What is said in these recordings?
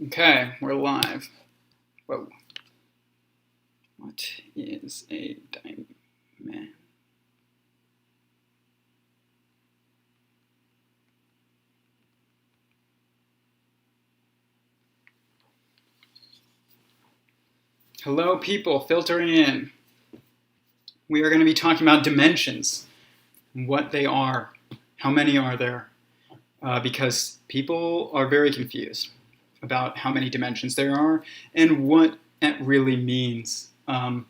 Okay, we're live. Whoa. What is a diamond? Hello, people filtering in. We are going to be talking about dimensions, what they are, how many are there, because people are very confused about how many dimensions there are and what it really means. Hold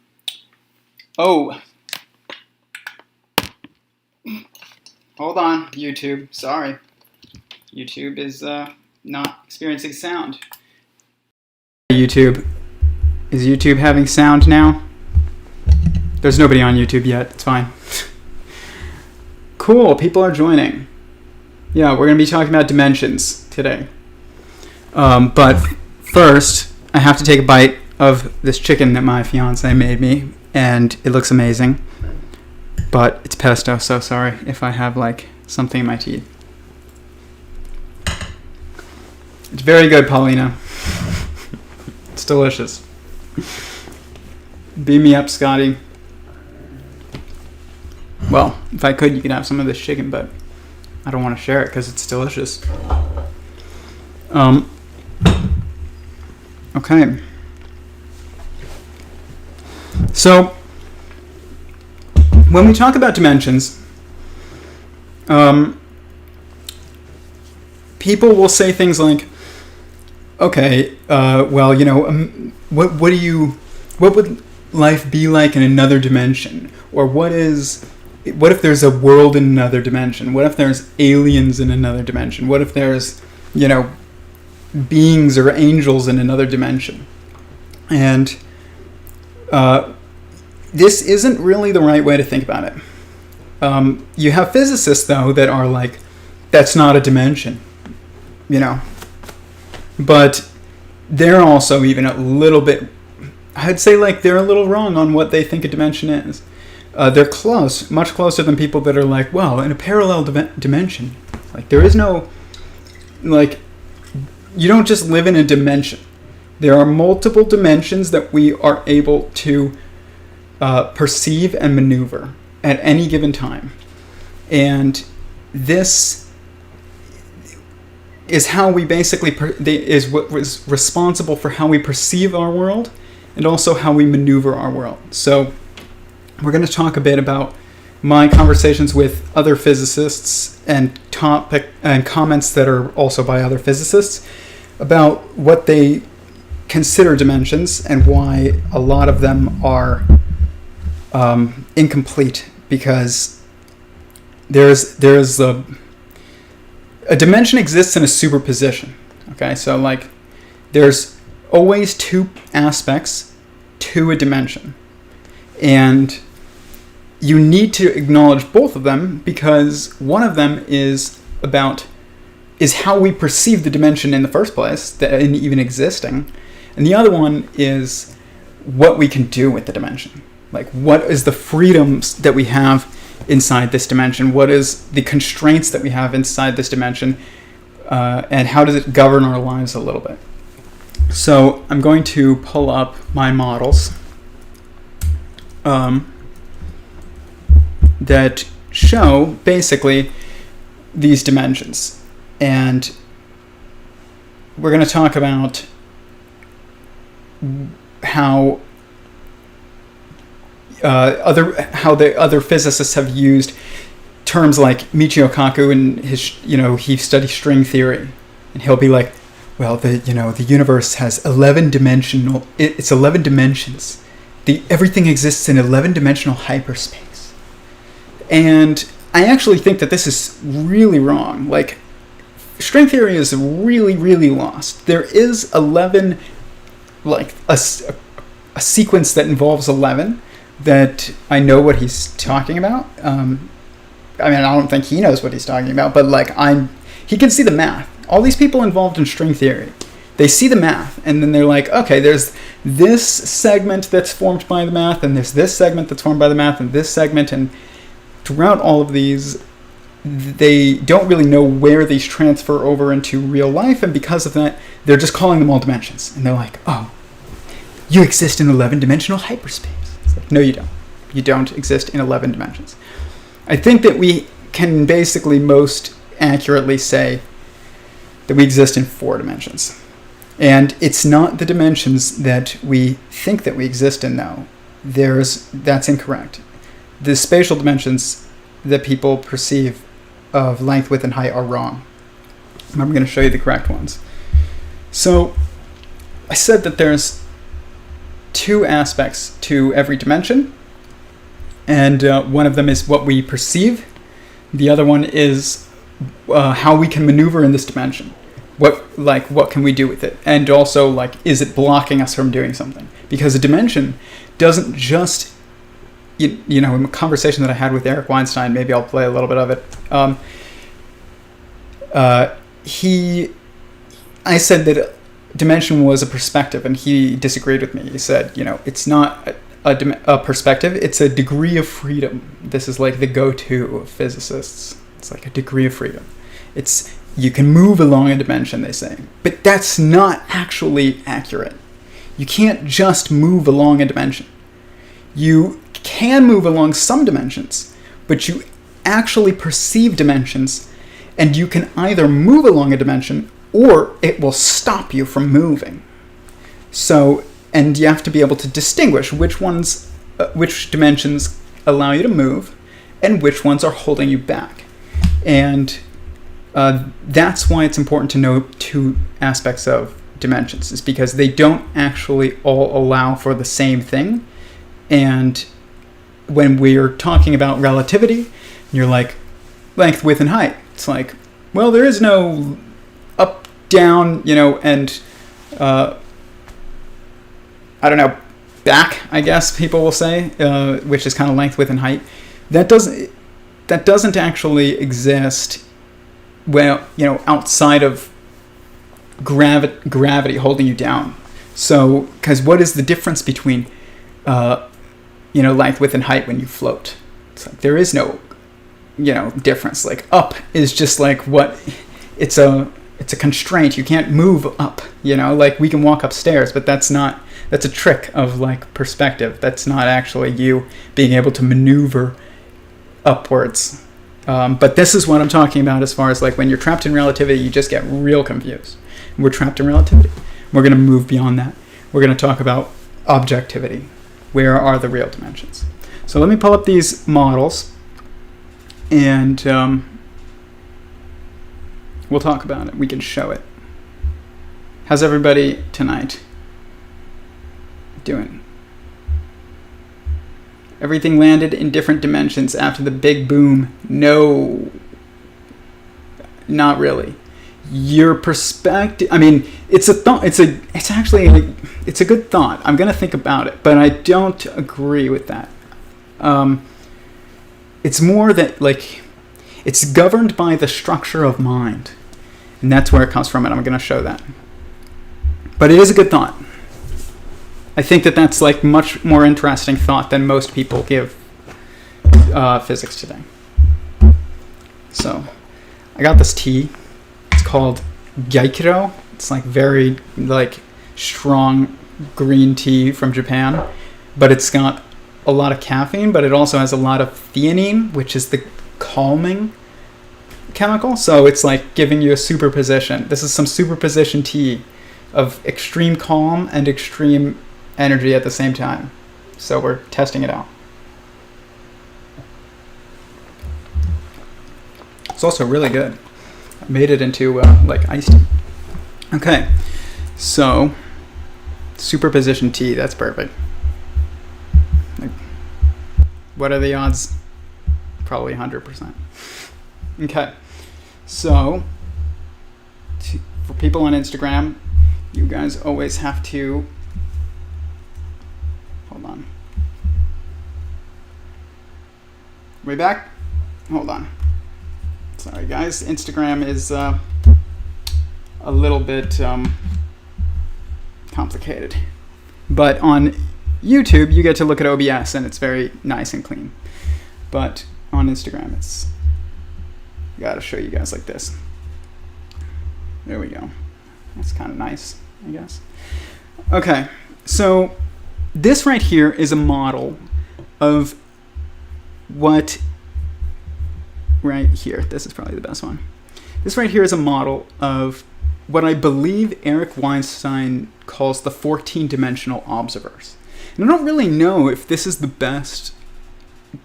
on, YouTube. Sorry. YouTube is not experiencing sound. YouTube. Is YouTube having sound now? There's nobody on YouTube yet. It's fine. Cool. People are joining. Yeah, we're going to be talking about dimensions today. But first, I have to take a bite of this chicken that my fiance made me, and it looks amazing. But it's pesto, so sorry if I have something in my teeth. It's very good, Paulina. It's delicious. Beam me up, Scotty. Well, if I could, you could have some of this chicken, but I don't want to share it because it's delicious. Okay. So, when we talk about dimensions, people will say things like, okay, what would life be like in another dimension? Or what if there's a world in another dimension? What if there's aliens in another dimension? What if there's, beings or angels in another dimension? And this isn't really the right way to think about it. You have physicists, though, that are like, that's not a dimension, But they're also even a little bit, I'd say they're a little wrong on what they think a dimension is. They're close, much closer than people that are like, well, in a parallel dimension, there is no, you don't just live in a dimension. There are multiple dimensions that we are able to perceive and maneuver at any given time. And this is how we basically, is what was responsible for how we perceive our world and also how we maneuver our world. So we're going to talk a bit about my conversations with other physicists and comments that are also by other physicists about what they consider dimensions and why a lot of them are incomplete, because there's a dimension exists in a superposition. Okay, so there's always two aspects to a dimension, and you need to acknowledge both of them, because one of them is how we perceive the dimension in the first place, that in even existing, and the other one is what we can do with the dimension. What is the freedoms that we have inside this dimension? What is the constraints that we have inside this dimension? And how does it govern our lives a little bit? So I'm going to pull up my models that show basically these dimensions. And we're going to talk about how the other physicists have used terms like Michio Kaku, and his, he studies string theory, and he'll be like, well, the universe has 11 dimensional. It's 11 dimensions. Everything exists in 11-dimensional hyperspace, and I actually think that this is really wrong. String theory is really, really lost. There is 11, a sequence that involves 11. That I know what he's talking about. I don't think he knows what he's talking about, but he can see the math. All these people involved in string theory, they see the math, and then they're like, okay, there's this segment that's formed by the math, and there's this segment that's formed by the math, and this segment, and throughout all of these, they don't really know where these transfer over into real life, and because of that, they're just calling them all dimensions. And they're like, oh, you exist in 11-dimensional hyperspace. It's like, no, you don't. You don't exist in 11 dimensions. I think that we can basically most accurately say that we exist in 4 dimensions. And it's not the dimensions that we think that we exist in, though. That's incorrect. The spatial dimensions that people perceive of length, width, and height are wrong. I'm going to show you the correct ones. So I said that there's 2 aspects to every dimension, and one of them is what we perceive. The other one is how we can maneuver in this dimension. What can we do with it? And also, is it blocking us from doing something? Because a dimension doesn't just, in a conversation that I had with Eric Weinstein, maybe I'll play a little bit of it. I said that dimension was a perspective, and he disagreed with me. He said, it's not a perspective, it's a degree of freedom. This is like the go-to of physicists. It's like a degree of freedom. You can move along a dimension, they say. But that's not actually accurate. You can't just move along a dimension. You can move along some dimensions, but you actually perceive dimensions, and you can either move along a dimension or it will stop you from moving. So, and you have to be able to distinguish which dimensions allow you to move and which ones are holding you back. And that's why it's important to know 2 aspects of dimensions, is because they don't actually all allow for the same thing. And when we're talking about relativity, you're like, length, width, and height. It's like, well, there is no up, down, and I don't know, back, I guess people will say, which is kind of length, width, and height. That doesn't actually exist, outside of gravity holding you down. So, because what is the difference between, length, width, and height when you float? It's like there is no, difference. Like up is just like it's a constraint. You can't move up. Like we can walk upstairs, but that's a trick of perspective. That's not actually you being able to maneuver upwards. But this is what I'm talking about as far as when you're trapped in relativity, you just get real confused. We're trapped in relativity. We're going to move beyond that. We're going to talk about objectivity. Where are the real dimensions? So let me pull up these models, and we'll talk about it. We can show it. How's everybody tonight doing? Everything landed in different dimensions after the big boom. No, not really. Your perspective, it's a thought. It's a good thought. I'm going to think about it, but I don't agree with that. It's more that it's governed by the structure of mind, and that's where it comes from, and I'm going to show that. But it is a good thought. I think that that's much more interesting thought than most people give physics today. So I got this tea. It's called Gaikiro. It's very strong green tea from Japan, but it's got a lot of caffeine, but it also has a lot of theanine, which is the calming chemical. So it's giving you a superposition. This is some superposition tea of extreme calm and extreme energy at the same time. So we're testing it out. It's also really good. I made it into iced tea. Okay, so superposition tea, that's perfect. What are the odds? Probably 100%. Okay, so for people on Instagram, you guys always have to hold on. Way back? Hold on. Sorry guys, Instagram is a little bit complicated. But on YouTube, you get to look at OBS and it's very nice and clean. But on Instagram, it's Gotta show you guys like this. There we go. That's kind of nice, I guess. Okay, so this right here is a model of what, right here, this is probably the best one. This right here is a model of what I believe Eric Weinstein calls the 14-dimensional observers. And I don't really know if this is the best,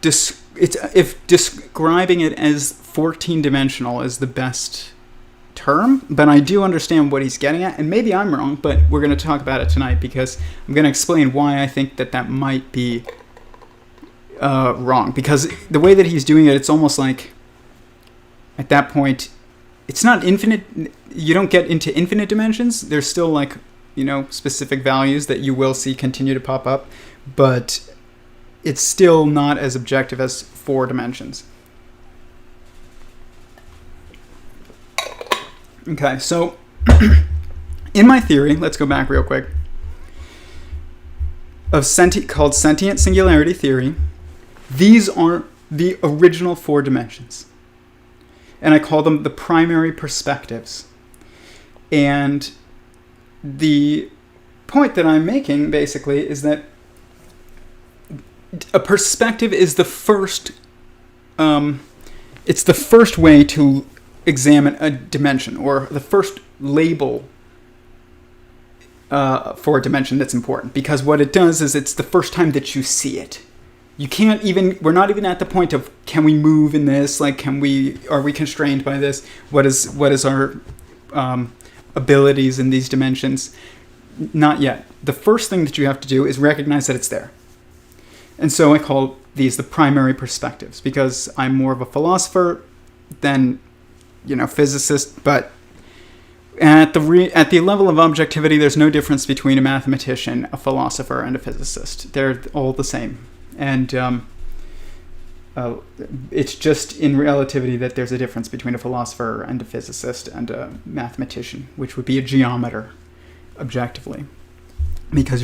if describing it as 14-dimensional is the best term, but I do understand what he's getting at, and maybe I'm wrong, but we're going to talk about it tonight because I'm going to explain why I think that might be wrong. Because the way that he's doing it, it's almost like at that point, it's not infinite. You don't get into infinite dimensions. There's still like, specific values that you will see continue to pop up, but it's still not as objective as 4 dimensions. Okay, so in my theory, let's go back real quick, called Sentient Singularity Theory, these are the original 4 dimensions. And I call them the primary perspectives. And the point that I'm making, basically, is that a perspective is the first, it's the first way to examine a dimension, or the first label for a dimension that's important. Because what it does is it's the first time that you see it. You can't even, we're not even at the point of, can we move in this? Like, are we constrained by this? What is our abilities in these dimensions? Not yet. The first thing that you have to do is recognize that it's there. And so I call these the primary perspectives, because I'm more of a philosopher than, physicist, but at the level of objectivity, there's no difference between a mathematician, a philosopher, and a physicist. They're all the same. And it's just in relativity that there's a difference between a philosopher and a physicist and a mathematician, which would be a geometer, objectively, because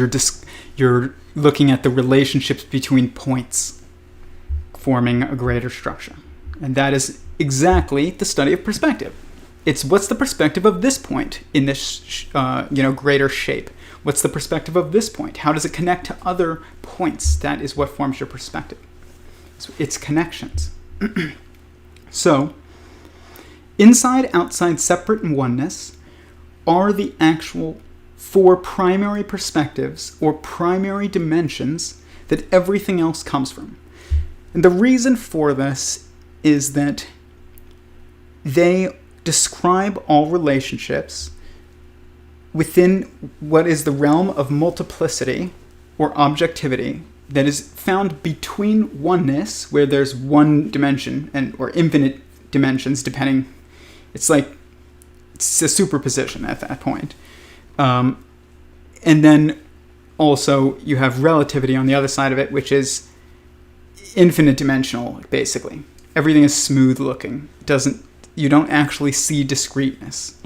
you're looking at the relationships between points forming a greater structure. And that is exactly the study of perspective. It's what's the perspective of this point in this greater shape. What's the perspective of this point? How does it connect to other points? That is what forms your perspective. It's connections. So, inside, outside, separate, and oneness are the actual 4 primary perspectives or primary dimensions that everything else comes from. And the reason for this is that they describe all relationships within what is the realm of multiplicity or objectivity that is found between oneness, where there's one dimension, or infinite dimensions, depending. It's a superposition at that point. And then also you have relativity on the other side of it, which is infinite dimensional, basically. Everything is smooth looking. You don't actually see discreteness.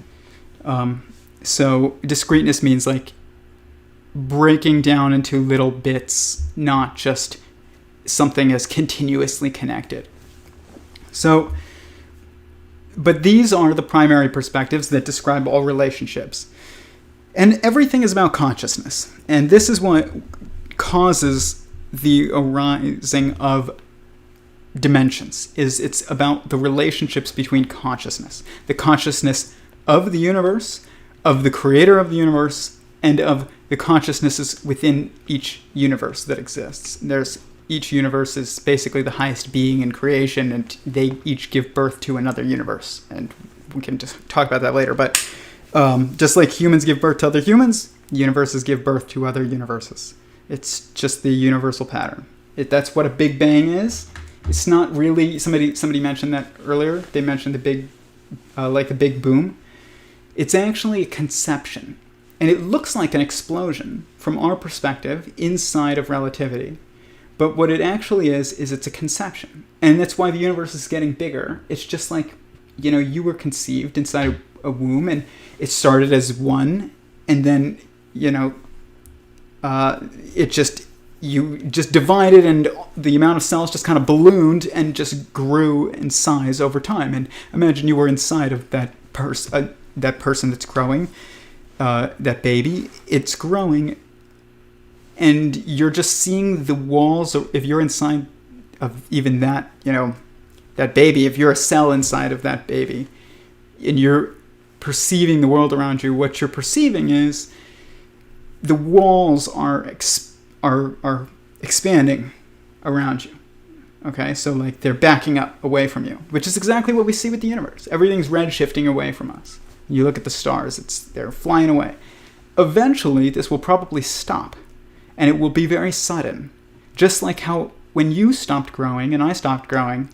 So discreteness means like breaking down into little bits, not just something as continuously connected. So, but these are the primary perspectives that describe all relationships. And everything is about consciousness. And this is what causes the arising of dimensions. It's about the relationships between consciousness. The consciousness of the universe, of the creator of the universe, and of the consciousnesses within each universe that exists. Each universe is basically the highest being in creation, and they each give birth to another universe. And we can just talk about that later. But just like humans give birth to other humans, universes give birth to other universes. It's just the universal pattern. That's what a Big Bang is. It's not really, somebody mentioned that earlier. They mentioned the big boom. It's actually a conception. And it looks like an explosion from our perspective inside of relativity. But what it actually is it's a conception. And that's why the universe is getting bigger. It's just like, you were conceived inside a womb, and it started as one, and then, it just, you just divided, and the amount of cells just kind of ballooned and just grew in size over time. And imagine you were inside of that person that's growing, that baby. It's growing, and you're just seeing the walls. If you're inside of even that, that baby, if you're a cell inside of that baby, and you're perceiving the world around you, what you're perceiving is the walls are expanding around you. Okay, so like they're backing up away from you, which is exactly what we see with the universe. Everything's redshifting away from us. You look at the stars, they're flying away. Eventually, this will probably stop, and it will be very sudden. Just like how when you stopped growing and I stopped growing,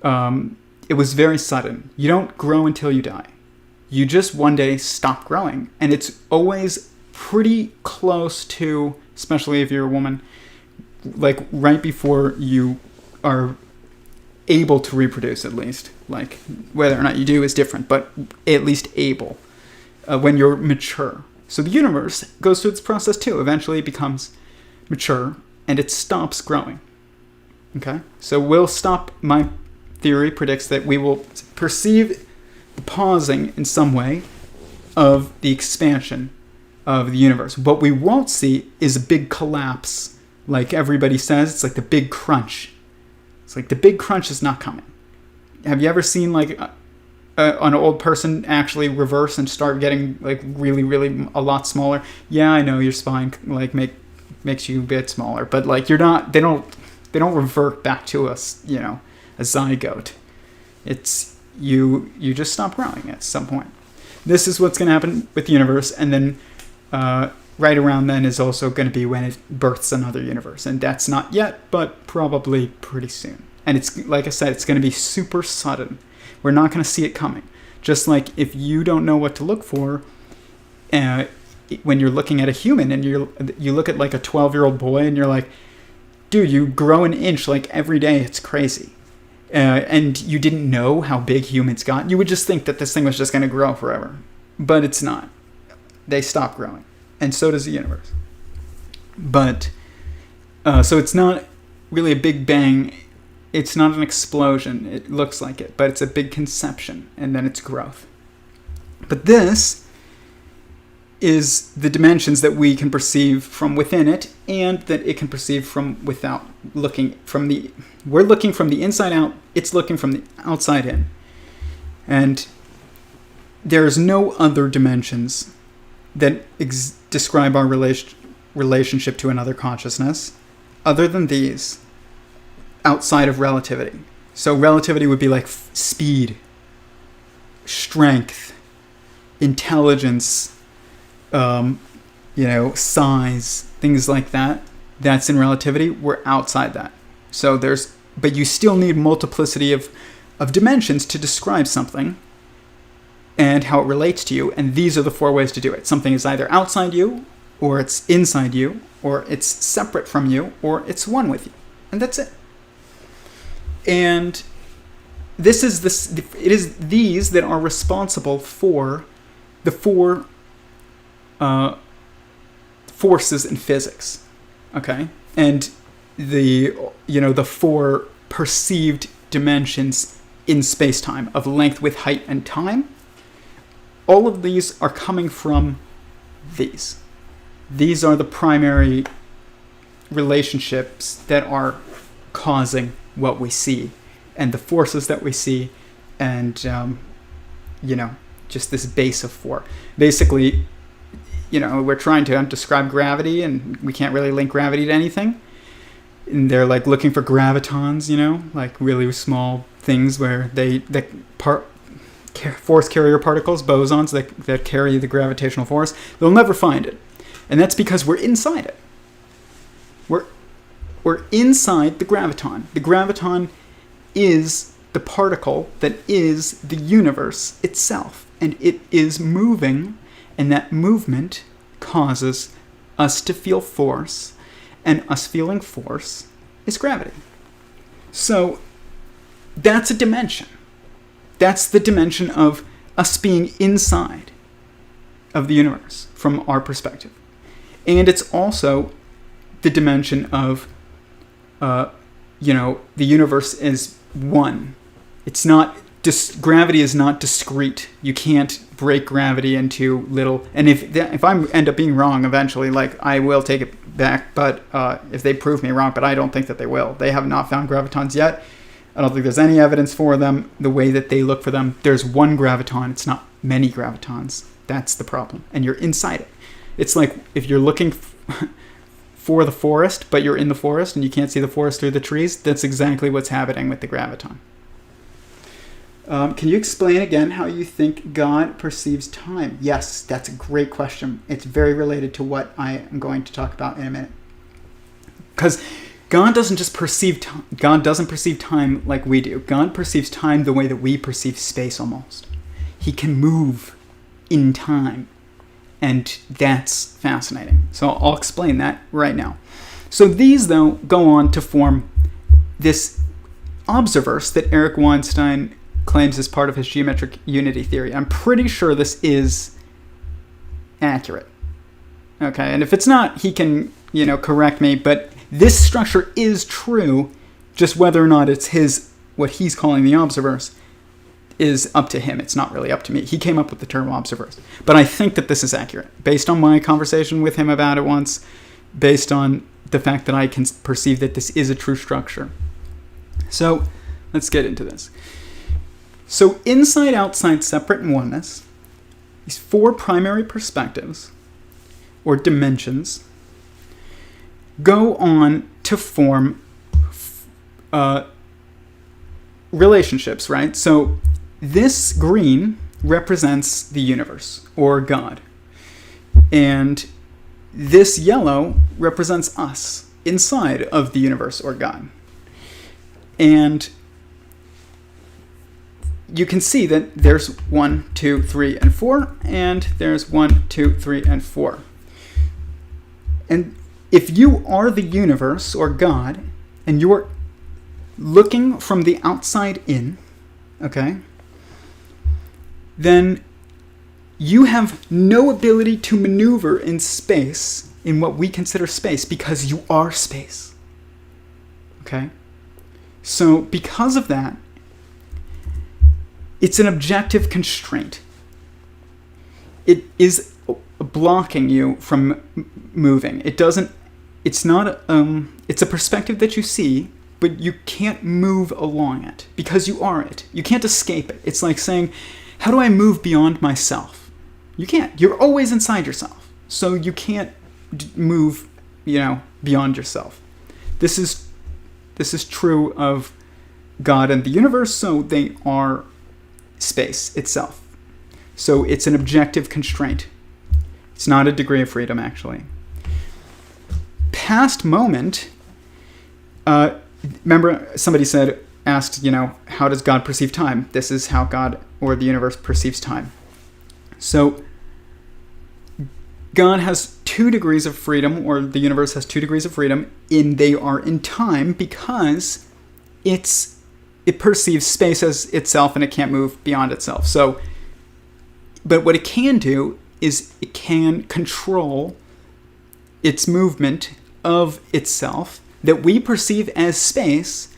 it was very sudden. You don't grow until you die. You just one day stop growing, and it's always pretty close to, especially if you're a woman, like right before you are able to reproduce, at least. Like whether or not you do is different, but at least able, when you're mature. So the universe goes through its process too. Eventually it becomes mature and it stops growing. Okay? So we'll stop. My theory predicts that we will perceive the pausing in some way of the expansion of the universe. What we won't see is a big collapse. Like everybody says, it's like the big crunch. It's like the big crunch is not coming. Have you ever seen like an old person actually reverse and start getting like really, really a lot smaller? Yeah, I know your spine like makes you a bit smaller, but like you're not. They don't revert back to a zygote. It's you just stop growing at some point. This is what's going to happen with the universe, and then right around then is also going to be when it births another universe, and that's not yet, but probably pretty soon. And it's like I said, it's going to be super sudden. We're not going to see it coming. Just like if you don't know what to look for, when you're looking at a human and you look at like a 12-year-old boy and you're like, dude, you grow an inch like every day. It's crazy. And you didn't know how big humans got. You would just think that this thing was just going to grow forever. But it's not. They stop growing. And so does the universe. But, so it's not really a big bang. It's not an explosion. It looks like it. But it's a big conception. And then it's growth. But this is the dimensions that we can perceive from within it, and that it can perceive from without. We're looking from the inside out. It's looking from the outside in. And there's no other dimensions that describe our relationship to another consciousness other than these, outside of relativity. So relativity would be like speed, strength, intelligence, size, things like that. That's in relativity. We're outside that. So but you still need multiplicity of dimensions to describe something and how it relates to you. And these are the 4 ways to do it. Something is either outside you, or it's inside you, or it's separate from you, or it's one with you. And that's it. And it is these that are responsible for the 4 forces in physics. Okay? And the 4 perceived dimensions in space-time of length, width, height, and time. All of these are coming from these. These are the primary relationships that are causing what we see, and the forces that we see, and just this base of 4. Basically, we're trying to describe gravity, and we can't really link gravity to anything. And they're like looking for gravitons, like really small things where force carrier particles, bosons that carry the gravitational force. They'll never find it. And that's because we're inside it. We're inside the graviton. The graviton is the particle that is the universe itself. And it is moving, and that movement causes us to feel force, and us feeling force is gravity. So that's a dimension. That's the dimension of us being inside of the universe from our perspective. And it's also the dimension of, the universe is one. It's not, gravity is not discrete. You can't break gravity into little, and if I end up being wrong eventually, like, I will take it back, but if they prove me wrong, but I don't think that they will. They have not found gravitons yet. I don't think there's any evidence for them. The way that they look for them, there's one graviton. It's not many gravitons. That's the problem. And you're inside it. It's like if you're looking for the forest, but you're in the forest and you can't see the forest through the trees. That's exactly what's happening with the graviton. Can you explain again how you think God perceives time? Yes, that's a great question. It's very related to what I am going to talk about in a minute. Because God doesn't just perceive time. God doesn't perceive time like we do. God perceives time the way that we perceive space almost. He can move in time. And that's fascinating. So I'll explain that right now. So these, though, go on to form this observerse that Goldstein claims is part of his geometric unity theory. I'm pretty sure this is accurate. Okay, and if it's not, he can, correct me, but this structure is true, just whether or not it's what he's calling the observerse, is up to him. It's not really up to me. He came up with the term observerse. But I think that this is accurate, based on my conversation with him about it once, based on the fact that I can perceive that this is a true structure. So let's get into this. So inside, outside, separate, and oneness, these four primary perspectives, or dimensions, go on to form relationships, right? So this green represents the universe, or God. And this yellow represents us, inside of the universe, or God. And you can see that there's 1, 2, 3, and 4, and there's 1, 2, 3, and 4. And if you are the universe, or God, and you're looking from the outside in, okay, then you have no ability to maneuver in space, in what we consider space, because you are space. Okay? So because of that, it's an objective constraint. It is blocking you from moving. It's a perspective that you see, but you can't move along it because you are it. You can't escape it. It's like saying, how do I move beyond myself? You can't. You're always inside yourself. So you can't move, beyond yourself. This is true of God and the universe, so they are space itself. So it's an objective constraint. It's not a degree of freedom, actually. Past moment, remember somebody asked, how does God perceive time? This is how God or the universe perceives time. So God has 2 degrees of freedom, or the universe has 2 degrees of freedom, they are in time because it perceives space as itself and it can't move beyond itself. So, but what it can do is it can control its movement of itself that we perceive as space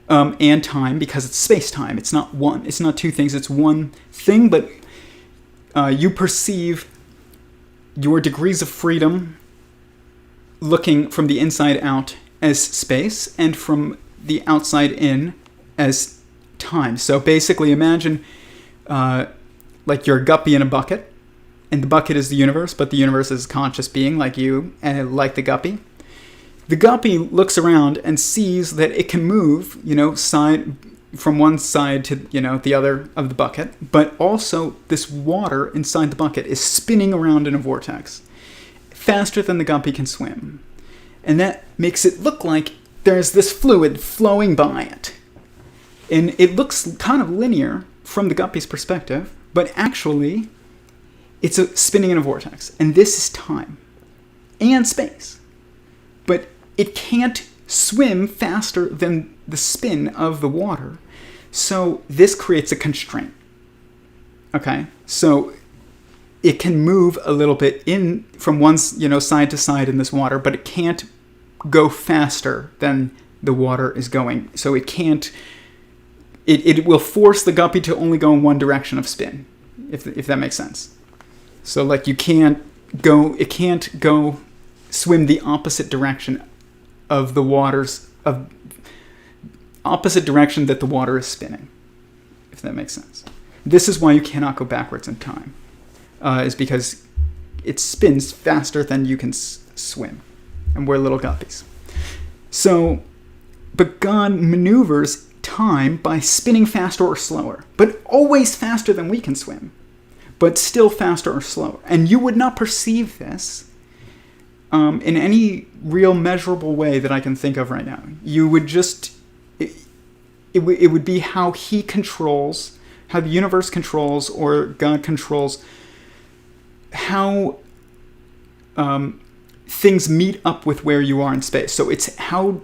and time, because it's space-time. It's not 2 things, it's one thing, but you perceive your degrees of freedom looking from the inside out as space and from the outside in as time. So basically imagine like you're a guppy in a bucket, and the bucket is the universe, but the universe is a conscious being like you, and like the guppy. The guppy looks around and sees that it can move, side from one side to, the other of the bucket, but also this water inside the bucket is spinning around in a vortex faster than the guppy can swim. And that makes it look like there's this fluid flowing by it. And it looks kind of linear from the guppy's perspective, but actually it's spinning in a vortex. And this is time and space. But it can't swim faster than the spin of the water. So this creates a constraint. Okay? So it can move a little bit in from one, side to side in this water, but it can't go faster than the water is going. So it can't. It will force the guppy to only go in one direction of spin, if that makes sense. So like it can't go swim the opposite direction of the water's opposite direction that the water is spinning, if that makes sense. This is why you cannot go backwards in time, is because it spins faster than you can swim, and we're little guppies. So, but God maneuvers time by spinning faster or slower, but always faster than we can swim, but still faster or slower. And you would not perceive this in any real measurable way that I can think of right now. You would just, it would be how he controls, how the universe controls, or God controls how things meet up with where you are in space. So it's how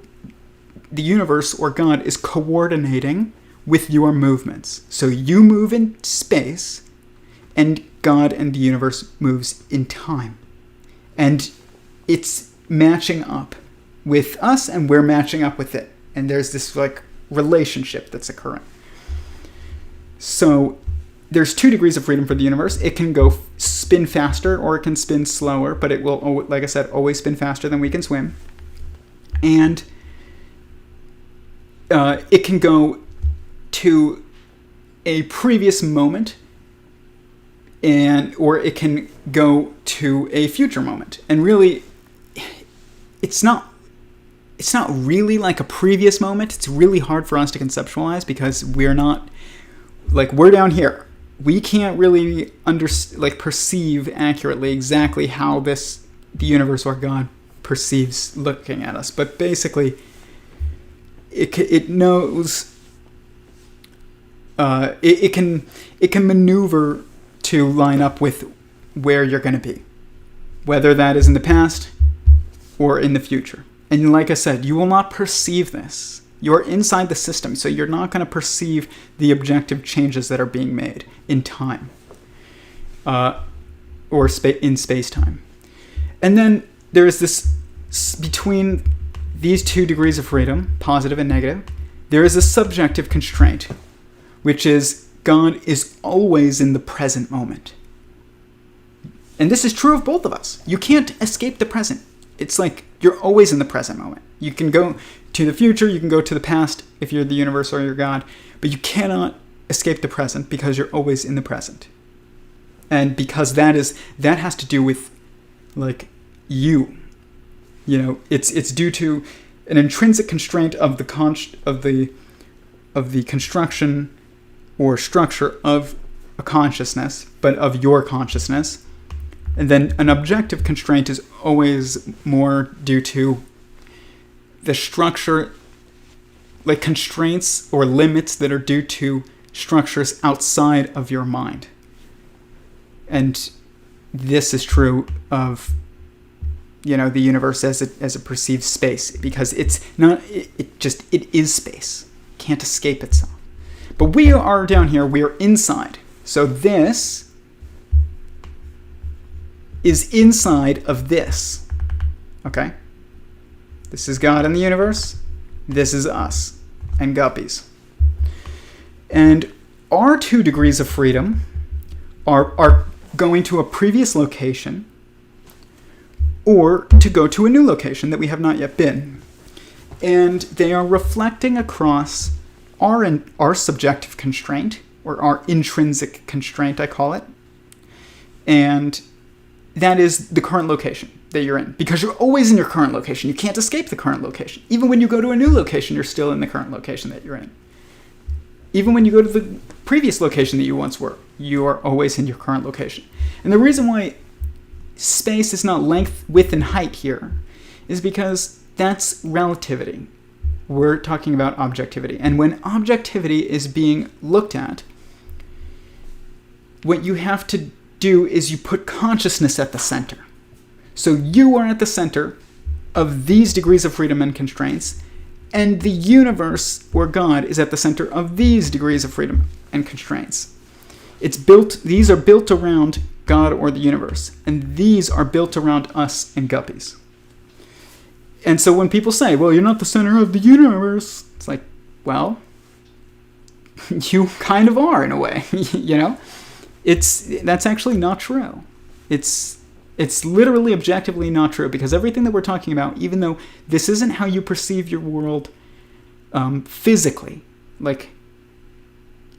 the universe or God is coordinating with your movements. So you move in space, and God and the universe moves in time. And it's matching up with us, and we're matching up with it. And there's this like relationship that's occurring. So there's 2 degrees of freedom for the universe. It can go spin faster, or it can spin slower, but it will, like I said, always spin faster than we can swim. And it can go to a previous moment, or it can go to a future moment. And really, it's not really like a previous moment. It's really hard for us to conceptualize because we're not, like, we're down here. We can't really perceive accurately exactly how the universe or God perceives looking at us. But basically, it knows, it can maneuver to line up with where you're going to be, whether that is in the past or in the future. And like I said, you will not perceive this. You're inside the system, so you're not going to perceive the objective changes that are being made in time, or in space-time. And then there is this, between these 2 degrees of freedom, positive and negative, there is a subjective constraint, which is God is always in the present moment. And this is true of both of us. You can't escape the present. It's like you're always in the present moment. You can go to the future, you can go to the past if you're the universe or you're God, but you cannot escape the present because you're always in the present. And because that has to do with like you. It's due to an intrinsic constraint of the construction or structure of a consciousness, but of your consciousness. And then an objective constraint is always more due to the structure, like constraints or limits that are due to structures outside of your mind. And this is true of, the universe as it perceives space, because it's not, it is space. It can't escape itself. But we are down here, we are inside. So this is inside of this. Okay? This is God in the universe. This is us and guppies. And our 2 degrees of freedom are going to a previous location or to go to a new location that we have not yet been. And they are reflecting across our subjective constraint, or our intrinsic constraint, I call it. And that is the current location that you're in. Because you're always in your current location. You can't escape the current location. Even when you go to a new location, you're still in the current location that you're in. Even when you go to the previous location that you once were, you are always in your current location. And the reason why space is not length, width, and height here is because that's relativity. We're talking about objectivity. And when objectivity is being looked at, what you have to do is you put consciousness at the center. So you are at the center of these degrees of freedom and constraints, and the universe, or God, is at the center of these degrees of freedom and constraints. These are built around God or the universe. And these are built around us and guppies. And so when people say, well, you're not the center of the universe, it's like, well, you kind of are in a way, you know? That's actually not true. It's literally objectively not true, because everything that we're talking about, even though this isn't how you perceive your world physically, like,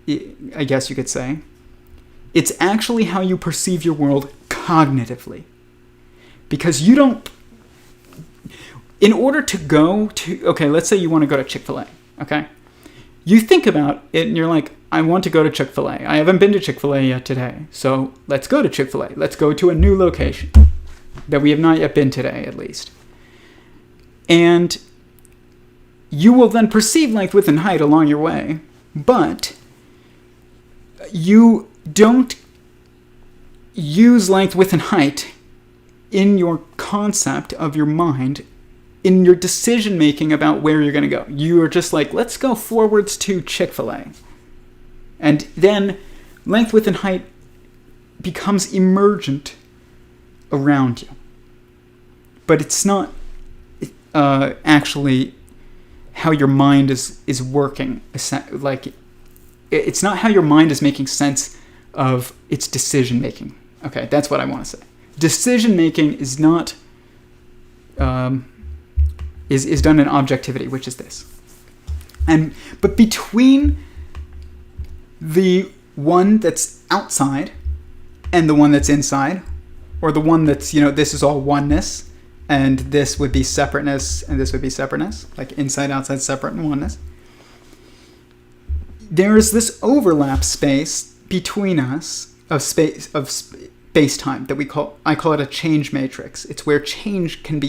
I guess you could say, it's actually how you perceive your world cognitively. Because you don't, in order to go to, okay, let's say you want to go to Chick-fil-A, okay? You think about it and you're like, I want to go to Chick-fil-A. I haven't been to Chick-fil-A yet today, so let's go to Chick-fil-A. Let's go to a new location that we have not yet been today, at least. And you will then perceive length, width, and height along your way, but you don't use length, width, and height in your concept of your mind, in your decision making about where you're going to go. You are just like, let's go forwards to Chick-fil-A. And then length, width, and height becomes emergent around you. But it's not actually how your mind is working. Like, it's not how your mind is making sense of its decision making. Okay, that's what I want to say. Decision making is not is done in objectivity, which is this. But between the one that's outside and the one that's inside, or the one that's, this is all oneness, and this would be separateness, and this would be separateness, like inside, outside, separate, and oneness. There is this overlap space between us of space-time that I call it a change matrix. It's where change can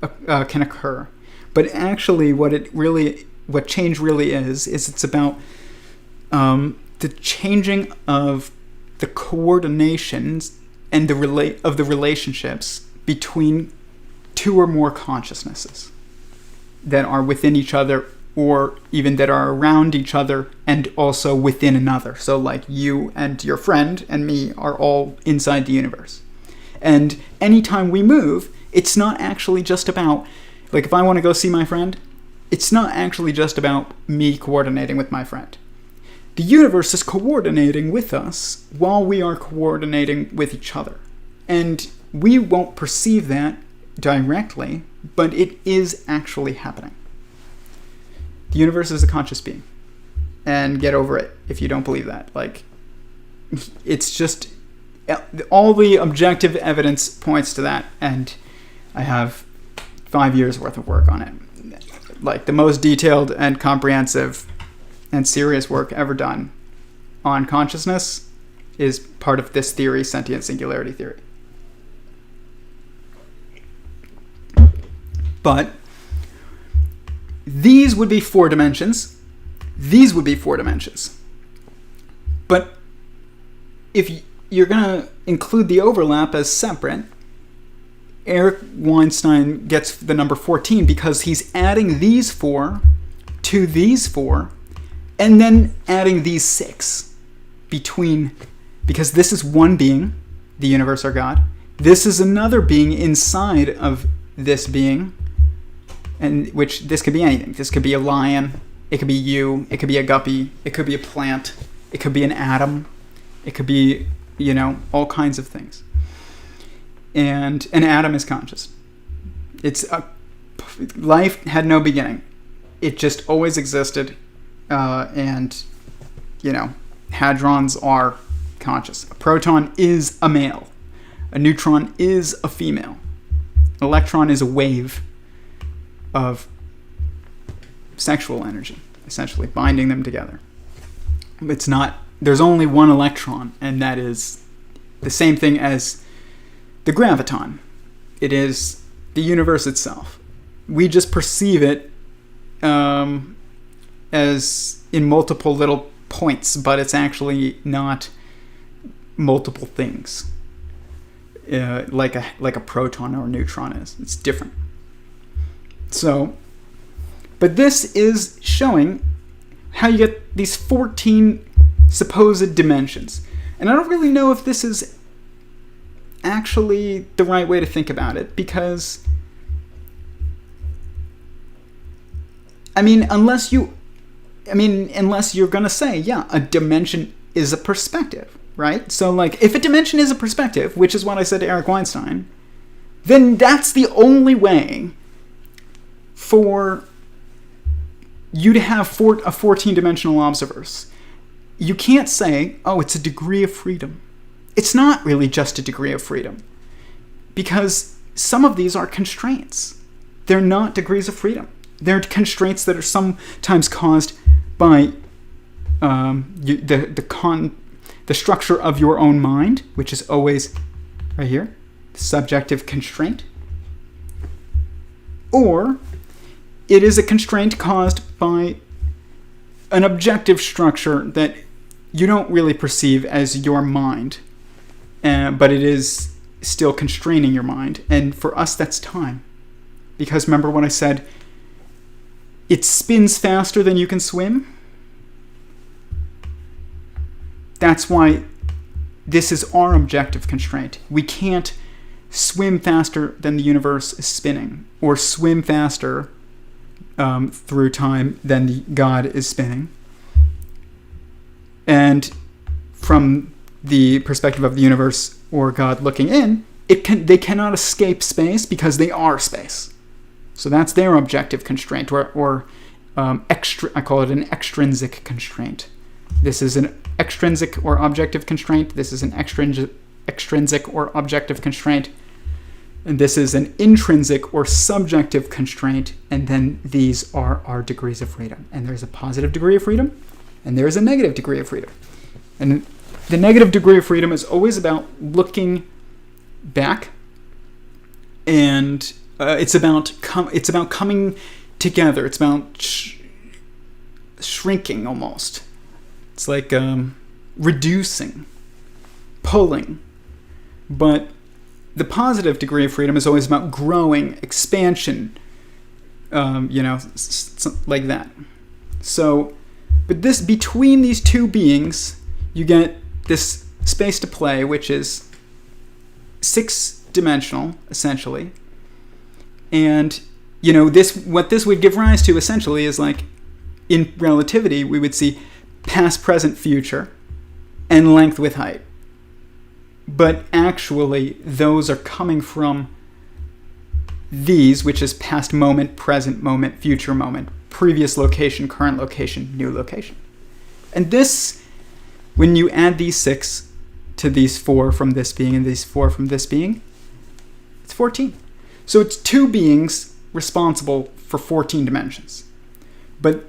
occur. But actually what change really is it's about the changing of the coordinations and the relationships between two or more consciousnesses that are within each other, or even that are around each other and also within another. So like you and your friend and me are all inside the universe. And anytime we move, it's not actually just about, like if I want to go see my friend, it's not actually just about me coordinating with my friend. The universe is coordinating with us while we are coordinating with each other. And we won't perceive that directly, but it is actually happening. The universe is a conscious being. And get over it if you don't believe that. Like, it's just, all the objective evidence points to that, and I have 5 years worth of work on it. Like, the most detailed and comprehensive and serious work ever done on consciousness is part of this theory, Sentient Singularity Theory. But these would be 4 dimensions. These would be 4 dimensions. But if you're going to include the overlap as separate, Eric Weinstein gets the number 14 because he's adding these 4 to these 4 and then adding these 6 between, because this is one being, the universe or God. This is another being inside of this being, and which this could be anything. This could be a lion, it could be you, it could be a guppy, it could be a plant, it could be an atom, it could be, all kinds of things. And an atom is conscious. Life had no beginning. It just always existed, and hadrons are conscious. A proton is a male. A neutron is a female. An electron is a wave of sexual energy, essentially binding them together. There's only one electron, and that is the same thing as the graviton. It is the universe itself. We just perceive it as in multiple little points, but it's actually not multiple things like a proton or a neutron is. It's different. So, but this is showing how you get these 14 supposed dimensions. And I don't really know if this is actually the right way to think about it, because unless you're going to say, yeah, a dimension is a perspective, right? So, like, if a dimension is a perspective, which is what I said to Eric Weinstein, then that's the only way for you to have a 14-dimensional observerse. You can't say, oh, it's a degree of freedom. It's not really just a degree of freedom, because some of these are constraints. They're not degrees of freedom. They're constraints that are sometimes caused by the structure of your own mind, which is always right here, subjective constraint. Or it is a constraint caused by an objective structure that you don't really perceive as your mind, but it is still constraining your mind. And for us, that's time. Because remember when I said it spins faster than you can swim? That's why this is our objective constraint. We can't swim faster than the universe is spinning, or swim faster through time than God is spinning. And from the perspective of the universe or God looking in, they cannot escape space because they are space. So that's their objective constraint, or I call it an extrinsic constraint. This is an extrinsic or objective constraint. This is an extrinsic or objective constraint. And this is an intrinsic or subjective constraint. And then these are our degrees of freedom. And there's a positive degree of freedom, and there's a negative degree of freedom. And the negative degree of freedom is always about looking back, and it's about coming together. It's about shrinking almost. It's like reducing, pulling. But the positive degree of freedom is always about growing, expansion, like that. So, but this, between these two beings, you get this space to play, which is 6-dimensional, essentially. And, what this would give rise to, essentially, is like, in relativity, we would see past, present, future, and length with height. But actually, those are coming from these, which is past moment, present moment, future moment, previous location, current location, new location. And this, when you add these 6 to these 4 from this being and these 4 from this being, it's 14. So it's 2 beings responsible for 14 dimensions. But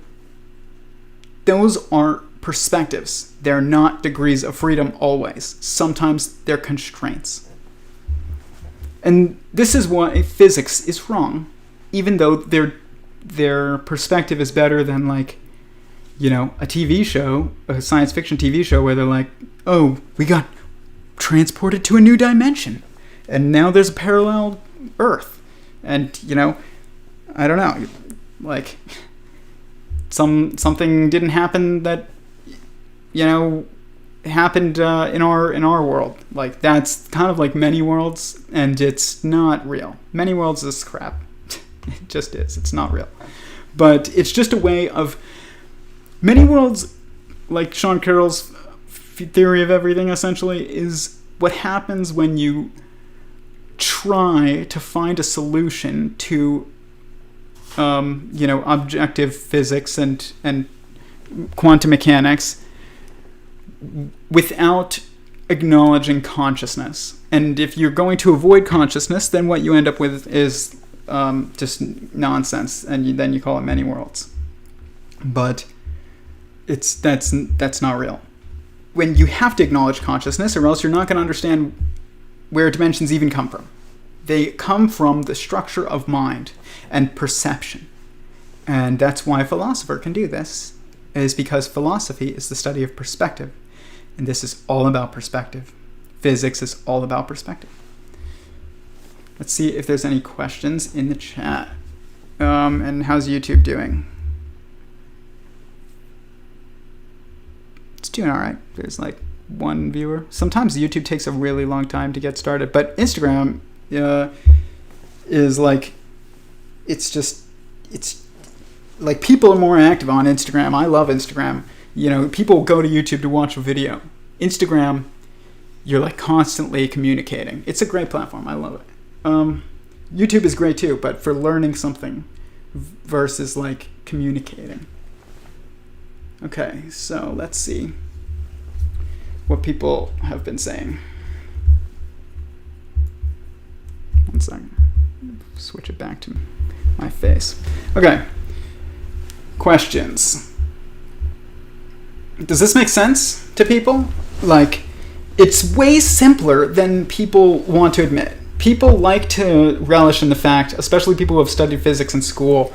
those are perspectives. They're not degrees of freedom always. Sometimes they're constraints. And this is why physics is wrong, even though their perspective is better than, like, a TV show, a science fiction TV show, where they're like, oh, we got transported to a new dimension, and now there's a parallel Earth. And, I don't know, like, something didn't happen that, happened in our world. Like, that's kind of like many worlds, and it's not real. Many worlds is crap. It just is. It's not real. But it's just a way of... Many worlds, like Sean Carroll's theory of everything, essentially, is what happens when you try to find a solution to, objective physics and quantum mechanics without acknowledging consciousness. And if you're going to avoid consciousness, then what you end up with is just nonsense, and then you call it many worlds. But that's not real. When you have to acknowledge consciousness, or else you're not going to understand where dimensions even come from. They come from the structure of mind and perception. And that's why a philosopher can do this, is because philosophy is the study of perspective. And this is all about perspective. Physics is all about perspective. Let's see if there's any questions in the chat. And how's YouTube doing? It's doing all right. There's like 1 viewer. Sometimes YouTube takes a really long time to get started, but Instagram is like, it's like people are more active on Instagram. I love Instagram. People go to YouTube to watch a video. Instagram, you're like constantly communicating. It's a great platform. I love it. YouTube is great too, but for learning something versus like communicating. Okay, so let's see what people have been saying. 1 second. Switch it back to my face. Okay. Questions. Does this make sense to people? Like, it's way simpler than people want to admit. People like to relish in the fact, especially people who have studied physics in school,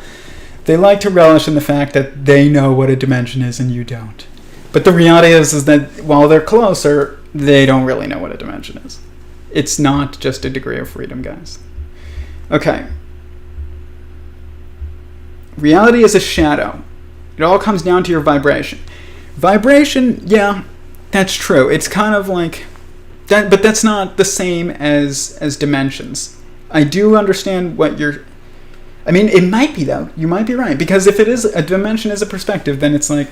they like to relish in the fact that they know what a dimension is and you don't. But the reality is that while they're closer, they don't really know what a dimension is. It's not just a degree of freedom, guys. Okay. Reality is a shadow. It all comes down to your vibration. Vibration, yeah, that's true. It's kind of like that, but that's not the same as dimensions. I do understand what you're... I mean, it might be, though. You might be right. Because if it is a dimension is a perspective, then it's like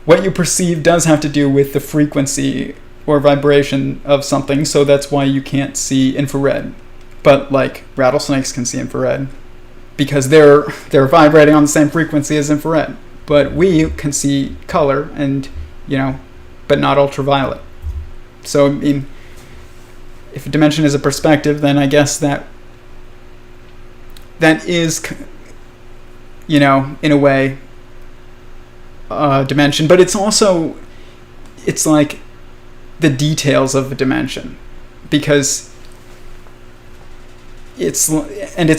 what you perceive does have to do with the frequency or vibration of something, so that's why you can't see infrared. But like rattlesnakes can see infrared because they're vibrating on the same frequency as infrared. But we can see color and, but not ultraviolet. So, I mean, if a dimension is a perspective, then I guess that is, in a way, a dimension. But it's like the details of a dimension, because it's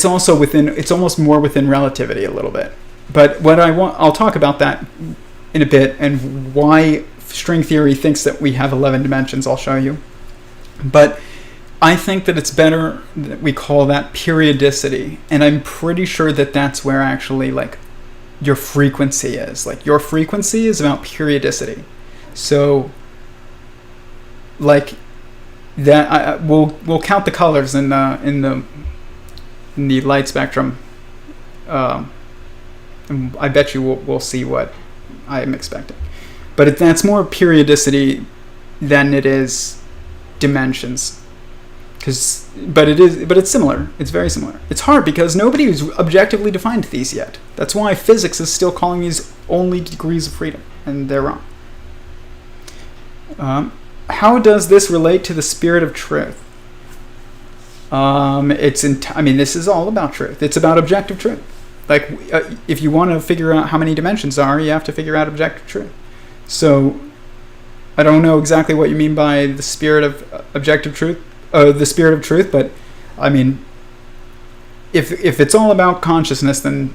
almost more within relativity a little bit. But I'll talk about that in a bit, and why string theory thinks that we have 11 dimensions. I'll show you. But I think that it's better that we call that periodicity, and I'm pretty sure that that's where actually like your frequency is. Like your frequency is about periodicity. So like that, we'll count the colors in the light spectrum. And I bet you we'll see what I'm expecting. But that's more periodicity than it is dimensions. But it's similar. It's very similar. It's hard because nobody's objectively defined these yet. That's why physics is still calling these only degrees of freedom, and they're wrong. How does this relate to the spirit of truth? This is all about truth. It's about objective truth. Like, if you want to figure out how many dimensions are, you have to figure out objective truth. So, I don't know exactly what you mean by the spirit of objective truth, the spirit of truth, but I mean, if it's all about consciousness, then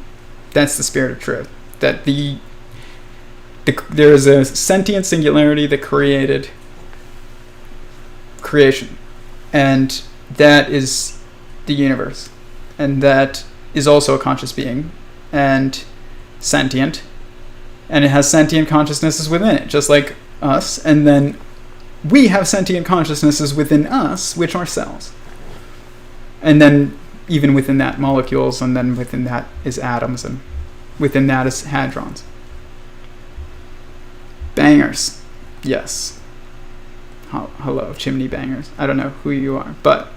that's the spirit of truth. That there is a sentient singularity that created creation, and that is the universe, and that is also a conscious being and sentient, and it has sentient consciousnesses within it, just like us, and then we have sentient consciousnesses within us, which are cells, and then even within that molecules, and then within that is atoms, and within that is hadrons. Bangers, yes. Hello, chimney bangers. I don't know who you are, but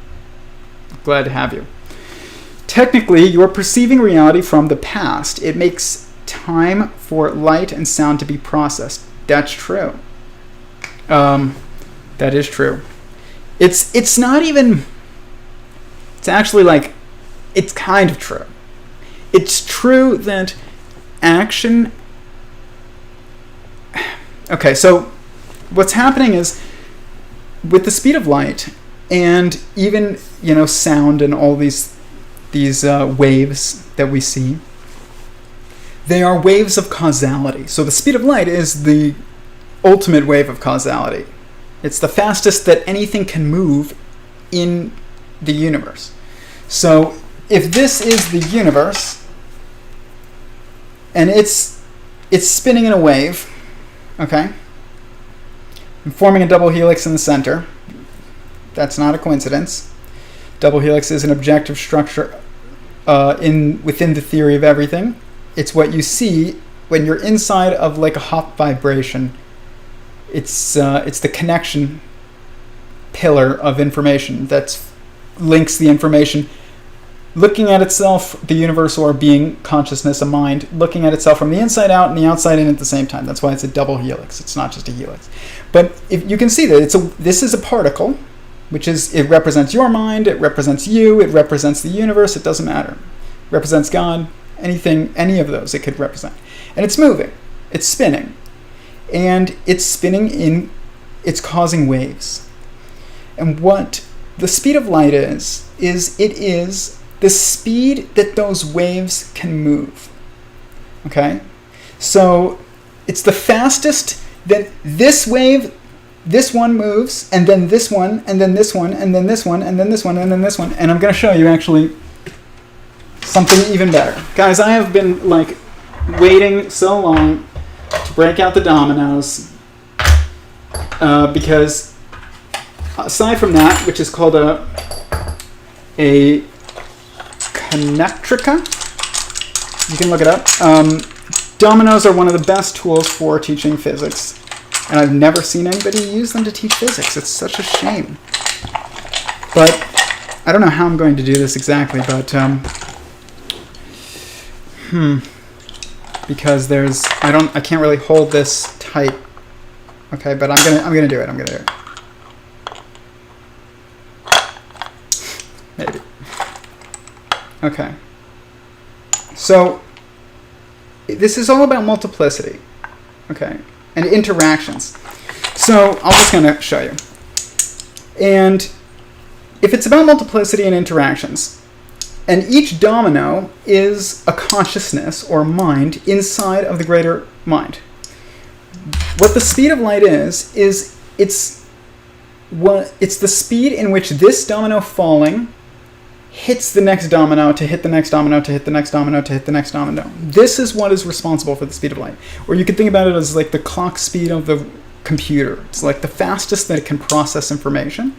glad to have you. Technically, you're perceiving reality from the past. It makes time for light and sound to be processed. That's true. That is true. It's not even... It's actually like... It's kind of true. It's true that action... Okay, so what's happening is, with the speed of light, and even, sound and all these waves that we see, they are waves of causality. So the speed of light is the ultimate wave of causality. It's the fastest that anything can move in the universe. So if this is the universe, and it's spinning in a wave, okay, and forming a double helix in the center. That's not a coincidence. Double helix is an objective structure within the theory of everything. It's what you see when you're inside of like a Hopf vibration. It's the connection pillar of information that links the information, looking at itself, the universe, or being, consciousness, a mind, looking at itself from the inside out and the outside in at the same time. That's why it's a double helix. It's not just a helix. But if you can see that this is a particle, which is, it represents your mind, it represents you, it represents the universe, it doesn't matter. It represents God, anything, any of those it could represent. And it's moving, it's spinning. And it's it's causing waves. And what the speed of light is it is the speed that those waves can move. Okay? So it's the fastest that this wave, this one moves, and then this one, and then this one, and then this one, and then this one, and then this one. And I'm going to show you actually something even better. Guys, I have been like waiting so long to break out the dominoes because aside from that, which is called a connectrica, you can look it up. Dominoes are one of the best tools for teaching physics, and I've never seen anybody use them to teach physics. It's such a shame. But I don't know how I'm going to do this exactly, but because I can't really hold this tight. Okay, but I'm gonna do it. I'm gonna do it. Maybe. Okay. So this is all about multiplicity, okay, and interactions. So I'm just gonna show you. And if it's about multiplicity and interactions, and each domino is a consciousness or mind inside of the greater mind. What the speed of light is it's the speed in which this domino falling hits the next domino to hit the next domino to hit the next domino to hit the next domino. This is what is responsible for the speed of light. Or you could think about it as like the clock speed of the computer. It's like the fastest that it can process information.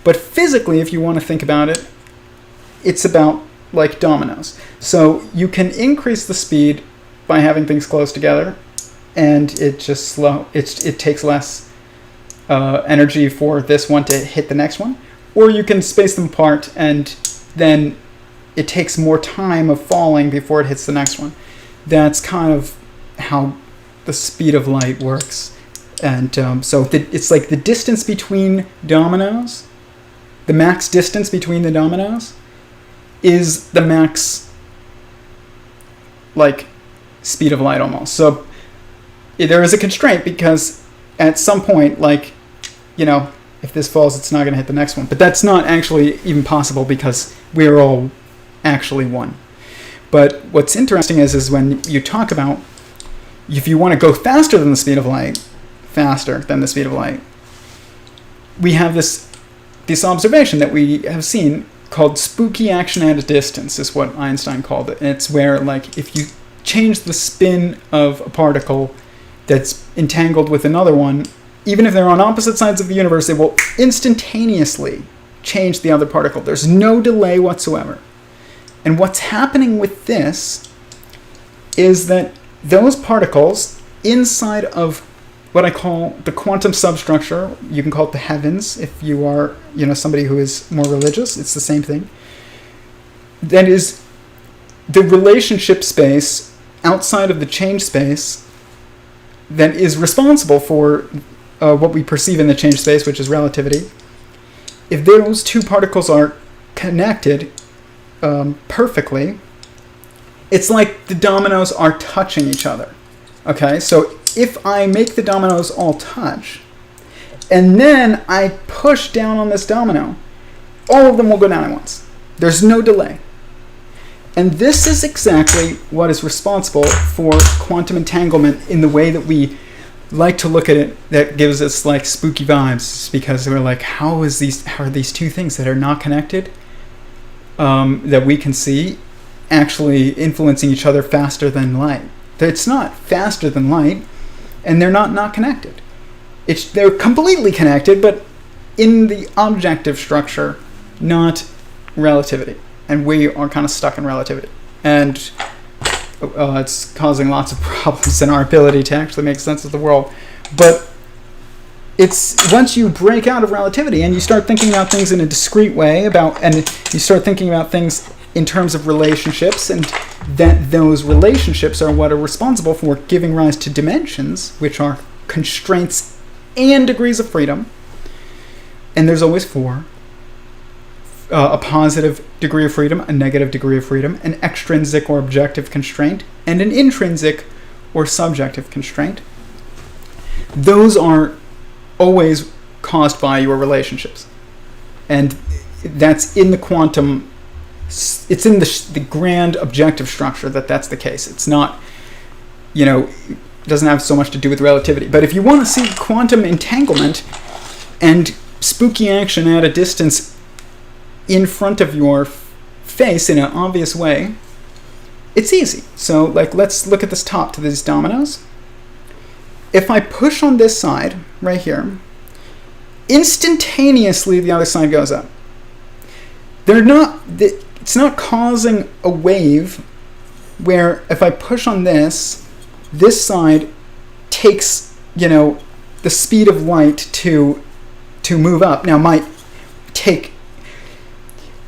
But physically, if you want to think about it, it's about like dominoes. So you can increase the speed by having things close together, and it takes less energy for this one to hit the next one. Or you can space them apart, and then it takes more time of falling before it hits the next one. That's kind of how the speed of light works. And it's like the distance between dominoes, the max distance between the dominoes is the max like speed of light almost. So there is a constraint because at some point, like, you know, if this falls, it's not going to hit the next one. But that's not actually even possible because we're all actually one. But what's interesting is when you talk about if you want to go faster than the speed of light, we have this observation that we have seen called spooky action at a distance, is what Einstein called it. And it's where, like, if you change the spin of a particle that's entangled with another one, even if they're on opposite sides of the universe, it will instantaneously change the other particle. There's no delay whatsoever. And what's happening with this is that those particles inside of what I call the quantum substructure, you can call it the heavens if you are, you know, somebody who is more religious, it's the same thing. That is the relationship space outside of the change space that is responsible for what we perceive in the change space, which is relativity. If those two particles are connected perfectly, it's like the dominoes are touching each other. Okay, so if I make the dominoes all touch, and then I push down on this domino, all of them will go down at once. There's no delay. And this is exactly what is responsible for quantum entanglement in the way that we like to look at it, that gives us like spooky vibes, because we're like, how are these two things that are not connected, that we can see, actually influencing each other faster than light? It's not faster than light, and they're not connected. they're completely connected, but in the objective structure, not relativity. And we are kind of stuck in relativity. And it's causing lots of problems in our ability to actually make sense of the world. But it's once you break out of relativity and you start thinking about things in a discrete way, and you start thinking about things in terms of relationships, and that those relationships are what are responsible for giving rise to dimensions, which are constraints and degrees of freedom. And there's always four. A positive degree of freedom, a negative degree of freedom, an extrinsic or objective constraint, and an intrinsic or subjective constraint. Those are always caused by your relationships. And that's in the quantum, it's in the grand objective structure that's the case. It's not, it doesn't have so much to do with relativity. But if you want to see quantum entanglement and spooky action at a distance in front of your face in an obvious way, it's easy. So, let's look at this top to these dominoes. If I push on this side, right here, instantaneously the other side goes up. It's not causing a wave where if I push on this side takes, the speed of light to move up. Now, might take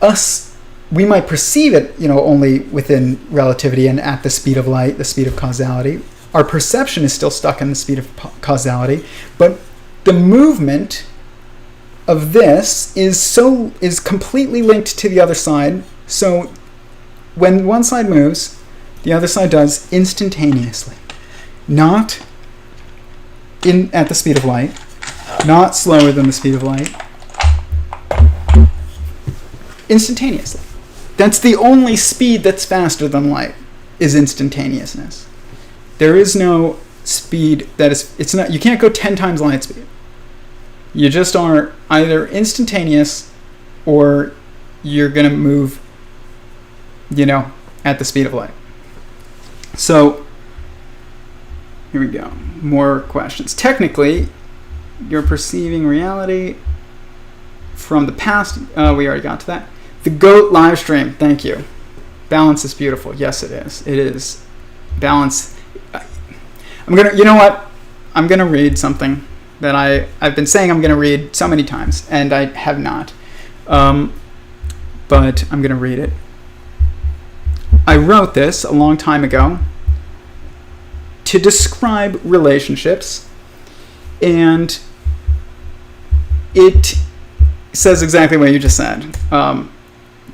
us, we might perceive it, only within relativity and at the speed of light, the speed of causality. Our perception is still stuck in the speed of causality, but the movement of this is completely linked to the other side. So when one side moves, the other side does instantaneously. Not at the speed of light, not slower than the speed of light. Instantaneously. That's the only speed that's faster than light, is instantaneousness. There is no speed you can't go 10 times light speed. You just are either instantaneous or you're going to move, at the speed of light. So, here we go. More questions. Technically, you're perceiving reality from the past. We already got to that. The GOAT live stream. Thank you. Balance is beautiful. Yes, it is. It is. Balance. I'm going to read something that I've been saying I'm going to read so many times, and I have not. But I'm going to read it. I wrote this a long time ago to describe relationships, and it says exactly what you just said.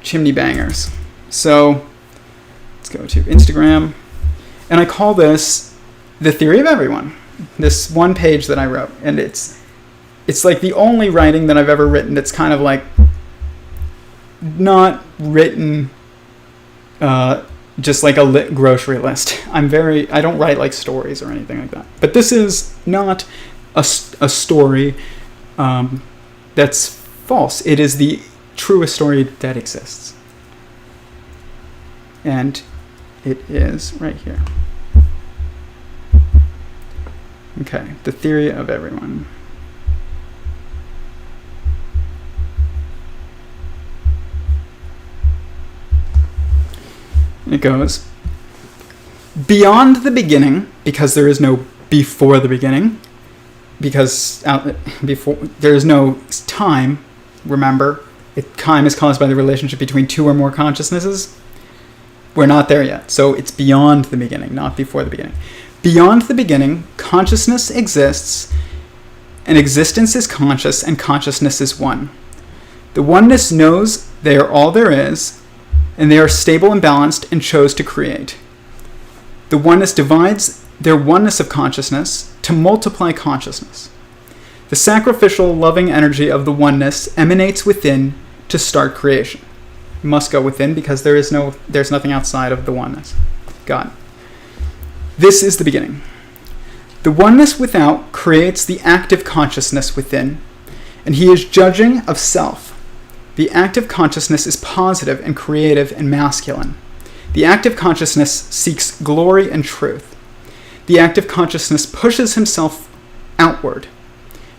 Chimney bangers. So let's go to Instagram, and I call this the theory of everyone. This one page that I wrote, and it's like the only writing that I've ever written that's kind of like not written just like a grocery list. I don't write like stories or anything like that. But this is not a story that's false. It is the truest story that exists. And it is right here. Okay, the theory of everyone. It goes, beyond the beginning, because there is no before the beginning, because there is no time, remember, time is caused by the relationship between two or more consciousnesses. We're not there yet, so it's beyond the beginning, not before the beginning. Beyond the beginning, consciousness exists, and existence is conscious, and consciousness is one. The oneness knows they are all there is, and they are stable and balanced and chose to create. The oneness divides their oneness of consciousness to multiply consciousness. The sacrificial, loving energy of the oneness emanates within to start creation. It must go within because there's nothing outside of the oneness. God. This is the beginning. The oneness without creates the active consciousness within, and he is judging of self. The active consciousness is positive and creative and masculine. The active consciousness seeks glory and truth. The active consciousness pushes himself outward.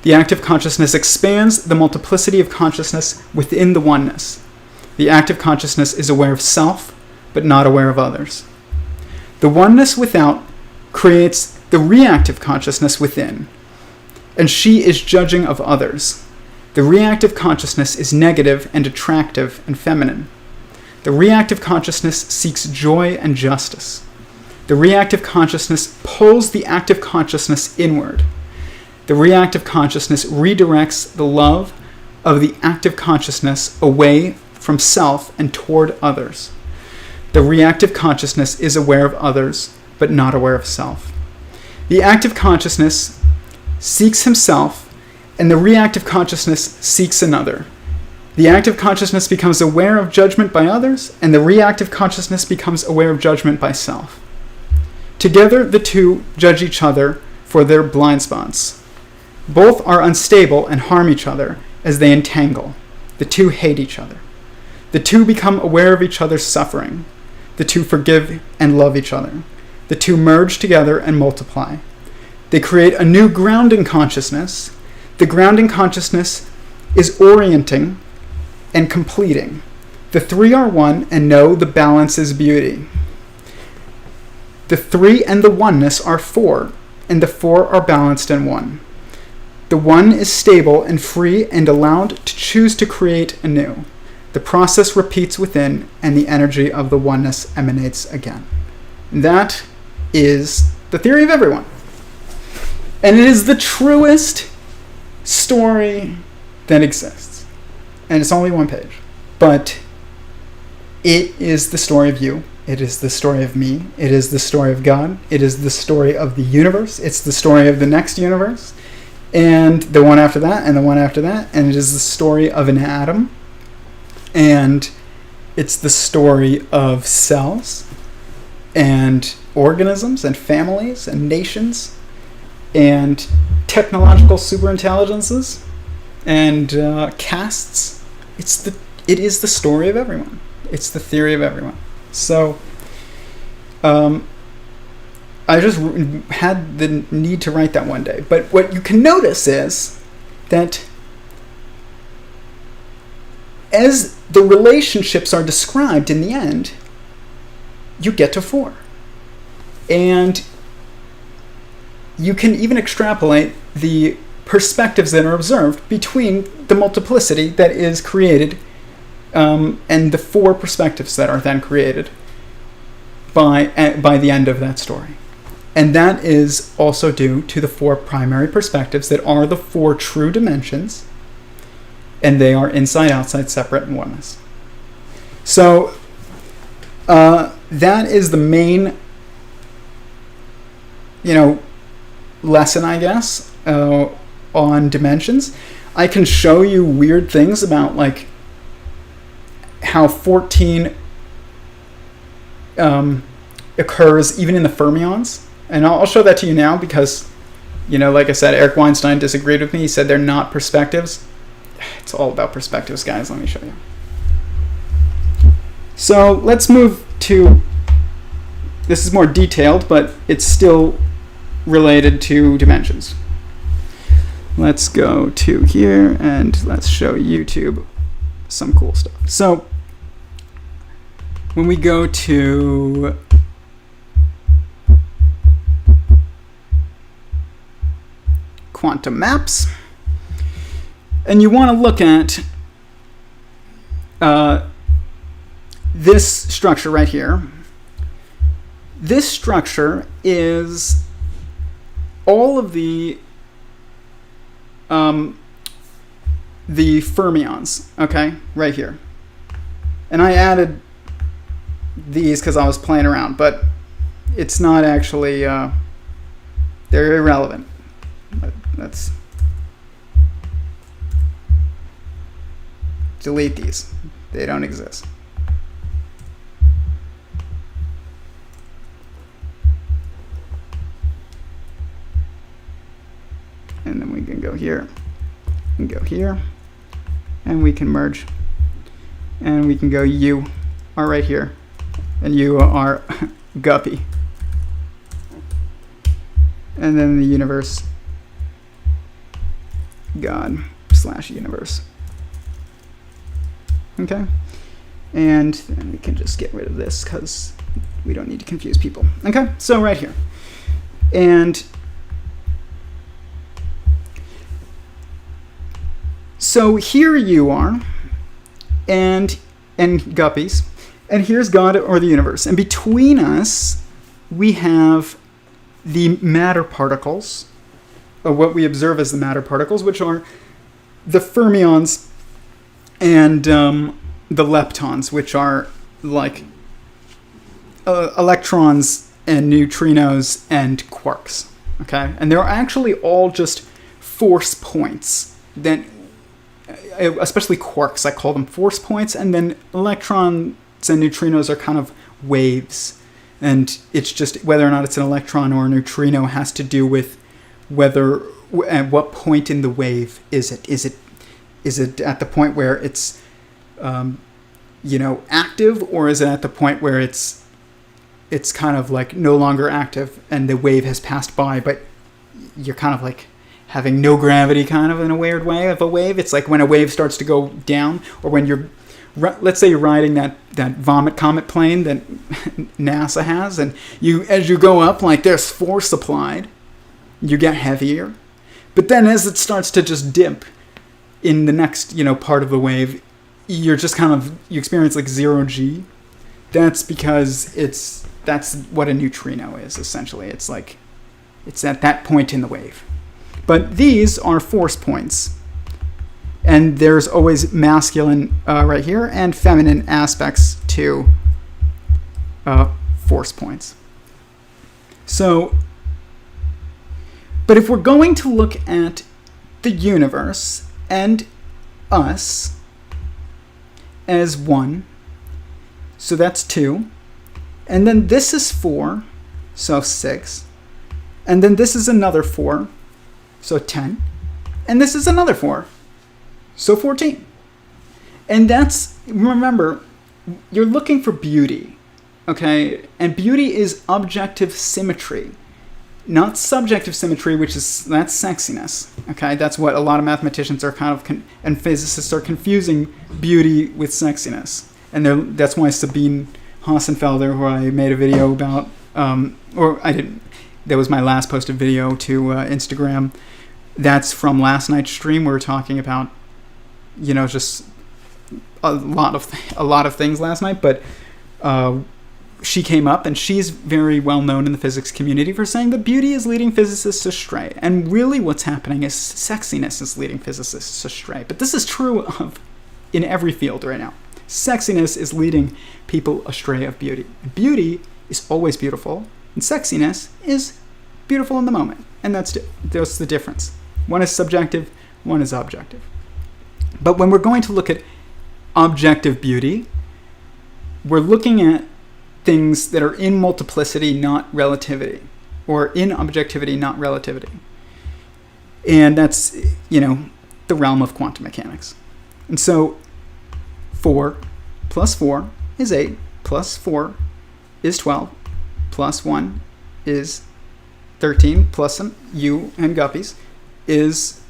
The active consciousness expands the multiplicity of consciousness within the oneness. The active consciousness is aware of self, but not aware of others. The oneness without creates the reactive consciousness within, and she is judging of others. The reactive consciousness is negative and attractive and feminine. The reactive consciousness seeks joy and justice. The reactive consciousness pulls the active consciousness inward. The reactive consciousness redirects the love of the active consciousness away from self and toward others. The reactive consciousness is aware of others, but not aware of self. The active consciousness seeks himself, and the reactive consciousness seeks another. The active consciousness becomes aware of judgment by others, and the reactive consciousness becomes aware of judgment by self. Together, the two judge each other for their blind spots. Both are unstable and harm each other as they entangle. The two hate each other. The two become aware of each other's suffering. The two forgive and love each other. The two merge together and multiply. They create a new grounding consciousness. The grounding consciousness is orienting and completing. The three are one and know the balance is beauty. The three and the oneness are four, and the four are balanced in one. The one is stable and free and allowed to choose to create anew. The process repeats within, and the energy of the oneness emanates again. That is the theory of everyone. And it is the truest story that exists. And it's only one page. But it is the story of you. It is the story of me. It is the story of God. It is the story of the universe. It's the story of the next universe. And the one after that, and the one after that. And it is the story of an atom. And it's the story of cells and organisms and families and nations and technological superintelligences and castes. It is the story of everyone. It's the theory of everyone. So I just had the need to write that one day. But what you can notice is that as the relationships are described in the end, you get to 4. And you can even extrapolate the perspectives that are observed between the multiplicity that is created and the 4 perspectives that are then created by the end of that story. And that is also due to the 4 primary perspectives that are the 4 true dimensions, and they are inside, outside, separate, and oneness. So that is the main, lesson, I guess, on dimensions. I can show you weird things about like how 14 occurs even in the fermions. And I'll show that to you now because, like I said, Eric Weinstein disagreed with me. He said they're not perspectives. It's all about perspectives, guys. Let me show you. So let's move to, this is more detailed, but it's still related to dimensions. Let's go to here and let's show YouTube some cool stuff. So when we go to quantum maps, and you want to look at this structure right here. This structure is all of the fermions, okay, right here. And I added these because I was playing around, but it's not actually, they're irrelevant. But let's delete these. They don't exist. And then we can go here and go here, and we can merge, and we can go you are right here, and you are guppy, and then the universe God/universe. Okay, and then we can just get rid of this because we don't need to confuse people. Okay, so right here, and so here you are, and guppies, and here's God or the universe, and between us we have the matter particles, or what we observe as the matter particles, which are the fermions and the leptons, which are like electrons and neutrinos and quarks. Okay, and they're actually all just force points. Then, especially quarks, I call them force points, and then electrons and neutrinos are kind of waves. And it's just whether or not it's an electron or a neutrino has to do with whether at what point in the wave is it. Is it at the point where it's active, or is it at the point where it's kind of like no longer active and the wave has passed by, but you're kind of like having no gravity, kind of in a weird way of a wave. It's like when a wave starts to go down, or when you're, let's say you're riding that Vomit Comet plane that NASA has, and as you go up, like there's force applied, you get heavier, but then as it starts to just dip in the next part of the wave, you're just you experience like 0 G. That's because that's what a neutrino is, essentially. It's like it's at that point in the wave. But these are force points, and there's always masculine right here and feminine aspects to force points. So, but if we're going to look at the universe and us as 1, so that's 2, and then this is 4, so 6, and then this is another 4, so 10, and this is another 4, so 14. And remember, you're looking for beauty, okay? And beauty is objective symmetry, not subjective symmetry, that's sexiness, okay? That's what a lot of mathematicians are and physicists are confusing beauty with sexiness. And that's why Sabine Hassenfelder, who I made a video about, that was my last posted video to Instagram. That's from last night's stream. We were talking about, just a lot of things last night, but she came up, and she's very well known in the physics community for saying that beauty is leading physicists astray. And really what's happening is sexiness is leading physicists astray. But this is true in every field right now. Sexiness is leading people astray of beauty. Beauty is always beautiful, and sexiness is beautiful in the moment. And that's the difference. One is subjective, one is objective. But when we're going to look at objective beauty, we're looking at things that are in multiplicity, not relativity, or in objectivity, not relativity. And that's, the realm of quantum mechanics. And so 4 plus 4 is 8, plus 4 is 12, plus 1 is 13, plus some you and guppies is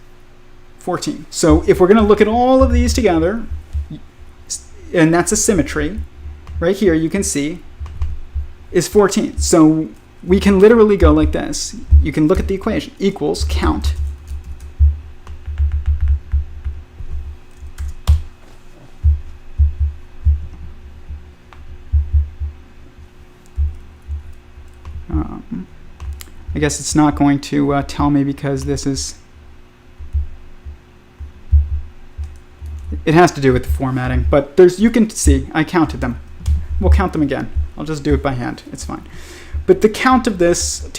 14. So if we're going to look at all of these together, and that's a symmetry, right here you can see is 14. So we can literally go like this. You can look at the equation. Equals count. I guess it's not going to tell me because this is... It has to do with the formatting, but you can see, I counted them. We'll count them again. I'll just do it by hand. It's fine. But the count of this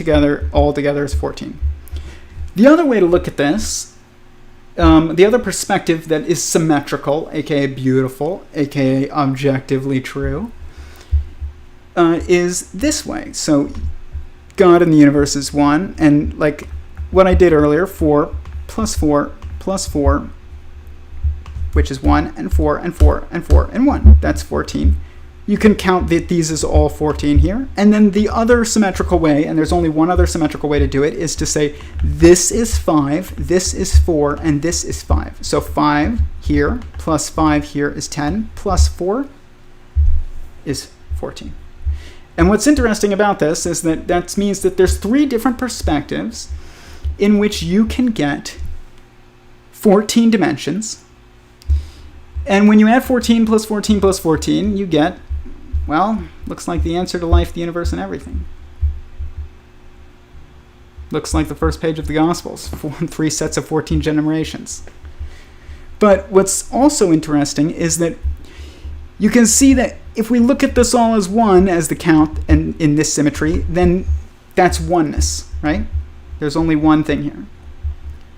all together is 14. The other way to look at this, the other perspective that is symmetrical, aka beautiful, aka objectively true, is this way. So God in the universe is 1, and like what I did earlier, 4 plus 4 plus 4, which is 1 and 4 and 4 and 4 and 1. That's 14. you can count these as all 14 here. And then the other symmetrical way, and there's only one other symmetrical way to do it, is to say this is 5, this is 4, and this is 5. So 5 here plus 5 here is 10, plus 4 is 14. And what's interesting about this is that means that there's 3 different perspectives in which you can get 14 dimensions. And when you add 14 plus 14 plus 14, you get, well, looks like the answer to life, the universe, and everything. Looks like the first page of the Gospels, 3 sets of 14 generations. But what's also interesting is that you can see that if we look at this all as 1 as the count and in this symmetry, then that's oneness, right? There's only one thing here.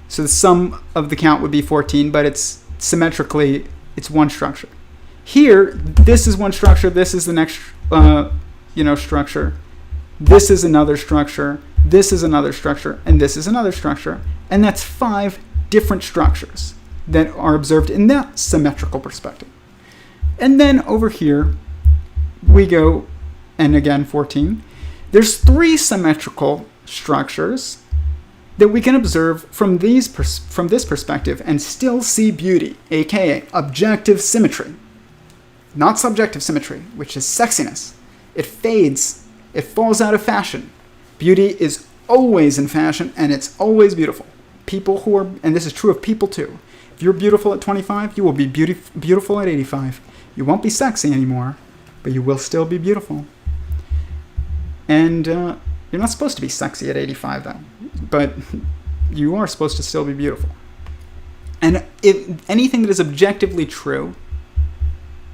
So the sum of the count would be 14, but it's symmetrically, it's one structure. Here, this is one structure, this is the next structure, this is another structure, this is another structure, and this is another structure. And that's 5 different structures that are observed in that symmetrical perspective. And then over here, we go, and again, 14. There's 3 symmetrical structures that we can observe from this perspective and still see beauty, aka objective symmetry. Not subjective symmetry, which is sexiness. It fades, it falls out of fashion. Beauty is always in fashion, and it's always beautiful. People who are, and this is true of people too, if you're beautiful at 25, you will be beautiful at 85. You won't be sexy anymore, but you will still be beautiful. And you're not supposed to be sexy at 85, though. But you are supposed to still be beautiful. And anything that is objectively true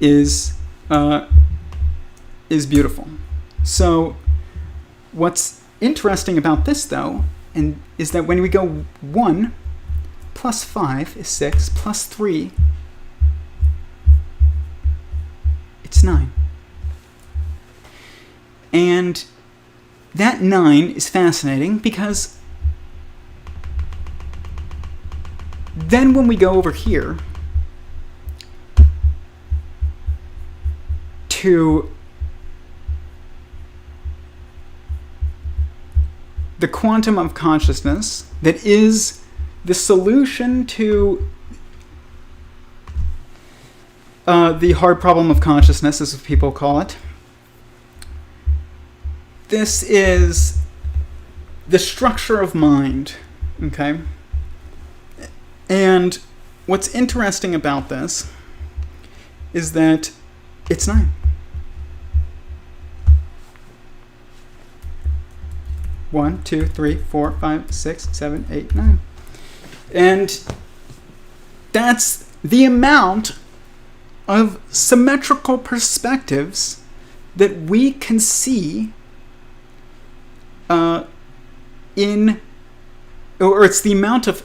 is beautiful. So what's interesting about this, though, is that when we go 1 plus 5 is 6, plus 3, it's 9. And that 9 is fascinating because then when we go over here to the quantum of consciousness that is the solution to the hard problem of consciousness, as people call it. This is the structure of mind, okay? And what's interesting about this is that it's 9. 1, 2, 3, 4, 5, 6, 7, 8, 9. And that's the amount of symmetrical perspectives that we can see or it's the amount of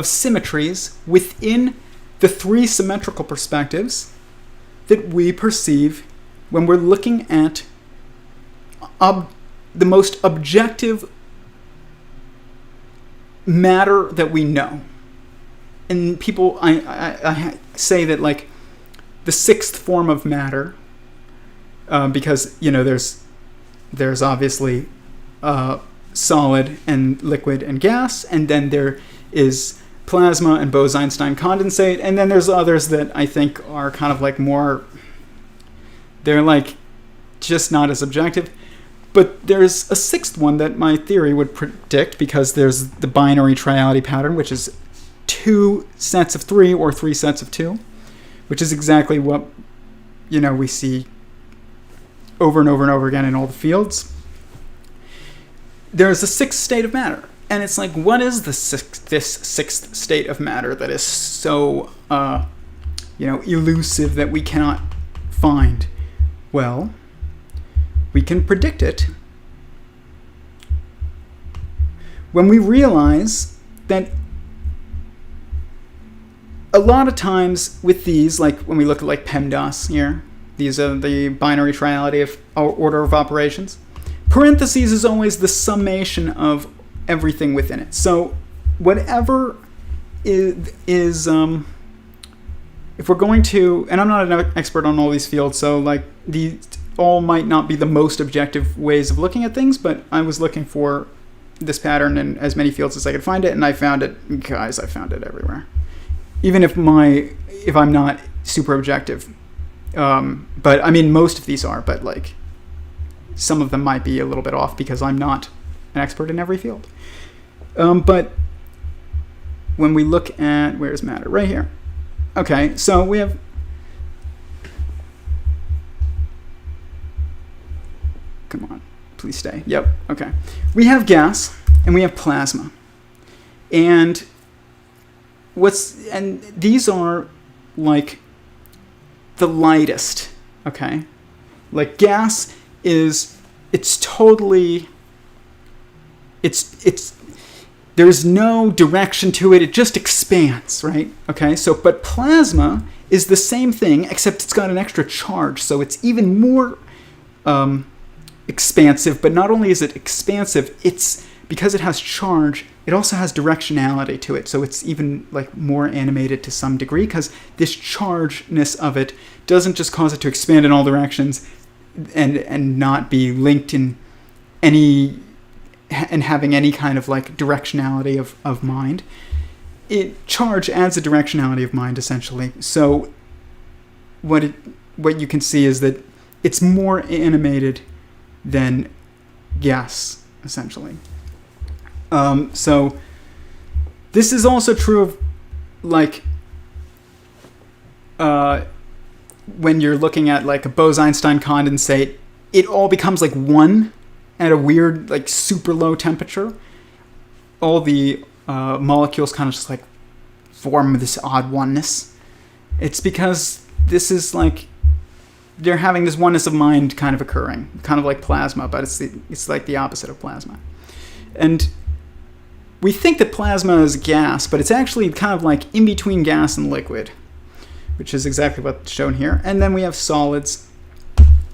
symmetries within the 3 symmetrical perspectives that we perceive when we're looking at the most objective matter that we know. And people, I say that like the 6th form of matter, because there's obviously solid and liquid and gas, and then there is plasma and Bose-Einstein condensate, and then there's others that I think are kind of like more, they're like just not as objective. But there's a 6th one that my theory would predict, because there's the binary triality pattern, which is 2 sets of 3 or 3 sets of 2, which is exactly what we see over and over and over again in all the fields. There's a 6th state of matter, and it's like, what is this 6th state of matter that is so elusive that we cannot find? Well, we can predict it when we realize that a lot of times with these, like when we look at like PEMDAS here, these are the binary triality of order of operations. Parentheses is always the summation of everything within it. So whatever is if we're going to, and I'm not an expert on all these fields, so like these all might not be the most objective ways of looking at things, but I was looking for this pattern in as many fields as I could find it, and I found it, guys, I found it everywhere. Even if I'm not super objective. But I mean, most of these are, but like some of them might be a little bit off because I'm not an expert in every field. But when we look at, where's matter? Right here. Okay, so we have, come on, please stay. Yep, okay. We have gas and we have plasma. And these are like the lightest, okay? Like gas is, there's no direction to it. It just expands, right? Okay, so, but plasma is the same thing, except it's got an extra charge. So it's even more expansive, but not only is it expansive, because it has charge, it also has directionality to it. So it's even like more animated to some degree, because this chargeness of it doesn't just cause it to expand in all directions and not be linked in any, and having any kind of like directionality of mind. Charge adds a directionality of mind, essentially. So what you can see is that it's more animated than gas, essentially. So this is also true of like when you're looking at like a Bose-Einstein condensate, it all becomes like one at a weird, like super low temperature. All the molecules kind of just like form this odd oneness. It's because this is like, they're having this oneness of mind kind of occurring, kind of like plasma, but it's like the opposite of plasma. And we think that plasma is gas, but it's actually kind of like in between gas and liquid, which is exactly what's shown here. And then we have solids.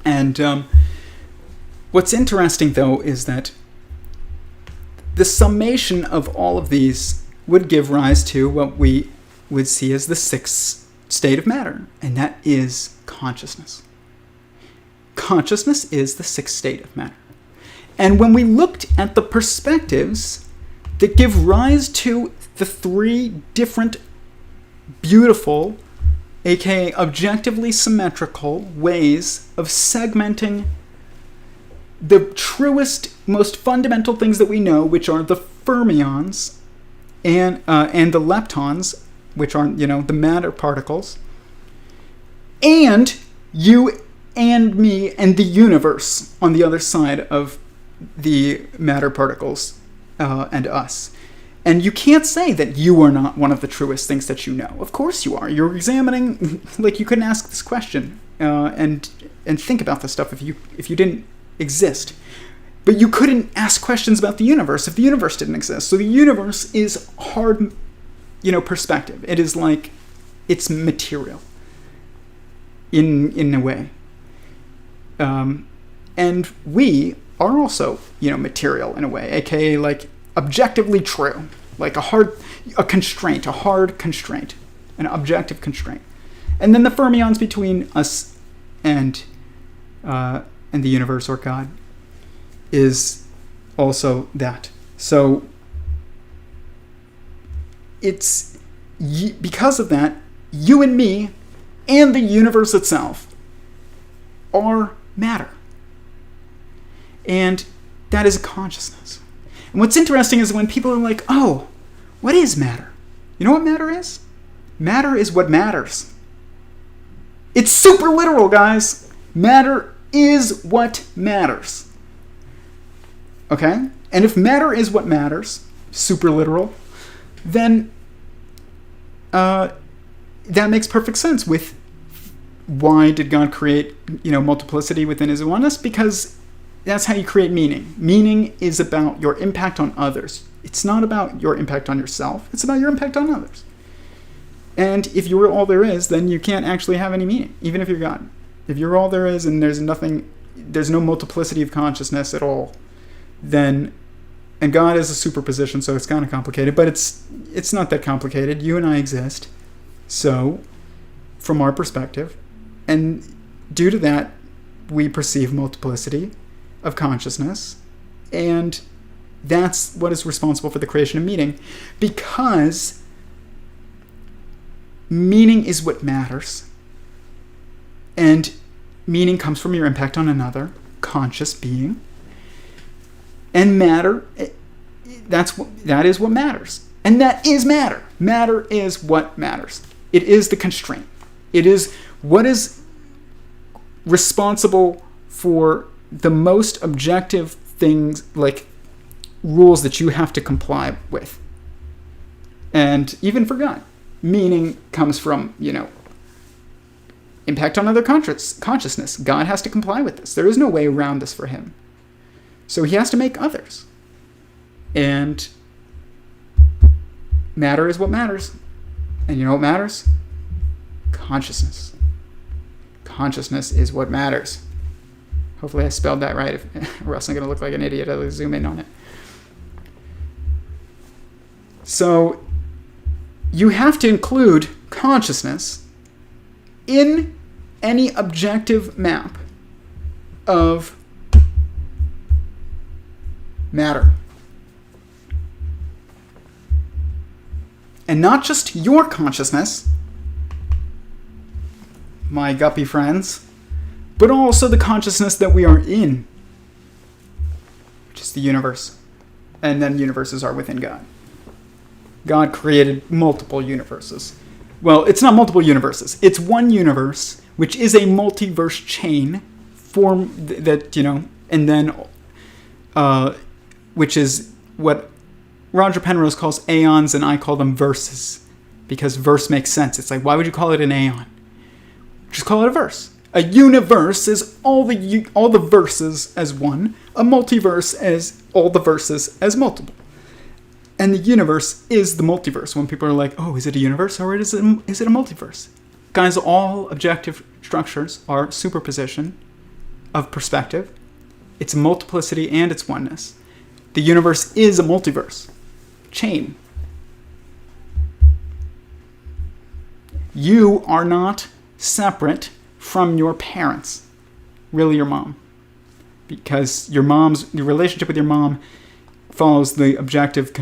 And what's interesting, though, is that the summation of all of these would give rise to what we would see as the sixth state of matter, and that is consciousness. Consciousness is the sixth state of matter. And when we looked at the perspectives that give rise to the three different beautiful, aka objectively symmetrical ways of segmenting the truest, most fundamental things that we know, which are the fermions and the leptons, which are, the matter particles, and you and me and the universe on the other side of the matter particles and us. And you can't say that you are not one of the truest things that you know. Of course you are. You're examining, like you couldn't ask this question and think about this stuff if you didn't exist. But you couldn't ask questions about the universe if the universe didn't exist. So the universe is hard, perspective. It is like, it's material in a way. And we are also, material in a way, aka like objectively true, like a hard constraint, an objective constraint. And then the fermions between us and the universe or God is also that. So it's because of that, you and me and the universe itself are matter. And that is a consciousness. And what's interesting is when people are like, oh, what is matter? You know what matter is? Matter is what matters. It's super literal, guys. Matter is what matters. Okay? And if matter is what matters, super literal, then that makes perfect sense with why did God create, multiplicity within his oneness? Because that's how you create meaning. Meaning is about your impact on others. It's not about your impact on yourself. It's about your impact on others. And if you're all there is, then you can't actually have any meaning, even if you're God. If you're all there is and there's no multiplicity of consciousness at all, then, and God is a superposition, so it's kind of complicated, but it's not that complicated. You and I exist. So from our perspective, and due to that, we perceive multiplicity of consciousness, and that's what is responsible for the creation of meaning, because meaning is what matters, and meaning comes from your impact on another conscious being, and matter, that is what matters, and that is matter. Matter is what matters. It is the constraint. It is what is responsible for the most objective things, like rules that you have to comply with. And even for God, meaning comes from, impact on other consciousness. God has to comply with this. There is no way around this for him. So he has to make others. And matter is what matters. And you know what matters? Consciousness. Consciousness is what matters. Hopefully I spelled that right, or else I'm going to look like an idiot. I'll zoom in on it. So you have to include consciousness in any objective map of matter. And not just your consciousness, my guppy friends, but also the consciousness that we are in, which is the universe. And then universes are within God. God created multiple universes. Well, it's not multiple universes. It's one universe, which is a multiverse chain form that, and then, which is what Roger Penrose calls aeons, and I call them verses, because verse makes sense. It's like, why would you call it an aeon? Just call it a verse. A universe is all the verses as one. A multiverse is all the verses as multiple. And the universe is the multiverse. When people are like, oh, is it a universe or is it a multiverse? Guys, all objective structures are superposition of perspective. It's multiplicity and it's oneness. The universe is a multiverse chain. You are not separate from your parents, really your mom, because your relationship with your mom follows the objective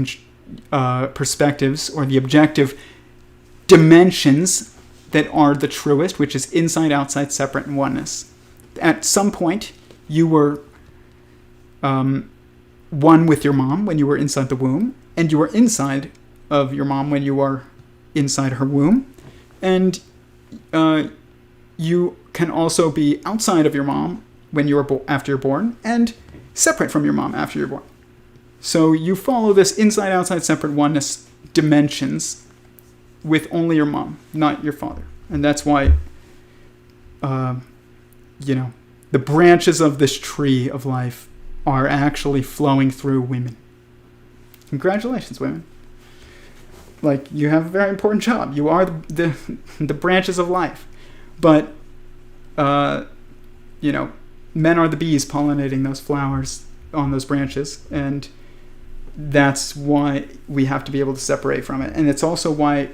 perspectives, or the objective dimensions that are the truest, which is inside, outside, separate, and oneness. At some point, you were one with your mom when you were inside the womb, and you were inside of your mom when you were inside her womb, and you can also be outside of your mom when you were after you're born, and separate from your mom after you're born. So you follow this inside, outside, separate, oneness dimensions with only your mom, not your father. And that's why, the branches of this tree of life are actually flowing through women. Congratulations, women. Like, you have a very important job. You are the branches of life. But, men are the bees pollinating those flowers on those branches. And that's why we have to be able to separate from it. And it's also why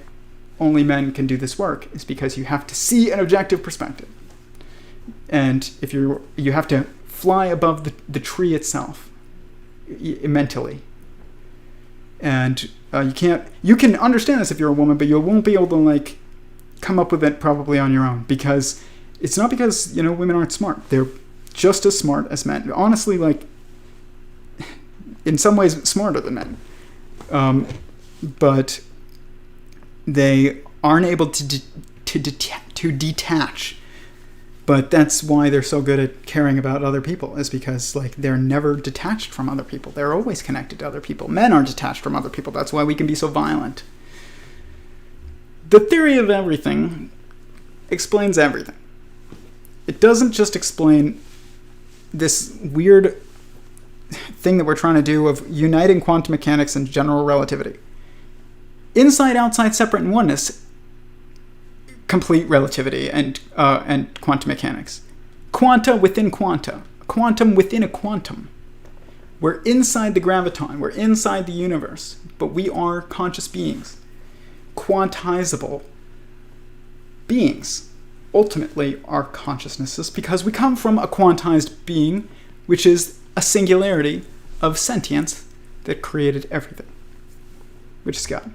only men can do this work, is because you have to see an objective perspective. And if you have to fly above the tree itself mentally. And you can understand this if you're a woman, but you won't be able to come up with it probably on your own, because it's not because, women aren't smart. They're just as smart as men. Honestly, in some ways smarter than men. But they aren't able to detach. But that's why they're so good at caring about other people, is because they're never detached from other people. They're always connected to other people. Men are detached from other people. That's why we can be so violent. The theory of everything explains everything. It doesn't just explain this weird thing that we're trying to do of uniting quantum mechanics and general relativity. Inside, outside, separate, and oneness, complete relativity and quantum mechanics. Quanta within quanta. Quantum within a quantum. We're inside the graviton. We're inside the universe. But we are conscious beings. Quantizable. beings ultimately are consciousnesses because we come from a quantized being, which is a singularity of sentience that created everything, which is God.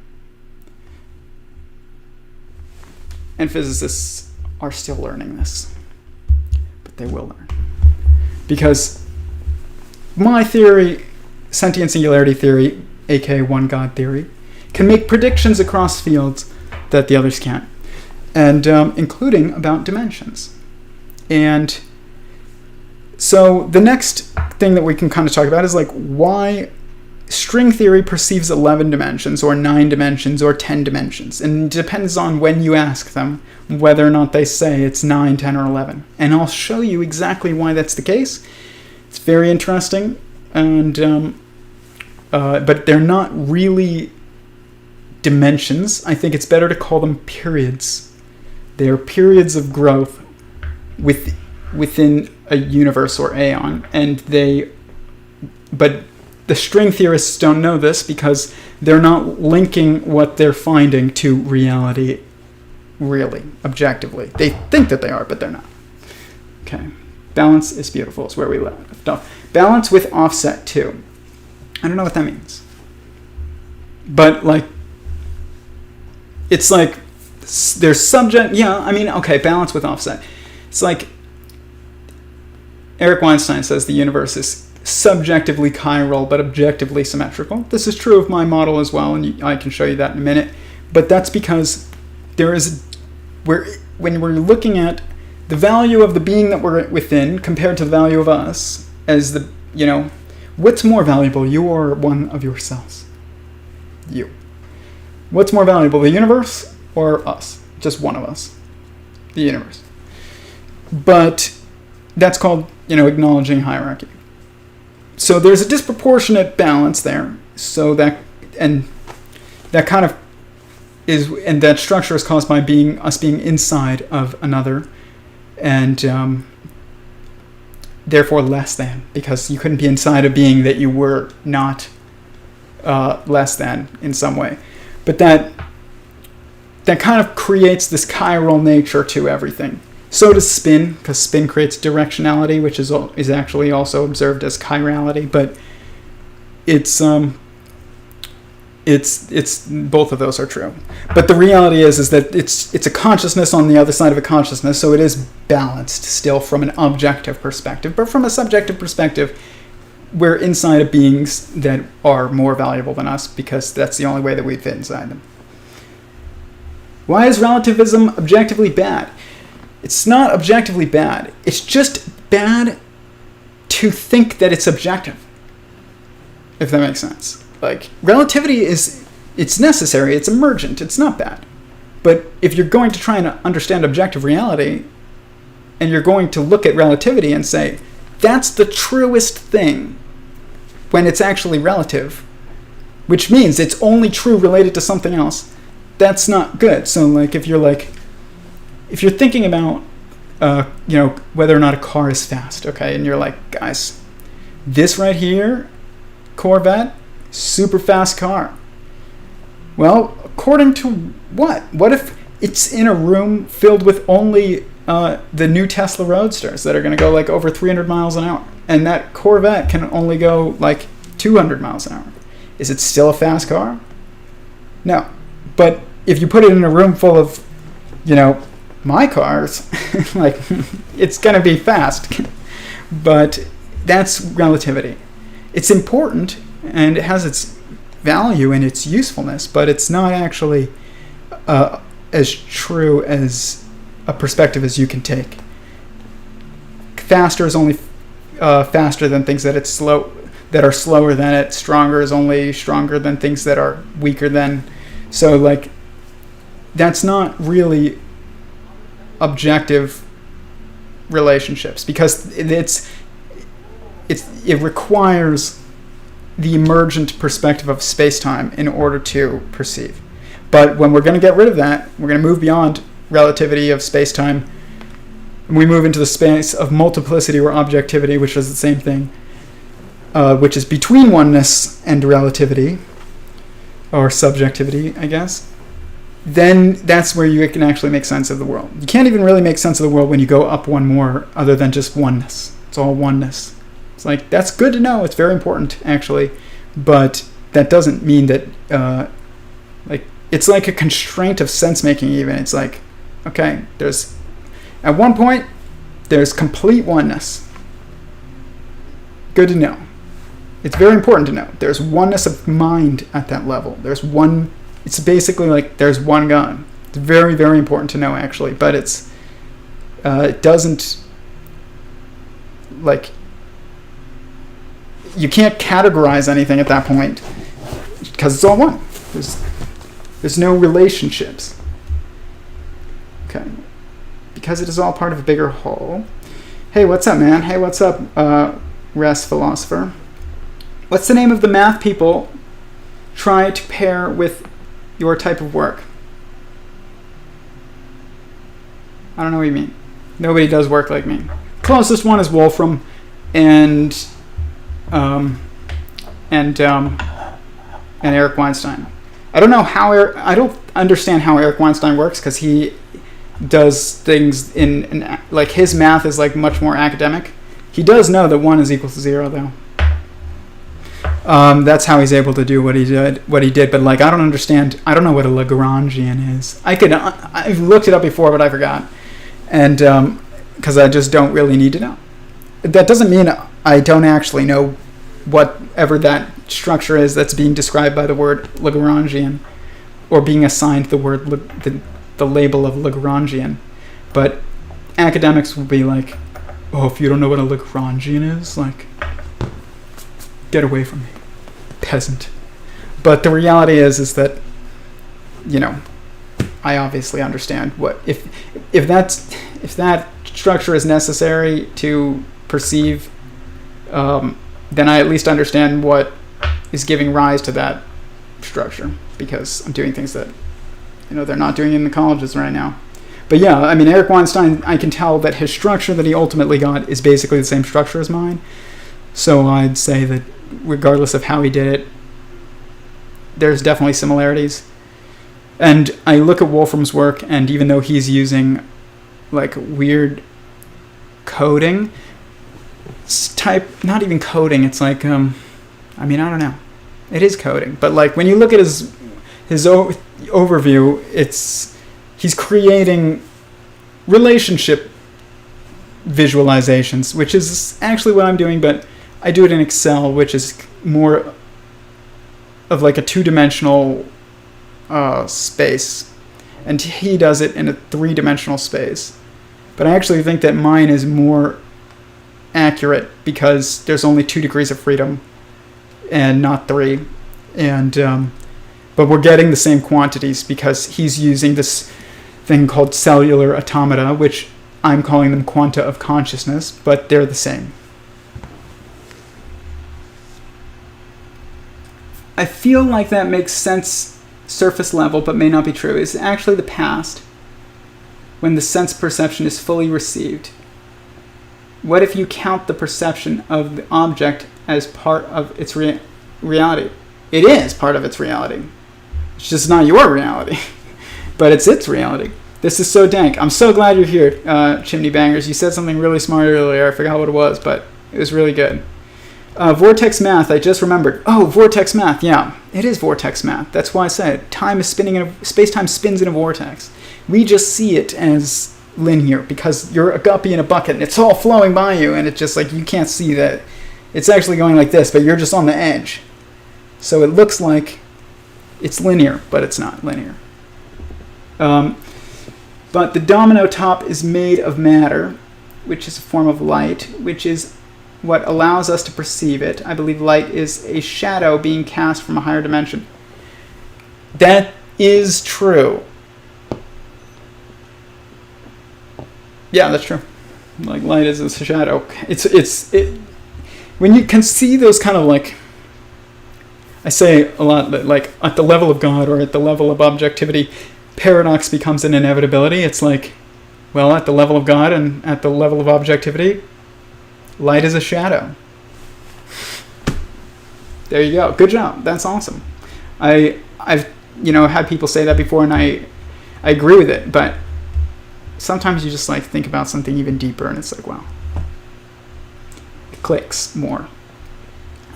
And physicists are still learning this, but they will learn. Because my theory, Sentient Singularity Theory, aka one God theory, can make predictions across fields that the others can't, and including about dimensions. And so the next thing that we can kind of talk about is like why string theory perceives 11 dimensions or 9 dimensions or 10 dimensions, and it depends on when you ask them whether or not they say it's 9, 10, or 11. And I'll show you exactly why that's the case. It's very interesting, and but they're not really dimensions. I think it's better to call them periods. They are periods of growth within a universe or aeon, but the string theorists don't know this because they're not linking what they're finding to reality really, objectively. They think that they are, but they're not. Okay. Balance is beautiful is where we left off. Balance with offset too. I don't know what that means. But like, it's like, there's subject, yeah, I mean, okay, balance with offset. It's like, Eric Weinstein says the universe is subjectively chiral but objectively symmetrical. This is true of my model as well, and I can show you that in a minute. But that's because when we're looking at the value of the being that we're within compared to the value of us as what's more valuable, you or one of your cells? You. What's more valuable, the universe or us? Just one of us. The universe. But that's called, acknowledging hierarchy. So there's a disproportionate balance there. So that kind of is, and that structure is caused by us being inside of another, and therefore less than, because you couldn't be inside a being that you were not less than in some way. But that kind of creates this chiral nature to everything. So does spin, because spin creates directionality, which is actually also observed as chirality. But it's both of those are true. But the reality is that it's a consciousness on the other side of a consciousness, so it is balanced still from an objective perspective. But from a subjective perspective, we're inside of beings that are more valuable than us because that's the only way that we fit inside them. Why is relativism objectively bad? It's not objectively bad. It's just bad to think that it's objective, if that makes sense. Like, relativity it's necessary, it's emergent, it's not bad. But if you're going to try and understand objective reality, and you're going to look at relativity and say, that's the truest thing, when it's actually relative, which means it's only true related to something else, that's not good. So, like, if you're thinking about, whether or not a car is fast, okay, and you're like, guys, this right here, Corvette, super fast car. Well, according to what? What if it's in a room filled with only the new Tesla Roadsters that are going to go like over 300 miles an hour, and that Corvette can only go like 200 miles an hour? Is it still a fast car? No. But if you put it in a room full of, my cars, like, it's going to be fast. But that's relativity. It's important, and it has its value and its usefulness, but it's not actually as true as a perspective as you can take. Faster is only faster than things that are slower than it. Stronger is only stronger than things that are weaker than. So, like, that's not really objective relationships, because it requires the emergent perspective of space-time in order to perceive. But when we're going to get rid of that, we're going to move beyond relativity of space-time, and we move into the space of multiplicity or objectivity, which is the same thing, which is between oneness and relativity, or subjectivity, I guess. then that's where you can actually make sense of the world. You can't even really make sense of the world when you go up one more other than just oneness. It's all oneness. It's like, that's good to know. It's very important, actually. But that doesn't mean that, like, it's like a constraint of sense-making even. It's like, okay, at one point, there's complete oneness. Good to know. It's very important to know. There's oneness of mind at that level. It's basically like there's one God. It's very, very important to know, actually. But it doesn't, like, you can't categorize anything at that point because it's all one. There's no relationships. Okay. Because it is all part of a bigger whole. Hey, what's up, man? Hey, what's up, Rest Philosopher? What's the name of the math people try to pair with your type of work? I don't know what you mean. Nobody does work like me. Closest one is Wolfram and Eric Weinstein. I don't understand how Eric Weinstein works because he does things in like his math is like much more academic. He does know that 1 is equal to 0 though. That's how he's able to do what he did. But like, I don't understand. I don't know what a Lagrangian is. I've looked it up before, but I forgot. And because I just don't really need to know. That doesn't mean I don't actually know whatever that structure is that's being described by the word Lagrangian, or being assigned the word the label of Lagrangian. But academics will be like, oh, if you don't know what a Lagrangian is, like, get away from me, peasant. But the reality is that, you know, I obviously understand what if that structure is necessary to perceive, then I at least understand what is giving rise to that structure, because I'm doing things that, you know, they're not doing in the colleges right now. But yeah, I mean, Eric Weinstein, I can tell that his structure that he ultimately got is basically the same structure as mine. So I'd say that regardless of how he did it, there's definitely similarities. And I look at Wolfram's work, and even though he's using like weird coding type, not even coding, it's like, I mean, I don't know. It is coding, but like when you look at his overview, he's creating relationship visualizations, which is actually what I'm doing, but I do it in Excel, which is more of like a two-dimensional space, and he does it in a three-dimensional space. But I actually think that mine is more accurate because there's only 2 degrees of freedom and not 3, and but we're getting the same quantities because he's using this thing called cellular automata, which I'm calling them quanta of consciousness, but they're the same. I feel like that makes sense surface level, but may not be true. It's actually the past, when the sense perception is fully received. What if you count the perception of the object as part of its reality? It is part of its reality. It's just not your reality, but it's its reality. This is so dank. I'm so glad you're here, Chimney Bangers. You said something really smart earlier. I forgot what it was, but it was really good. Vortex math, I just remembered. Oh, vortex math, yeah. It is vortex math. That's why I said time is spinning space-time spins in a vortex. We just see it as linear because you're a guppy in a bucket and it's all flowing by you, and it's just like you can't see that it's actually going like this, but you're just on the edge. So it looks like it's linear, but it's not linear. But the domino top is made of matter, which is a form of light, which is what allows us to perceive it. I believe light is a shadow being cast from a higher dimension. That is true. Yeah, that's true. Like light is a shadow. When you can see those kind of like, I say a lot that like at the level of God or at the level of objectivity, paradox becomes an inevitability. It's like, well, at the level of God and at the level of objectivity, light is a shadow. There you go. Good job. That's awesome. I've had people say that before, and I agree with it, but sometimes you just like think about something even deeper, and it's like, wow, it clicks more.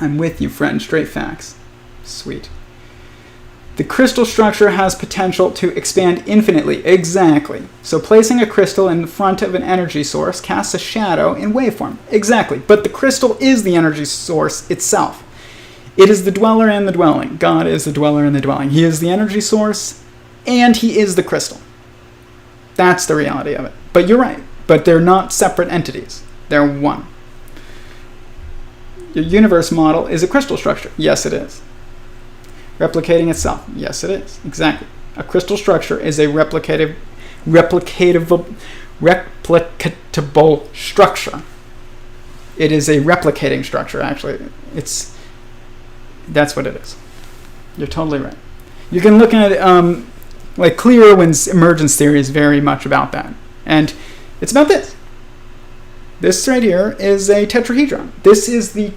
I'm with you, friend. Straight facts. Sweet. The crystal structure has potential to expand infinitely. Exactly. So placing a crystal in front of an energy source casts a shadow in waveform. Exactly. But the crystal is the energy source itself. It is the dweller and the dwelling. God is the dweller and the dwelling. He is the energy source, and he is the crystal. That's the reality of it. But you're right. But they're not separate entities. They're one. Your universe model is a crystal structure. Yes, it is. Replicating itself. Yes, it is. Exactly. A crystal structure is a replicatable structure. It is a replicating structure, actually. That's what it is. You're totally right. You can look at like Clea Irwin's emergence theory is very much about that. And it's about this. This right here is a tetrahedron. This is the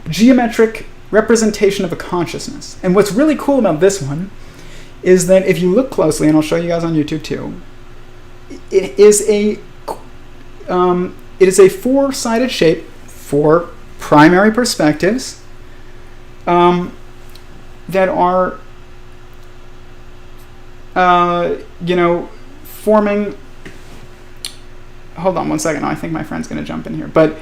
geometric representation of a consciousness. And what's really cool about this one is that if you look closely, and I'll show you guys on YouTube too, it is a four-sided shape, four primary perspectives that are forming. Hold on one second. I think my friend's going to jump in here, but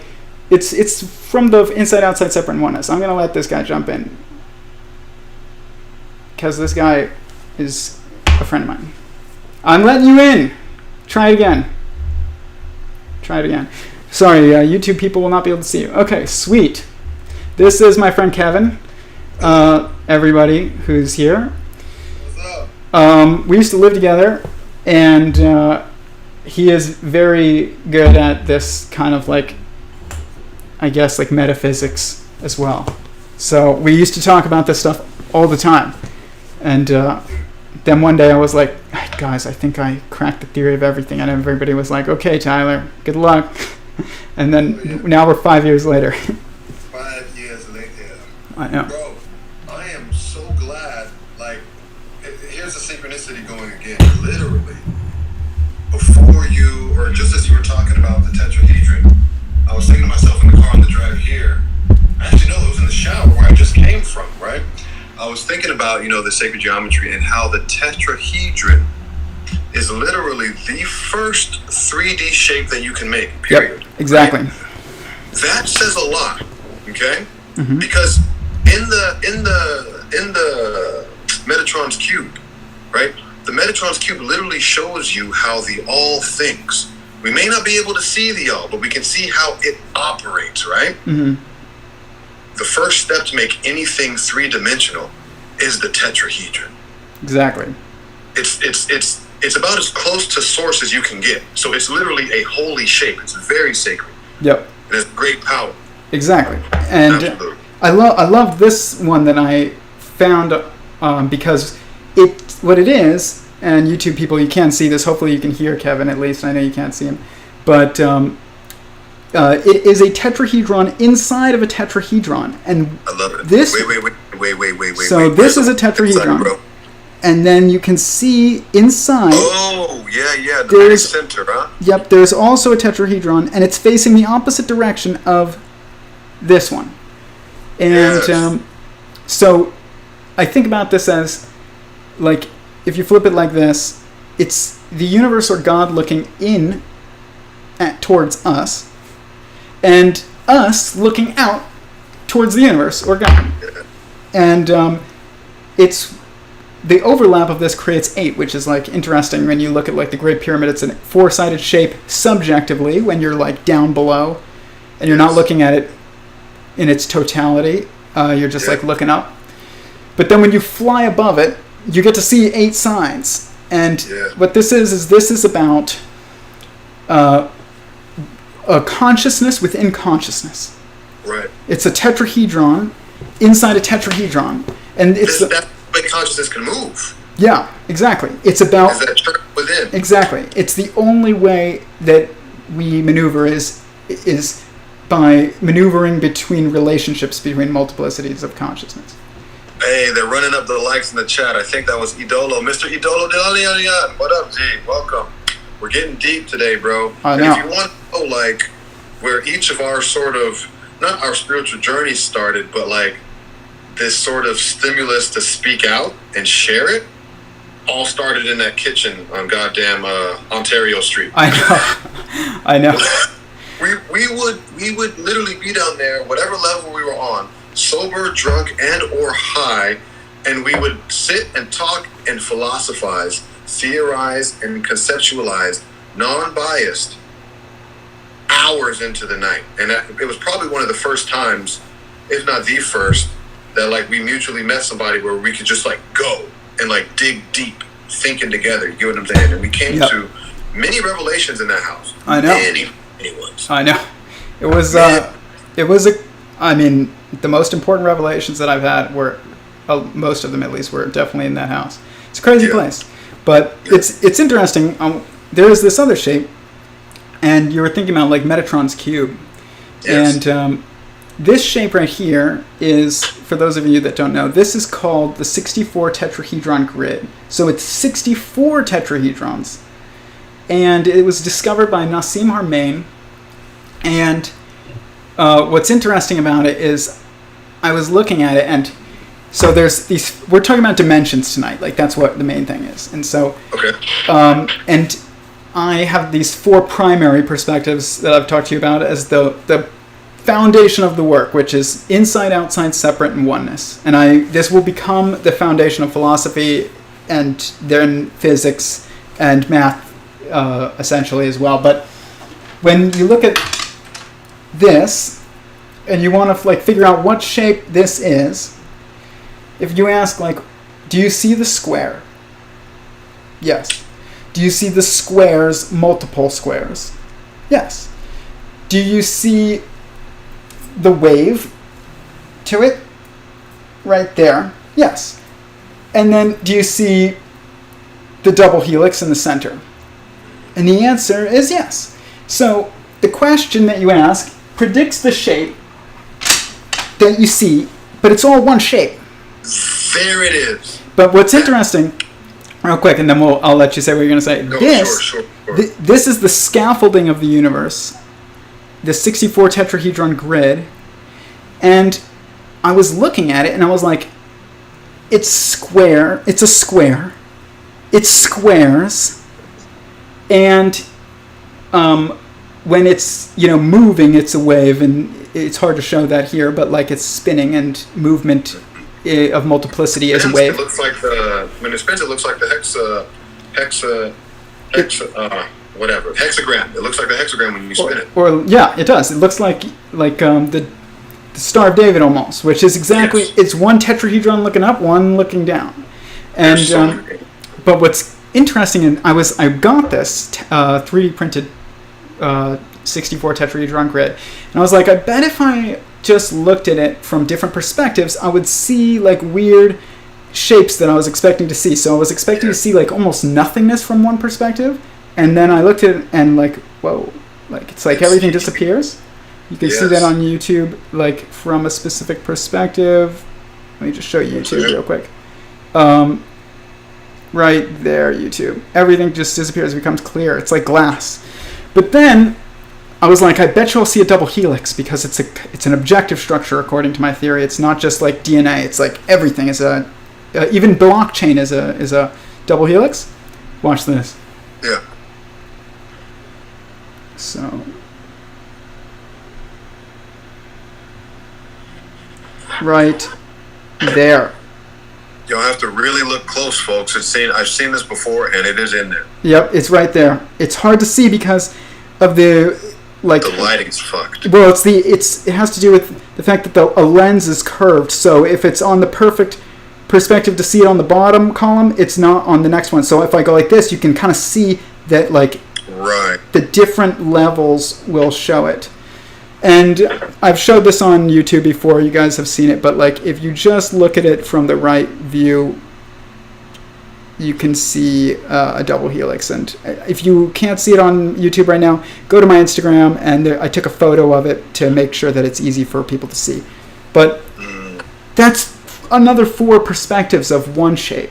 it's from the inside, outside, separate, and oneness. I'm going to let this guy jump in because this guy is a friend of mine. I'm letting you in. Try it again. Sorry, YouTube people will not be able to see you. Okay, sweet. This is my friend Kevin. Everybody who's here. What's up? We used to live together, and he is very good at this kind of like, I guess, like metaphysics as well. So we used to talk about this stuff all the time. And then one day I was like, guys, I think I cracked the theory of everything. And everybody was like, okay, Tyler, good luck. And then now we're 5 years later. 5 years later. I know. Bro, I am so glad. Like, here's the synchronicity going again. Literally, before you, or just as you were talking about the tetrahedron, I was thinking to myself in the car on the drive here. Actually, no, it was in the shower where I just came from, right? I was thinking about, the sacred geometry and how the tetrahedron is literally the first 3D shape that you can make, period. Yep, exactly. Right? That says a lot, okay? Mm-hmm. Because in the Metatron's cube, right? The Metatron's cube literally shows you how the all thinks. We may not be able to see the all, but we can see how it operates, right? Mm-hmm. The first step to make anything three-dimensional is the tetrahedron. Exactly. It's about as close to source as you can get. So it's literally a holy shape. It's very sacred. Yep. It has great power. Exactly. And absolutely. I love this one that I found because what it is, and YouTube people, you can't see this. Hopefully you can hear Kevin at least. I know you can't see him. But it is a tetrahedron inside of a tetrahedron. And I love it. This, wait. So this is a tetrahedron. Inside, and then you can see inside. Oh, yeah. The very center, huh? Yep, there's also a tetrahedron, and it's facing the opposite direction of this one. And yes. So I think about this as, like, if you flip it like this, it's the universe or God looking in towards us, and us looking out towards the universe or God. And it's the overlap of this creates 8, which is like interesting when you look at like the Great Pyramid. It's a four-sided shape subjectively when you're like down below, and you're not looking at it in its totality. You're just like looking up. But then when you fly above it, you get to see 8 sides. And what this is about a consciousness within consciousness. Right. It's a tetrahedron inside a tetrahedron. And it's that's the way consciousness can move. Yeah, exactly. It's about... Is that church within. Exactly. It's the only way that we maneuver is by maneuvering between relationships between multiplicities of consciousness. Hey, they're running up the likes in the chat. I think that was Idolo. Mr. Idolo Delanian. What up, G? Welcome. We're getting deep today, bro. I And know. if you want to know, like, where each of our sort of, not our spiritual journey started, but like this sort of stimulus to speak out and share it, all started in that kitchen on goddamn Ontario Street. I know. I know. We would literally be down there, whatever level we were on, sober, drunk, and or high, and we would sit and talk and philosophize, theorize, and conceptualize, non-biased, hours into the night. And it was probably one of the first times, if not the first, that like we mutually met somebody where we could just like go and like dig deep, thinking together. You get what I'm saying? And we came to many revelations in that house. I know. Many ones. I know. It was I mean, the most important revelations that I've had were, most of them at least, were definitely in that house. It's a crazy place. But it's interesting. There is this other shape, and you were thinking about like Metatron's cube. Yes. And this shape right here is, for those of you that don't know, this is called the 64 tetrahedron grid. So it's 64 tetrahedrons. And it was discovered by Nassim Haramein. And what's interesting about it is I was looking at it, and so there's these, we're talking about dimensions tonight, like that's what the main thing is. And so, and I have these four primary perspectives that I've talked to you about as the foundation of the work, which is inside, outside, separate, and oneness. And this will become the foundation of philosophy and then physics and math, essentially as well. But when you look at this and you want to like figure out what shape this is, if you ask like, do you see the square? Yes. Do you see the squares, multiple squares? Yes. Do you see the wave to it right there? Yes. And then do you see the double helix in the center? And the answer is yes. So the question that you ask predicts the shape that you see, but it's all one shape. There it is. But what's interesting, real quick, and then I'll let you say what you're going to say. No, sure. This is the scaffolding of the universe, the 64 tetrahedron grid, and I was looking at it and I was like, it's square, it's a square, it's squares, and when it's moving, it's a wave, and it's hard to show that here, but like it's spinning, and movement of multiplicity is a wave. It looks like when it spins, it looks like the hexagram. It looks like the hexagram when you spin it. Or yeah, it does. It looks like the Star of David almost, which is exactly, it's one tetrahedron looking up, one looking down. And but what's interesting, and I got this 3D printed 64 tetrahedron grid, and I was like, I bet if I just looked at it from different perspectives, I would see like weird shapes that I was expecting to see. So I was expecting to see like almost nothingness from one perspective, and then I looked at it and like, whoa, like it's like everything disappears. You can see that on YouTube, like from a specific perspective. Let me just show you YouTube real quick. Right there, YouTube. Everything just disappears, becomes clear. It's like glass. But then I was like, I bet you'll see a double helix, because it's an objective structure according to my theory. It's not just like DNA. It's like everything is even blockchain is a double helix. Watch this. Yeah. So right there. You'll have to really look close, folks. I've seen this before, and it is in there. Yep, it's right there. It's hard to see because of the lighting's fucked. Well, it has to do with the fact that a lens is curved. So if it's on the perfect perspective to see it on the bottom column, it's not on the next one. So if I go like this, you can kind of see that like the different levels will show it. And I've showed this on YouTube before. You guys have seen it, but like if you just look at it from the right view, you can see a double helix. And if you can't see it on YouTube right now, go to my Instagram, and I took a photo of it to make sure that it's easy for people to see. But that's another 4 perspectives of one shape.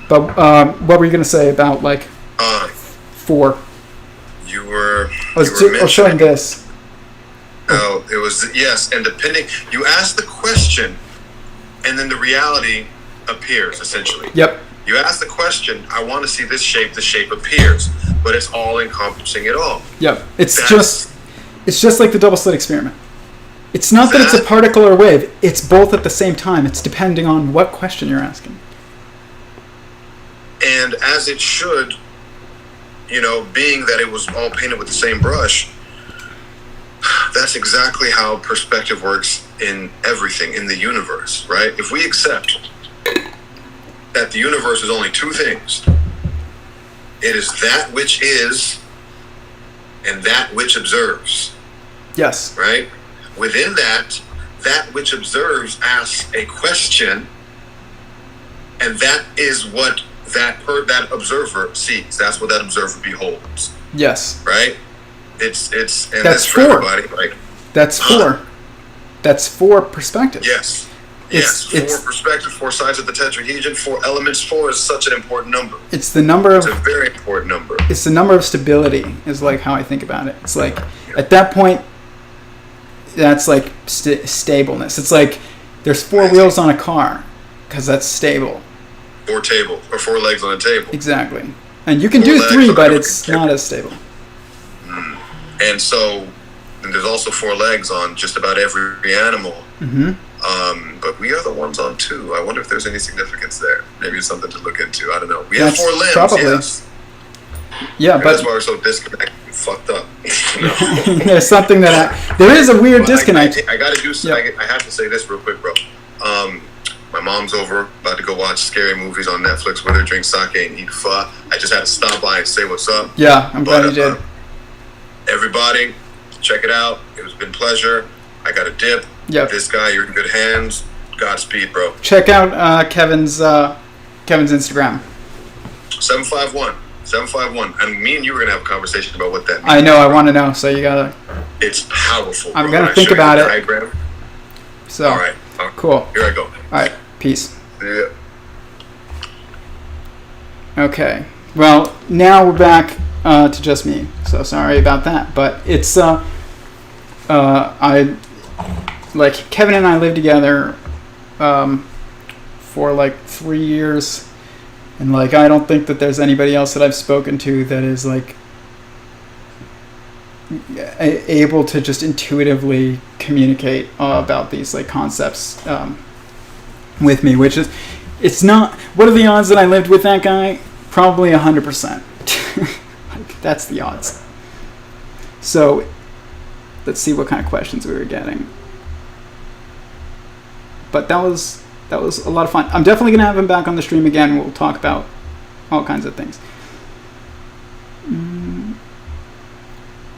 But what were you going to say about like 4? You were. I was showing this. Oh, it was yes, and depending, you ask the question, and then the reality appears essentially. Yep. You ask the question, I want to see this shape. The shape appears, but it's all encompassing it all. Yep. It's just like the double slit experiment. It's not that it's a particle or wave. It's both at the same time. It's depending on what question you're asking. And as it should, being that it was all painted with the same brush, that's exactly how perspective works in everything in the universe, right? If we accept that the universe is only 2 things, it is that which is and that which observes. Yes. Right? Within that which observes asks a question, and that is what that observer sees. That's what that observer beholds. Yes. Right? It's and that's for 4. everybody. Like that's 4. That's 4 perspectives. Yes. Yes, 4 perspectives, 4 sides of the tetrahedron, 4 elements. 4 is such an important number. It's the number of. It's a very important number. It's the number of stability. Is like how I think about it. It's like at that point, that's like stableness. It's like there's 4 wheels on a car, because that's stable. 4 tables or 4 legs on a table. Exactly, and you can do 3, but it's not as stable. And so, there's also 4 legs on just about every animal. Mm-hmm. But we are the ones on 2. I wonder if there's any significance there. Maybe it's something to look into. I don't know. We have 4 limbs. Probably. Yes. Yeah, maybe but that's why we're so disconnected and fucked up. There's something there is a weird disconnect. I got to do. Yep. I have to say this real quick, bro. My mom's over, about to go watch scary movies on Netflix with her, drink sake and eat pho. I just had to stop by and say what's up. Yeah, I'm glad you did. Everybody, check it out. It has been a pleasure. I got a dip. Yep. This guy, you're in good hands. Godspeed, bro. Check out Kevin's Instagram. 751. And me and you were gonna have a conversation about what that means. I know. I want to know. So you gotta. It's powerful. I'm gonna think about it. Diagram. So. All right. Cool. Here I go. All right. Peace. Yeah. Okay. Well, now we're back to just me. So sorry about that, but it's Kevin and I lived together for like 3 years, and like I don't think that there's anybody else that I've spoken to that is like able to just intuitively communicate about these like concepts with me, which is, it's not, what are the odds that I lived with that guy? Probably 100%. Like, that's the odds. So let's see what kind of questions we were getting. But that was a lot of fun. I'm definitely going to have him back on the stream again. We'll talk about all kinds of things.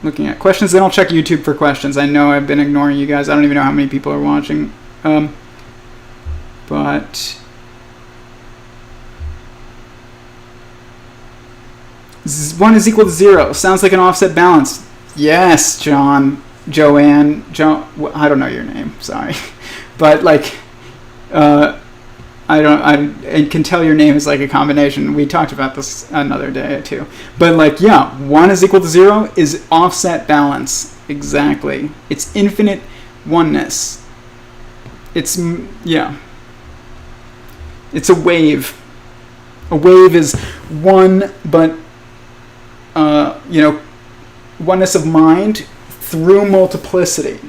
Looking at questions. Then I'll check YouTube for questions. I know I've been ignoring you guys. I don't even know how many people are watching. But 1 is equal to 0. Sounds like an offset balance. Yes, Joanne, I don't know your name. Sorry. But like, I can tell your name is like a combination. We talked about this another day or two. But like, yeah, 1 is equal to 0 is offset balance. Exactly. It's infinite oneness. It's, yeah. It's a wave. A wave is 1, but, oneness of mind through multiplicity.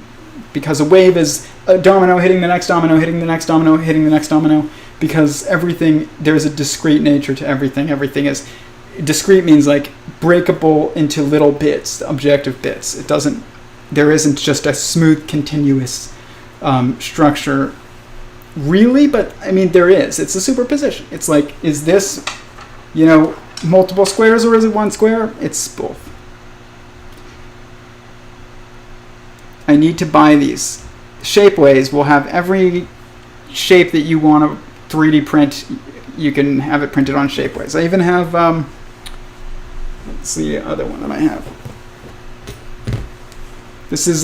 Because a wave is a domino hitting the next domino, hitting the next domino, hitting the next domino. Because everything, there's a discrete nature to everything. Everything is, discrete means like breakable into little bits, objective bits. There isn't just a smooth, continuous structure, really, but I mean, there is. It's a superposition. It's like, is this, multiple squares or is it 1 square? It's both. I need to buy these. Shapeways will have every shape that you want to 3D print. You can have it printed on Shapeways. I even have, what's the other one that I have? This is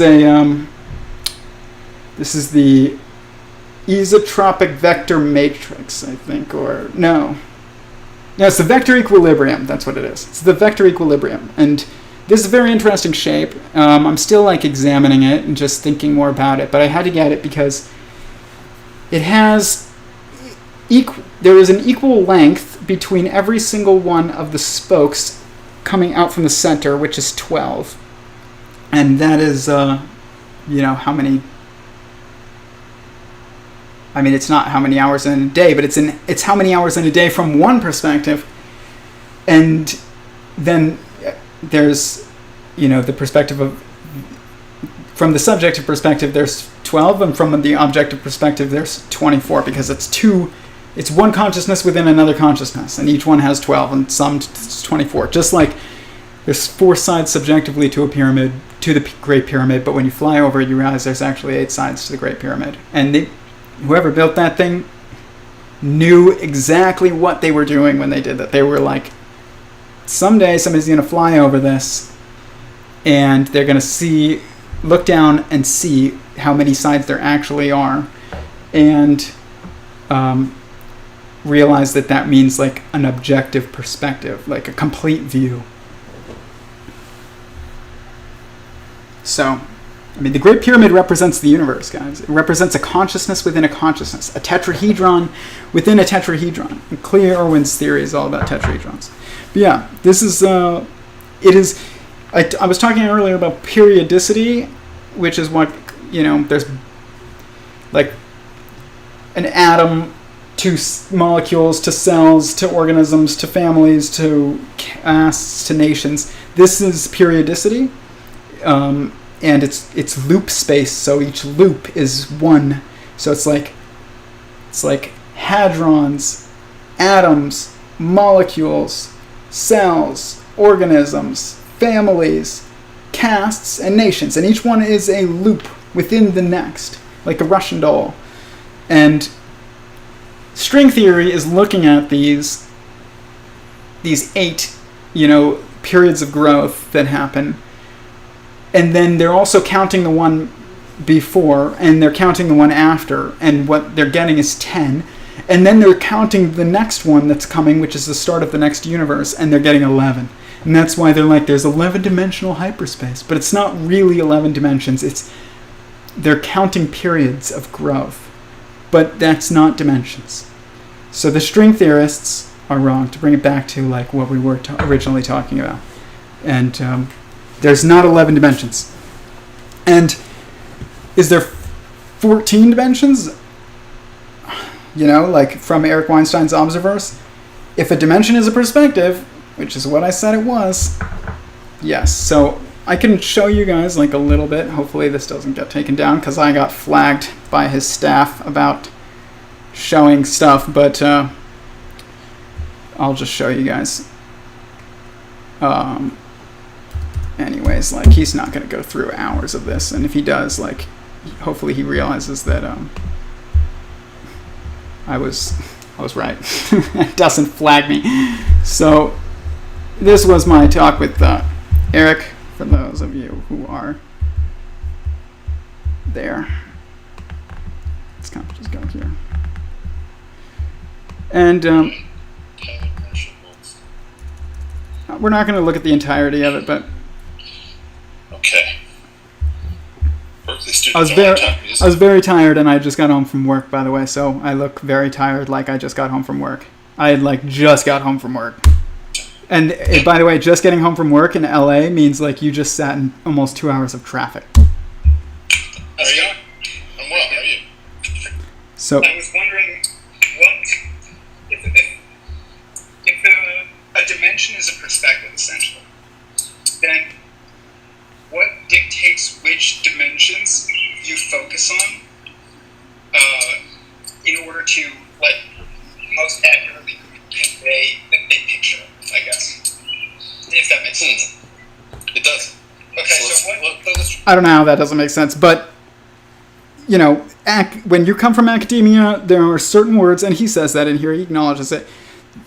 the isotropic vector matrix, I think, or no. No, it's the vector equilibrium. That's what it is. It's the vector equilibrium. And this is a very interesting shape. I'm still like examining it and just thinking more about it, but I had to get it because it has there is an equal length between every single one of the spokes coming out from the center, which is 12. And that is, how many... I mean, it's not how many hours in a day, but it's how many hours in a day from one perspective. And then there's, the perspective of... From the subjective perspective, there's 12, and from the objective perspective, there's 24, because it's one consciousness within another consciousness, and each one has 12, and summed it's 24. Just like there's 4 sides subjectively to a pyramid, to the Great Pyramid, but when you fly over it, you realize there's actually 8 sides to the Great Pyramid. And whoever built that thing knew exactly what they were doing when they did that. They were like, someday somebody's going to fly over this, and they're going to look down and see how many sides there actually are, and realize that means like an objective perspective, like a complete view. So, the Great Pyramid represents the universe, guys. It represents a consciousness within a consciousness, a tetrahedron within a tetrahedron. And Clea Irwin's theory is all about tetrahedrons. But yeah, this is, I was talking earlier about periodicity, which is what, there's like an atom to molecules, to cells, to organisms, to families, to castes, to nations. This is periodicity. And it's loop space, so each loop is one. So it's like hadrons, atoms, molecules, cells, organisms, families, castes, and nations. And each one is a loop within the next, like a Russian doll. And string theory is looking at these 8, periods of growth that happen. And then they're also counting the one before, and they're counting the one after, and what they're getting is 10. And then they're counting the next one that's coming, which is the start of the next universe, and they're getting 11. And that's why they're like, there's 11-dimensional hyperspace. But it's not really 11 dimensions. They're counting periods of growth. But that's not dimensions. So the string theorists are wrong, to bring it back to like what we were originally talking about. And there's not 11 dimensions. And is there 14 dimensions? Like from Eric Weinstein's Observerse? If a dimension is a perspective, which is what I said it was, yes. So I can show you guys like a little bit. Hopefully this doesn't get taken down, because I got flagged by his staff about showing stuff, but I'll just show you guys. Anyways, like, he's not going to go through hours of this, and if he does, like, hopefully he realizes that I was right. It doesn't flag me. So this was my talk with Eric, for those of you who are there. Let's kind of just go here. And we're not going to look at the entirety of it, but okay. Berkeley I students was very tired, and I just got home from work, by the way, so I look very tired, like I just got home from work. I had just got home from work. And by the way, just getting home from work in LA means like you just sat in almost 2 hours of traffic. How's it going? I'm well. How are you? So I was wondering, if a dimension is a perspective, essentially, then what dictates which dimensions you focus on in order to, like, most accurately convey the big picture, I guess, if that makes sense. It does. Okay, so I don't know how that doesn't make sense, but when you come from academia, there are certain words, and he says that in here, he acknowledges it.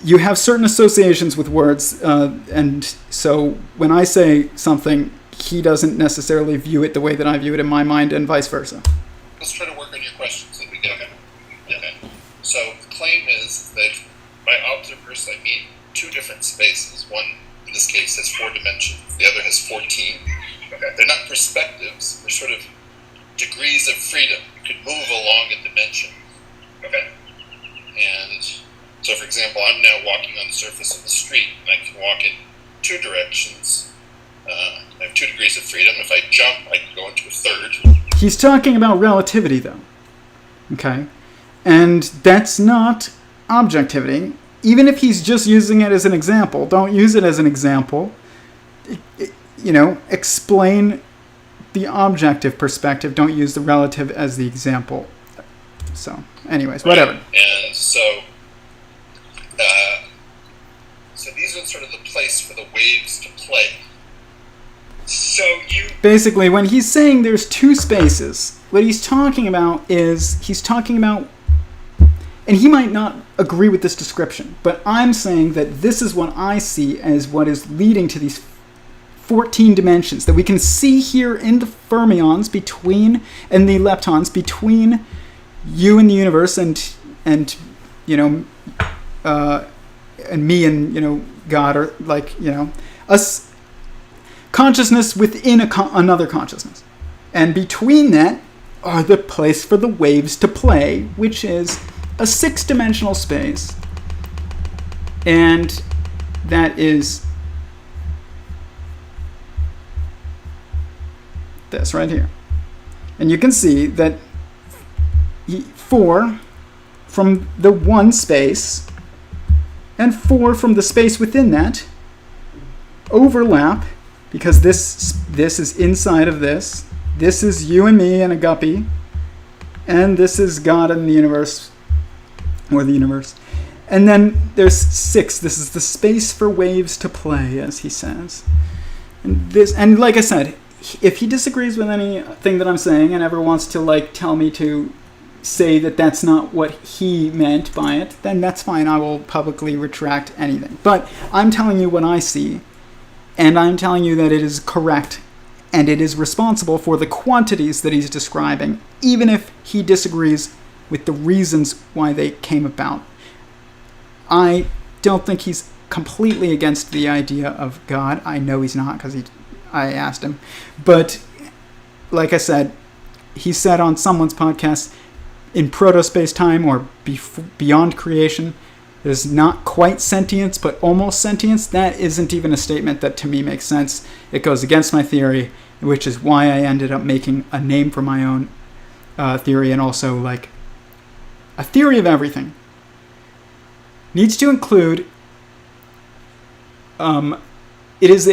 You have certain associations with words, and so when I say something, he doesn't necessarily view it the way that I view it in my mind, and vice versa. Let's try to work on your questions that we get. So the claim is that by observers I mean two different spaces. One, in this case, has 4 dimensions. The other has 14. Okay. They're not perspectives. They're sort of degrees of freedom. You could move along a dimension. Okay. And so, for example, I'm now walking on the surface of the street, and I can walk in 2 directions. I have 2 degrees of freedom. If I jump, I can go into a third. He's talking about relativity, though. Okay? And that's not objectivity. Even if he's just using it as an example, don't use it as an example. Explain the objective perspective. Don't use the relative as the example. So, anyways, whatever. And so these are sort of the place for the waves to play. So basically, when he's saying there's 2 spaces, what he's talking about is and he might not agree with this description, but I'm saying that this is what I see as what is leading to these 14 dimensions that we can see here in the fermions and the leptons between you and the universe and me and God, or us, consciousness within another consciousness, and between that are the place for the waves to play, which is a 6-dimensional space, and that is this right here. And you can see that 4 from the 1 space and 4 from the space within that overlap, because this is inside of this. This is you and me and a guppy, and this is God and the universe, or the universe. And then there's 6. This is the space for waves to play, as he says. And like I said, if he disagrees with anything that I'm saying and ever wants to tell me to say that that's not what he meant by it, then that's fine. I will publicly retract anything. But I'm telling you what I see, and I'm telling you that it is correct, and it is responsible for the quantities that he's describing, even if he disagrees with the reasons why they came about. I don't think he's completely against the idea of God. I know he's not, because I asked him. But like I said, he said on someone's podcast, in proto-space-time or beyond creation, there's not quite sentience, but almost sentience. That isn't even a statement that to me makes sense. It goes against my theory, which is why I ended up making a name for my own theory, and also a theory of everything needs to include it is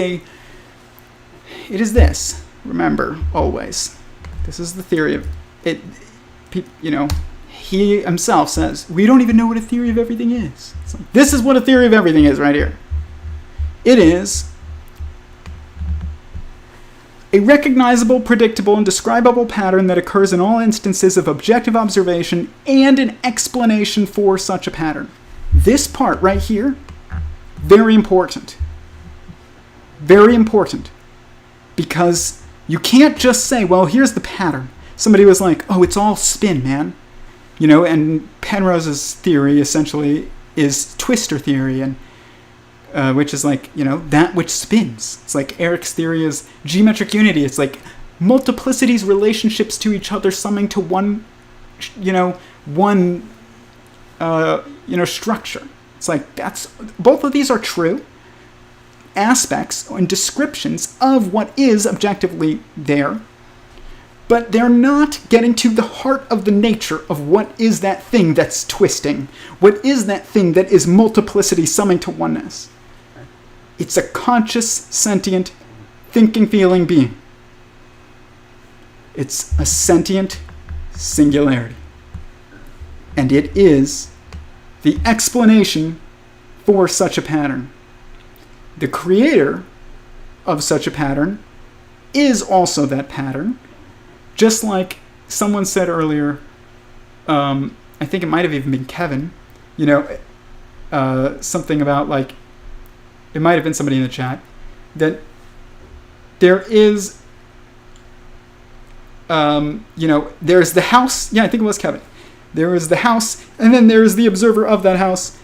this. Remember, always, this is the theory of it. He himself says we don't even know what a theory of everything is. So this is what a theory of everything is right here. It is a recognizable, predictable, and describable pattern that occurs in all instances of objective observation, and an explanation for such a pattern. This part right here, very important. Very important. Because you can't just say, well, here's the pattern. Somebody was like, oh, it's all spin, man. And Penrose's theory essentially is twistor theory, and which is that which spins. It's like Eric's theory is geometric unity. It's like multiplicities, relationships to each other, summing to one structure. It's like both of these are true aspects and descriptions of what is objectively there, but they're not getting to the heart of the nature of what is that thing that's twisting. What is that thing that is multiplicity summing to oneness? It's a conscious, sentient, thinking, feeling being. It's a sentient singularity. And it is the explanation for such a pattern. The creator of such a pattern is also that pattern. Just like someone said earlier, I think it might have even been Kevin, something about it might have been somebody in the chat, that there is, there's the house, I think it was Kevin. There is the house, and then there is the observer of that house.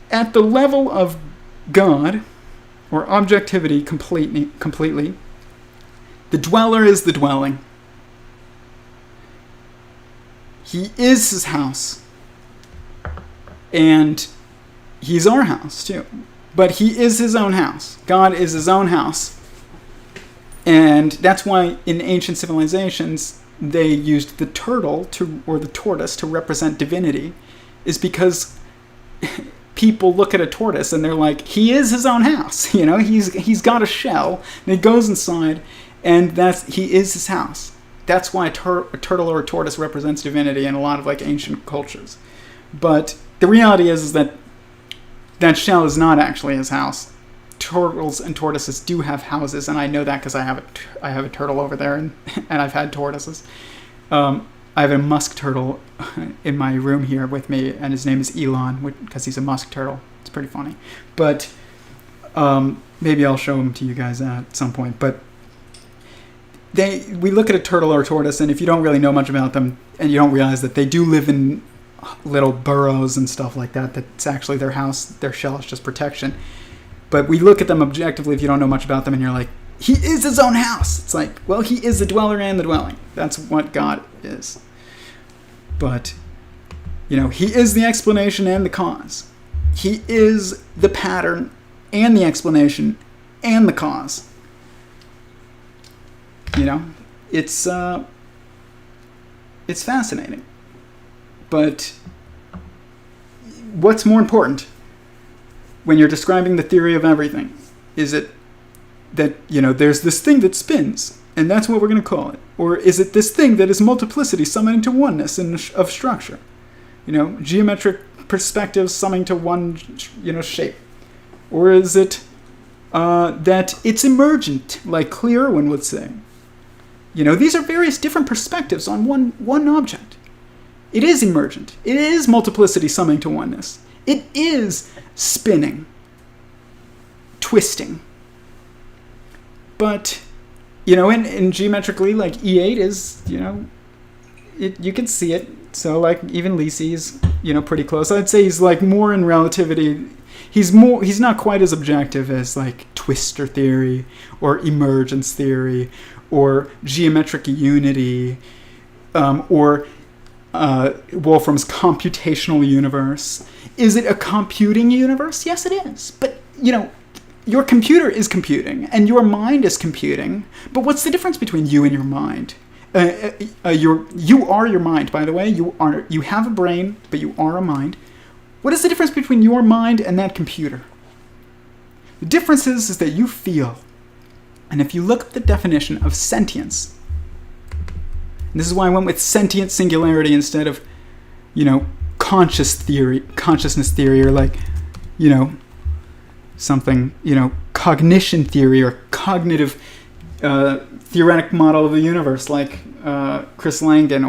At the level of God, or objectivity completely, the dweller is the dwelling. He is his house. And he's our house, too. But he is his own house. God is his own house. And that's why in ancient civilizations, they used the turtle or the tortoise to represent divinity, is because people look at a tortoise and they're like, he is his own house. You know, he's got a shell, and he goes inside, and he is his house. That's why a turtle or a tortoise represents divinity in a lot of like ancient cultures. But the reality is that that shell is not actually his house. Turtles and tortoises do have houses, and I know that because I have a turtle over there, and I've had tortoises. I have a musk turtle in my room here with me, and his name is Elon because he's a musk turtle. It's pretty funny, but maybe I'll show him to you guys at some point. But we look at a turtle or a tortoise, and if you don't really know much about them, and you don't realize that they do live in little burrows and stuff like that, that's actually their house. Their shell is just protection. But we look at them objectively if you don't know much about them, and you're like, he is his own house. It's like, well, he is the dweller and the dwelling. That's what God is. But, he is the explanation and the cause. He is the pattern and the explanation and the cause. It's fascinating. But what's more important when you're describing the theory of everything? Is it that, there's this thing that spins, and that's what we're going to call it? Or is it this thing that is multiplicity summoning to oneness of structure? Geometric perspectives summing to one, shape? Or is it that it's emergent, like Every0ne would say? These are various different perspectives on one object. It is emergent. It is multiplicity summing to oneness. It is spinning, twisting. But, in geometrically, like E8 is, you can see it. So, like, even Lisi is, pretty close. I'd say he's, like, more in relativity. He's not quite as objective as, like, twistor theory or emergence theory or geometric unity or Wolfram's computational universe. Is it a computing universe? Yes, it is. But, your computer is computing, and your mind is computing. But what's the difference between you and your mind? You are your mind, by the way. You have a brain, but you are a mind. What is the difference between your mind and that computer? The difference is that you feel. And if you look at the definition of sentience, and this is why I went with sentient singularity instead of, consciousness theory, or like, something, cognition theory or cognitive theoretic model of the universe, like Chris Langdon,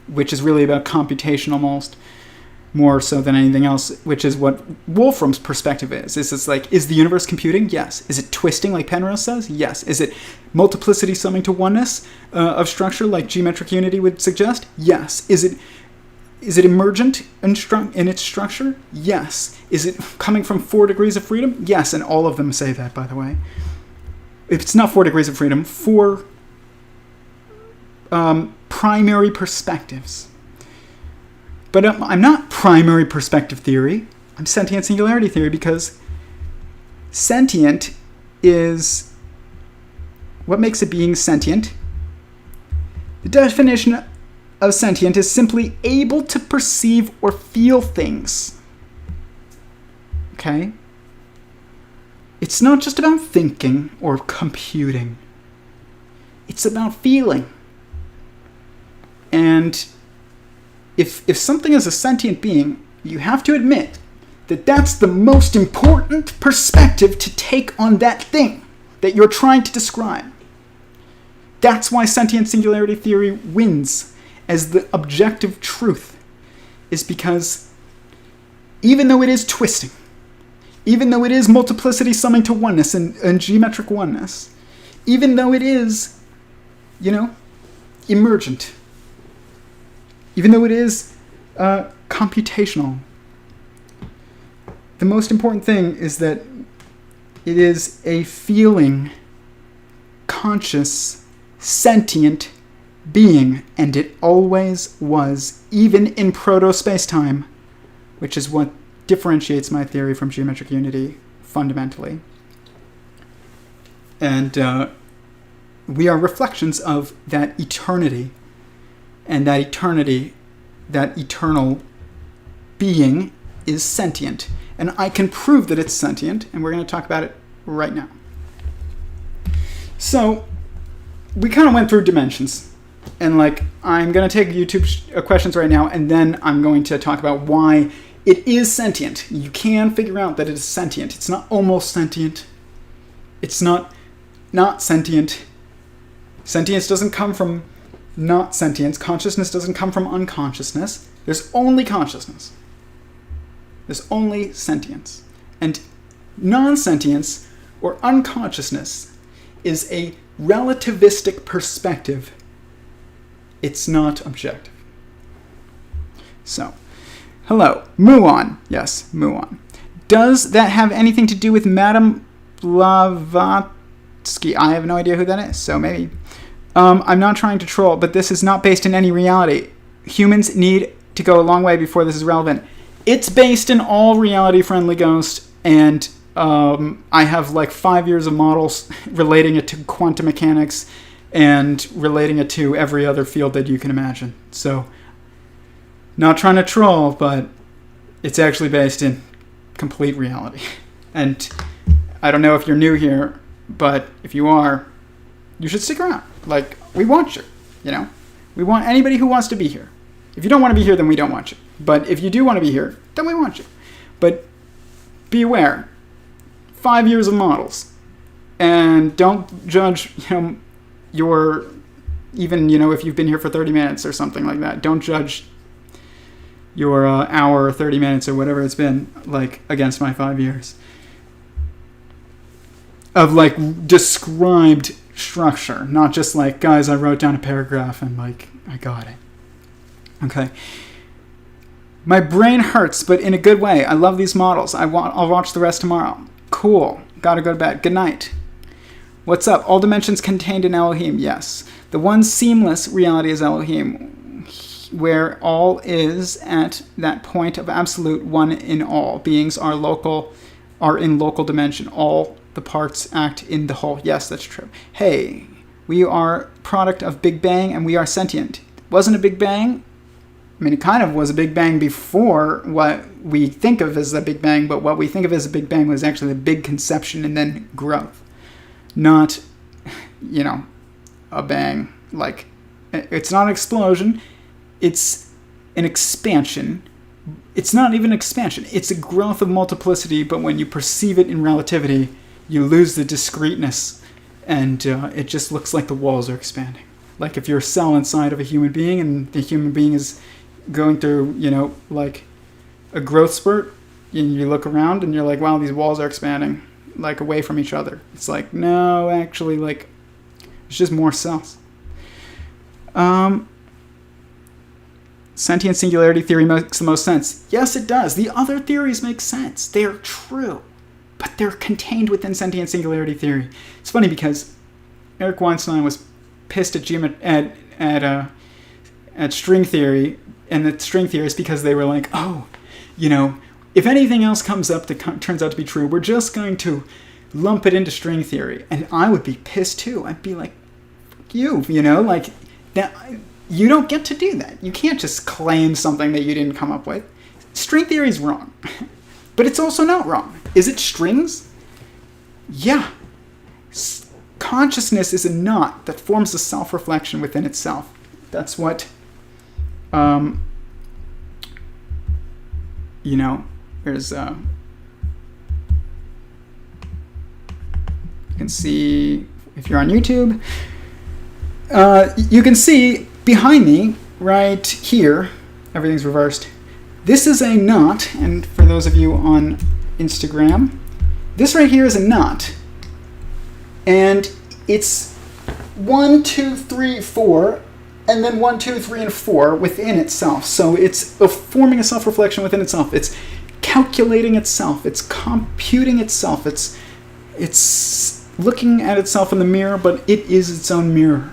which is really about computation almost more so than anything else, which is what Wolfram's perspective is. It's like, is the universe computing? Yes. Is it twisting, like Penrose says? Yes. Is it multiplicity summing to oneness of structure, like geometric unity would suggest? Yes. Is it emergent in its structure? Yes. Is it coming from 4 degrees of freedom? Yes, and all of them say that, by the way. If it's not 4 degrees of freedom, 4 primary perspectives. But I'm not primary perspective theory. I'm sentient singularity theory, because sentient is what makes a being sentient. The definition of sentient is simply able to perceive or feel things. Okay? It's not just about thinking or computing. It's about feeling. And if something is a sentient being, you have to admit that that's the most important perspective to take on that thing that you're trying to describe. That's why sentient singularity theory wins as the objective truth, is because even though it is twisting, even though it is multiplicity summing to oneness and geometric oneness, even though it is, emergent, even though it is computational. The most important thing is that it is a feeling, conscious, sentient being, and it always was, even in proto-space-time, which is what differentiates my theory from geometric unity fundamentally. And we are reflections of that eternity, and that eternity, that eternal being is sentient. And I can prove that it's sentient, and we're going to talk about it right now. So, we kind of went through dimensions. And I'm going to take YouTube questions right now, and then I'm going to talk about why it is sentient. You can figure out that it is sentient. It's not almost sentient. It's not sentient. Sentience doesn't come from not sentience. Consciousness doesn't come from unconsciousness. There's only consciousness. There's only sentience. And non-sentience, or unconsciousness, is a relativistic perspective. It's not objective. So, hello, muon. Yes, muon. Does that have anything to do with Madame Blavatsky? I have no idea who that is, so maybe. I'm not trying to troll, but this is not based in any reality. Humans need to go a long way before this is relevant. It's based in all reality-friendly Ghost, and I have 5 years of models relating it to quantum mechanics and relating it to every other field that you can imagine. So, not trying to troll, but it's actually based in complete reality. And I don't know if you're new here, but if you are, you should stick around. We want you, We want anybody who wants to be here. If you don't want to be here, then we don't want you. But if you do want to be here, then we want you. But be aware, 5 years of models. And don't judge, your, even, if you've been here for 30 minutes or something like that. Don't judge your hour or 30 minutes or whatever it's been, against my 5 years of, described structure. Not just guys, I wrote down a paragraph and, I got it. Okay. My brain hurts, but in a good way. I love these models. I'll watch the rest tomorrow. Cool. Gotta go to bed. Good night. What's up? All dimensions contained in Elohim. Yes. The one seamless reality is Elohim, where all is at that point of absolute one in all. Beings are in local dimension. All the parts act in the whole. Yes, that's true. Hey, we are product of Big Bang, and we are sentient. Wasn't a Big Bang? I mean, it kind of was a Big Bang before what we think of as a Big Bang, but what we think of as a Big Bang was actually the big conception and then growth. Not, a bang. It's not an explosion. It's an expansion. It's not even an expansion. It's a growth of multiplicity, but when you perceive it in relativity, you lose the discreteness, and it just looks like the walls are expanding. If you're a cell inside of a human being, and the human being is going through, a growth spurt, and you look around and you're like, wow, these walls are expanding, away from each other. It's no, actually, it's just more cells. Sentient Singularity Theory makes the most sense. Yes, it does. The other theories make sense. They are true, but they're contained within Sentient Singularity Theory. It's funny because Eric Weinstein was pissed at string theory and the string theorists because they were if anything else comes up that turns out to be true, we're just going to lump it into string theory. And I would be pissed too. I'd be like, fuck you, that you don't get to do that. You can't just claim something that you didn't come up with. String theory is wrong, but it's also not wrong. Is it strings? Yeah. Consciousness is a knot that forms a self-reflection within itself. That's what, there's, you can see, if you're on YouTube, you can see behind me, right here, everything's reversed. This is a knot, and for those of you on Instagram, this right here is a knot. And it's 1, 2, 3, 4 and then 1, 2, 3, and 4 within itself. So it's forming a self-reflection within itself. It's calculating itself. It's computing itself. It's looking at itself in the mirror, but it is its own mirror.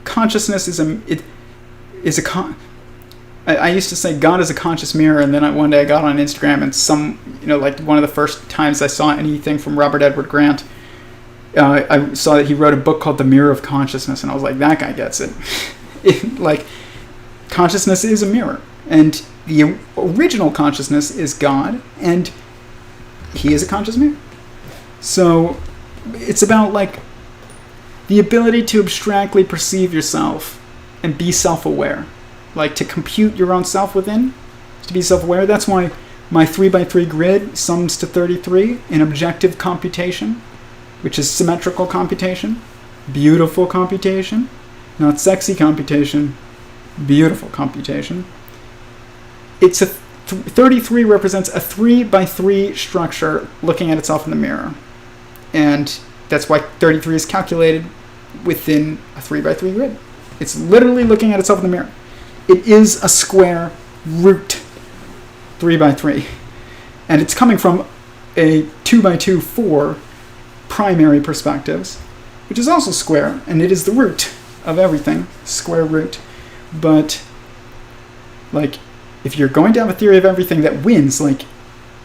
Consciousness is I used to say God is a conscious mirror, and then one day I got on Instagram and like one of the first times I saw anything from Robert Edward Grant, I saw that he wrote a book called The Mirror of Consciousness, and I was like, that guy gets it. Like, consciousness is a mirror, and the original consciousness is God, and he is a conscious mirror. So it's about like the ability to abstractly perceive yourself and be self-aware, like to compute your own self within, to be self-aware. That's why my 3x3 grid sums to 33 in objective computation, which is symmetrical computation, beautiful computation, not sexy computation, beautiful computation. It's 33 represents a 3x3 structure looking at itself in the mirror. And that's why 33 is calculated within a 3x3 grid. It's literally looking at itself in the mirror. It is a square root 3x3. And it's coming from a 2x2 4 primary perspectives, which is also square, and it is the root of everything, square root. But like, if you're going to have a theory of everything that wins, like,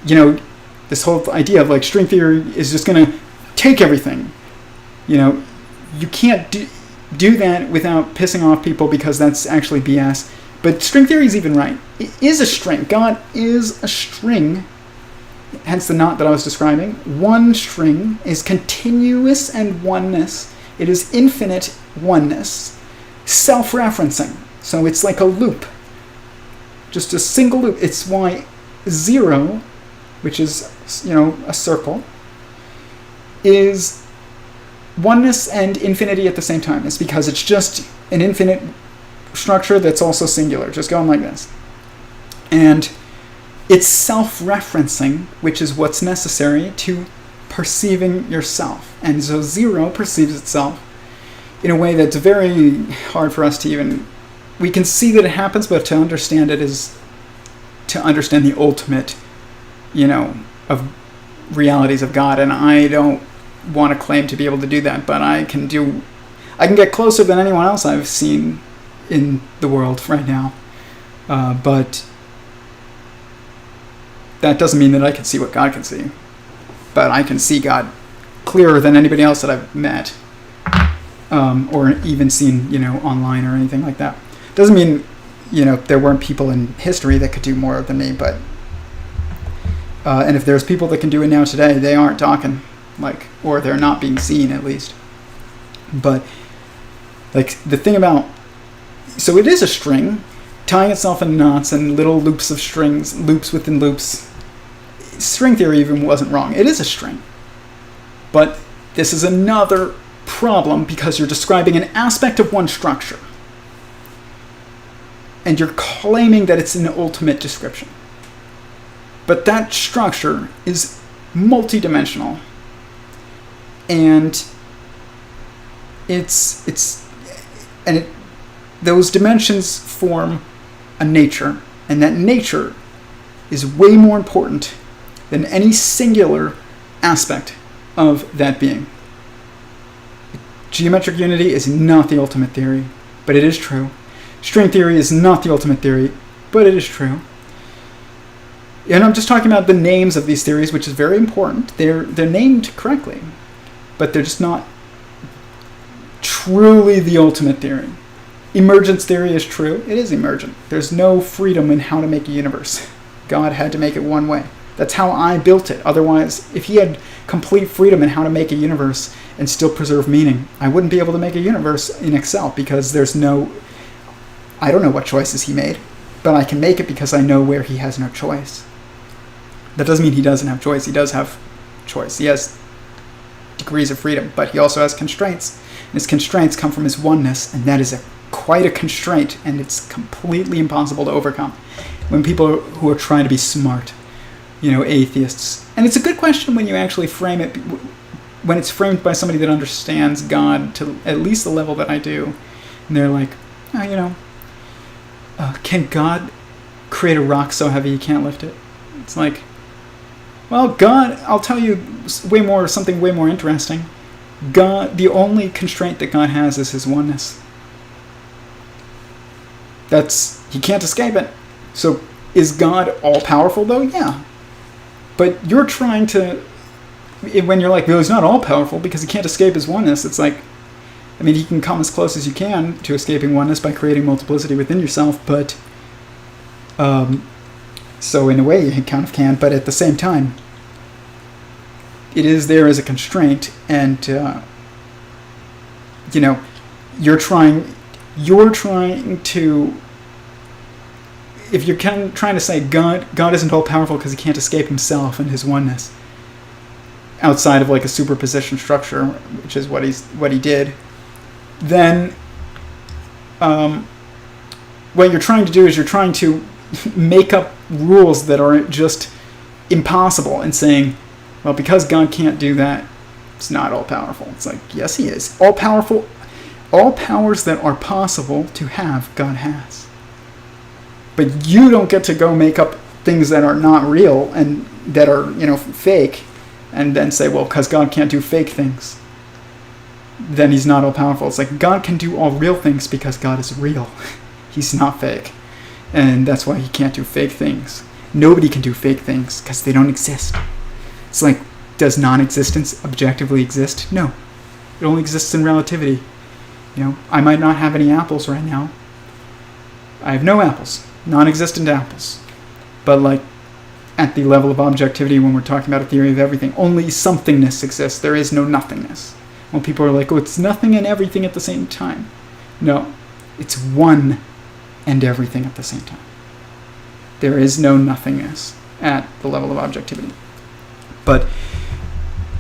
this whole idea of like string theory is just going to take everything, you can't do that without pissing off people, because that's actually BS. But string theory is even right. It is a string. God is a string, hence the knot that I was describing. One string is continuous and oneness. It is infinite oneness, self-referencing. So it's like a loop, just a single loop. It's why 0, which is, a circle, is oneness and infinity at the same time. It's because it's just an infinite structure that's also singular, just going like this. And it's self-referencing, which is what's necessary to perceiving yourself. And so 0 perceives itself in a way that's very hard for us to even... We can see that it happens, but to understand it is to understand the ultimate, of realities of God. And I don't want to claim to be able to do that, but I can get closer than anyone else I've seen in the world right now. But that doesn't mean that I can see what God can see. But I can see God clearer than anybody else that I've met, or even seen, online or anything like that. Doesn't mean, there weren't people in history that could do more than me, but and if there's people that can do it now today, they aren't talking, or they're not being seen at least. But the thing about, so it is a string tying itself in knots and little loops of strings, loops within loops. String theory even wasn't wrong. It is a string. But this is another problem, because you're describing an aspect of one structure, and you're claiming that it's an ultimate description. But that structure is multidimensional, and those dimensions form a nature, and that nature is way more important than any singular aspect of that being. Geometric unity is not the ultimate theory, but it is true. String theory is not the ultimate theory, but it is true. And I'm just talking about the names of these theories, which is very important. They're named correctly, but they're just not truly the ultimate theory. Emergence theory is true. It is emergent. There's no freedom in how to make a universe. God had to make it one way. That's how I built it. Otherwise, if he had complete freedom in how to make a universe and still preserve meaning, I wouldn't be able to make a universe in Excel, because there's no... I don't know what choices he made, but I can make it because I know where he has no choice. That doesn't mean he doesn't have choice. He does have choice. He has degrees of freedom, but he also has constraints. And his constraints come from his oneness, and that is quite a constraint, and it's completely impossible to overcome when people who are trying to be smart, atheists. And it's a good question when you actually frame it, when it's framed by somebody that understands God to at least the level that I do. And they're like, can God create a rock so heavy you can't lift it? It's like, well, God, I'll tell you something way more interesting. God, the only constraint that God has is his oneness. He can't escape it. So is God all-powerful though? Yeah. But you're trying to, when you're like, well, he's not all-powerful because he can't escape his oneness, it's like, I mean, he can come as close as you can to escaping oneness by creating multiplicity within yourself, but so in a way you kind of can, but at the same time, it is there as a constraint, and you're trying to, if you're trying to say God isn't all powerful because he can't escape himself and his oneness outside of like a superposition structure, which is what he did, then what you're trying to do is you're trying to make up rules that are just impossible and saying, well, because God can't do that, it's not all-powerful. It's like, yes, he is. All-powerful, all powers that are possible to have, God has. But you don't get to go make up things that are not real and that are, fake, and then say, well, because God can't do fake things, then he's not all-powerful. It's like, God can do all real things because God is real. He's not fake. And that's why he can't do fake things. Nobody can do fake things because they don't exist. It's like, does non-existence objectively exist? No. It only exists in relativity. I might not have any apples right now. I have no apples. Non-existent apples. But like, at the level of objectivity, when we're talking about a theory of everything, only somethingness exists. There is no nothingness. When people are like, oh, it's nothing and everything at the same time. No. It's one and everything at the same time. There is no nothingness at the level of objectivity. But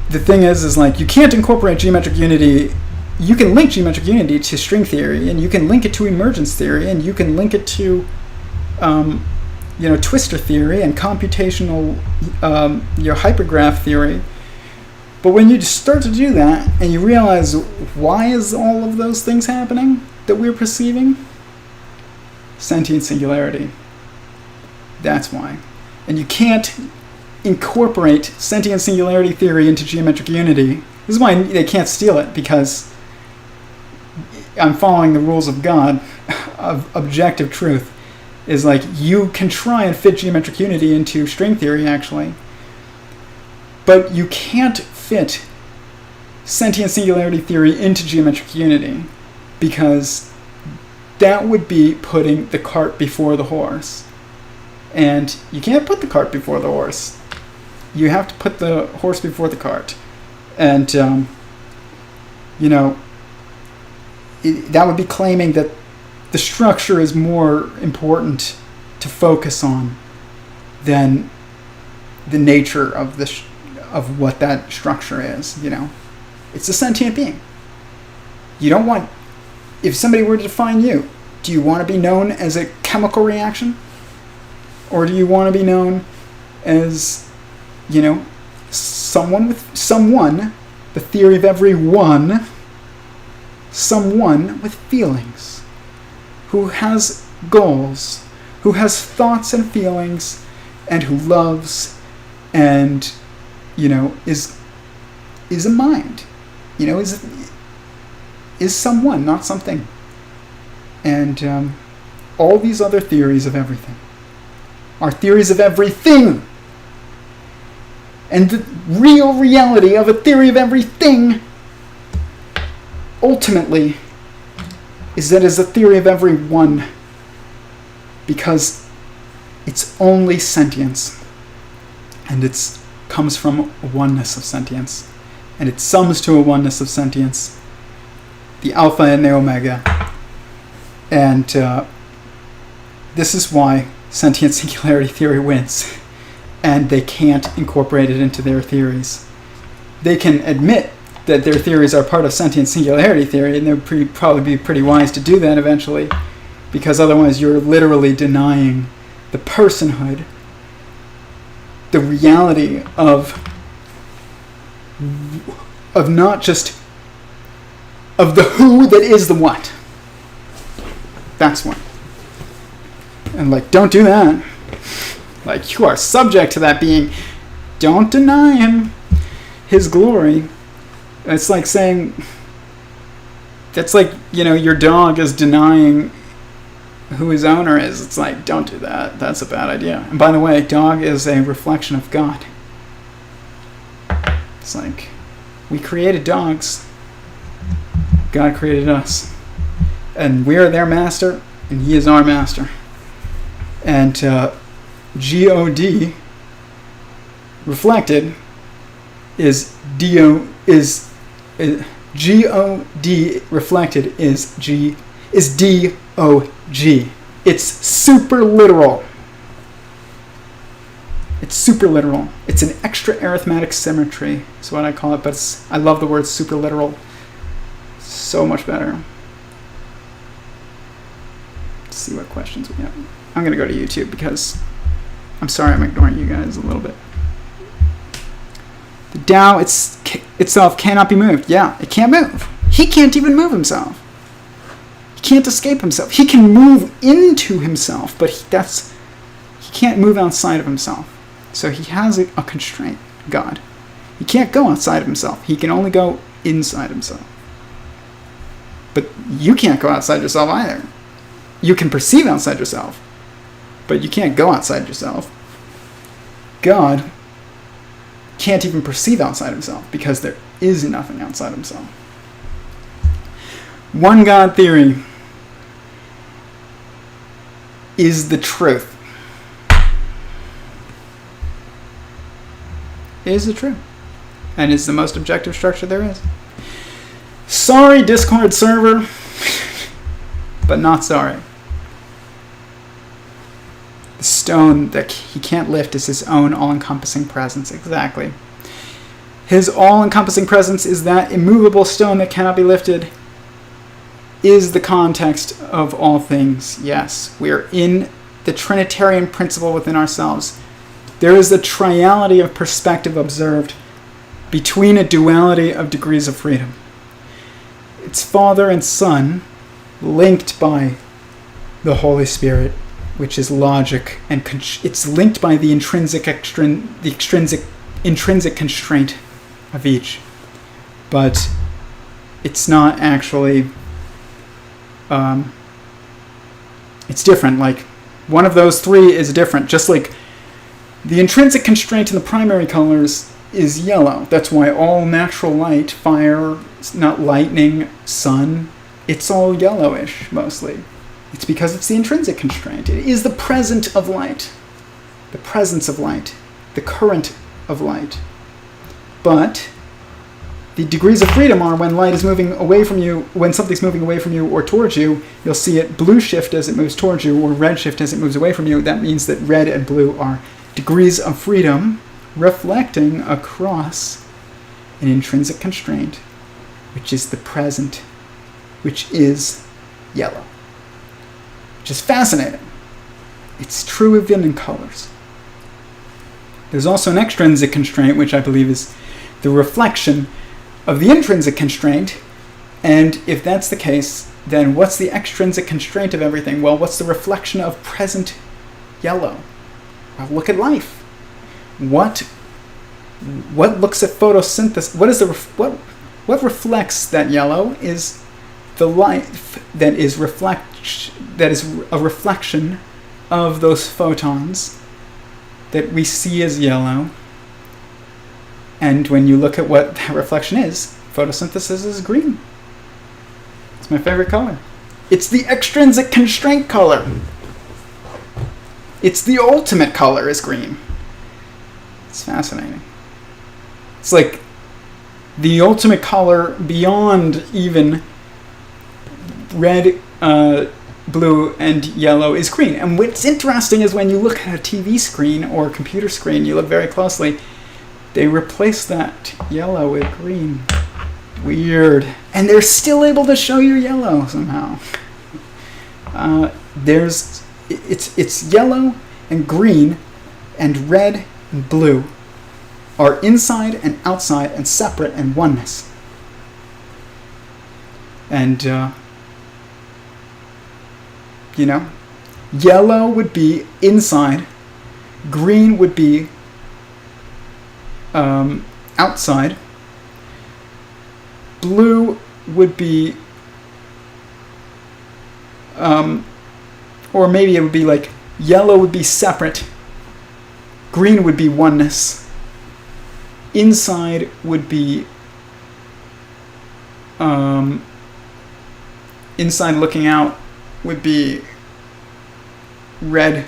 the thing is like, you can't incorporate geometric unity. You can link geometric unity to string theory, and you can link it to emergence theory, and you can link it to twistor theory and computational hypergraph theory. But when you start to do that and you realize, why is all of those things happening that we're perceiving? Sentient singularity. That's why. And you can't incorporate sentient singularity theory into geometric unity. This is why they can't steal it, because I'm following the rules of God, of objective truth. Is like, you can try and fit geometric unity into string theory, actually, but you can't fit sentient singularity theory into geometric unity, because that would be putting the cart before the horse. And you can't put the cart before the horse. You have to put the horse before the cart. And, that would be claiming that the structure is more important to focus on than the nature of of what that structure is. It's a sentient being. You don't want, if somebody were to define you, do you want to be known as a chemical reaction, or do you want to be known as someone, the theory of Every0ne, someone with feelings, who has goals, who has thoughts and feelings, and who loves, and is a mind, is someone, not something. And all these other theories of everything are theories of everything. And the real reality of a theory of everything, ultimately, is that it's a theory of Every0ne, because it's only sentience, and it comes from a oneness of sentience, and it sums to a oneness of sentience, the alpha and the omega. And this is why sentient singularity theory wins, and they can't incorporate it into their theories. They can admit that their theories are part of sentient singularity theory, and they'll probably be pretty wise to do that eventually, because otherwise you're literally denying the personhood, the reality of not just of the who that is the what. That's one. And like, don't do that. Like, you are subject to that being. Don't deny him his glory. It's like saying, that's like, your dog is denying who his owner is. It's like, don't do that. That's a bad idea. And by the way, dog is a reflection of God. It's like, we created dogs. God created us. And we are their master, and he is our master. And God reflected is God reflected is DOG. It's super literal. It's super literal. It's an extra arithmetic symmetry, is what I call it, but I love the word super literal. So much better. Let's see what questions we have. I'm going to go to YouTube because I'm sorry I'm ignoring you guys a little bit. The Tao itself cannot be moved. Yeah, it can't move. He can't even move himself. He can't escape himself. He can move into himself, but he can't move outside of himself. So he has a constraint, God. He can't go outside of himself. He can only go inside himself. But you can't go outside yourself either. You can perceive outside yourself, but you can't go outside yourself. God can't even perceive outside himself because there is nothing outside himself. One God theory is the truth. Is the truth. And is the most objective structure there is. Sorry, Discord server, but not sorry. The stone that he can't lift is his own all-encompassing presence. Exactly. His all-encompassing presence is that immovable stone that cannot be lifted, is the context of all things. Yes, we are in the Trinitarian principle within ourselves. There is a triality of perspective observed between a duality of degrees of freedom. It's Father and Son linked by the Holy Spirit, which is logic, and it's linked by the intrinsic constraint of each. But it's not actually, it's different. Like, one of those three is different. Just like the intrinsic constraint in the primary colors is yellow. That's why all natural light, fire, not lightning, sun, it's all yellowish mostly. It's because it's the intrinsic constraint. It is the present of light, the presence of light, the current of light. But the degrees of freedom are when light is moving away from you, when something's moving away from you or towards you, you'll see it blue shift as it moves towards you or red shift as it moves away from you. That means that red and blue are degrees of freedom reflecting across an intrinsic constraint, which is the present, which is yellow. Which is fascinating. It's true even in colors. There's also an extrinsic constraint, which I believe is the reflection of the intrinsic constraint. And if that's the case, then what's the extrinsic constraint of everything? Well, what's the reflection of present yellow? Well, look at life. What looks at photosynthesis? What reflects that yellow is the life that is a reflection of those photons that we see as yellow. And when you look at what that reflection is, photosynthesis is green. It's my favorite color. It's the extrinsic constraint color. It's the ultimate color is green. It's fascinating. It's like the ultimate color beyond even red, blue, and yellow is green. And what's interesting is when you look at a TV screen or a computer screen, you look very closely, they replace that yellow with green. Weird. And they're still able to show you yellow somehow. It's yellow and green and red and blue are inside and outside and separate and oneness. you know? Yellow would be inside. Green would be outside. Blue would be, or maybe it would be like yellow would be separate. Green would be oneness. Inside would be inside looking out would be red,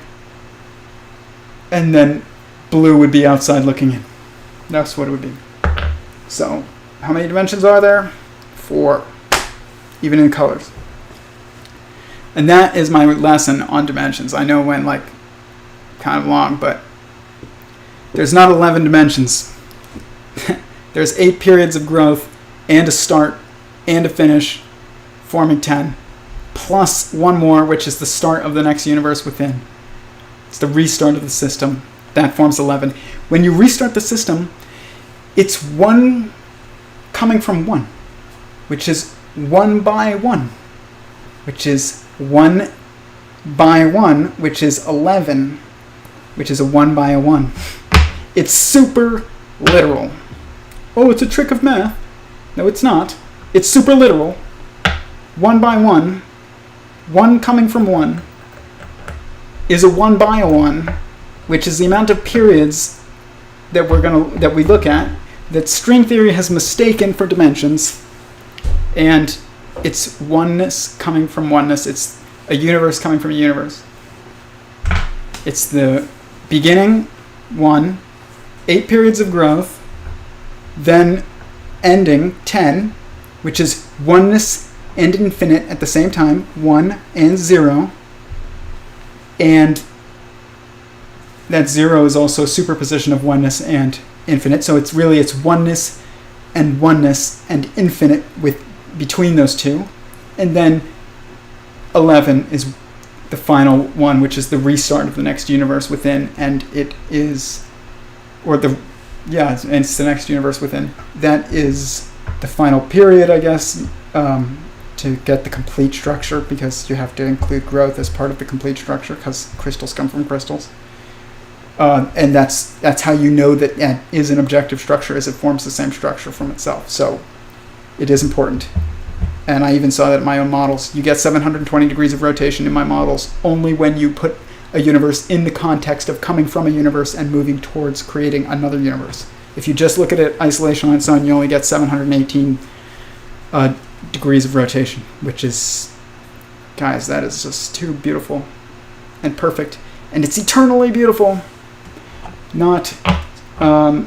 and then blue would be outside looking in. That's what it would be. So, how many dimensions are there? 4, even in colors. And that is my lesson on dimensions. I know it went like kind of long, but there's not 11 dimensions. There's 8 periods of growth and a start and a finish, forming 10, plus one more, which is the start of the next universe within. It's the restart of the system. That forms 11. When you restart the system, it's 1 coming from 1, which is 1 by 1, which is 1 by 1, which is 11, which is a 1 by a 1. It's super literal. Oh, it's a trick of math. No, it's not. It's super literal. 1 by 1, 1 coming from 1, is a 1 by a 1, which is the amount of periods that we look at that string theory has mistaken for dimensions, and it's oneness coming from oneness. It's a universe coming from a universe. It's the beginning 1, 8 periods of growth, then ending 10, which is oneness and infinite at the same time, 1 and 0, and that 0 is also a superposition of oneness and infinite, so it's oneness and infinite with between those two, and then 11 is the final one, which is the restart of the next universe within, and it's the next universe within. That is the final period, I guess, to get the complete structure, because you have to include growth as part of the complete structure, because crystals come from crystals. And that's how you know that it is an objective structure, is it forms the same structure from itself. So it is important. And I even saw that in my own models. You get 720 degrees of rotation in my models only when you put a universe in the context of coming from a universe and moving towards creating another universe. If you just look at it isolation on its own, you only get 718 degrees of rotation, which is, guys, that is just too beautiful and perfect. And it's eternally beautiful, not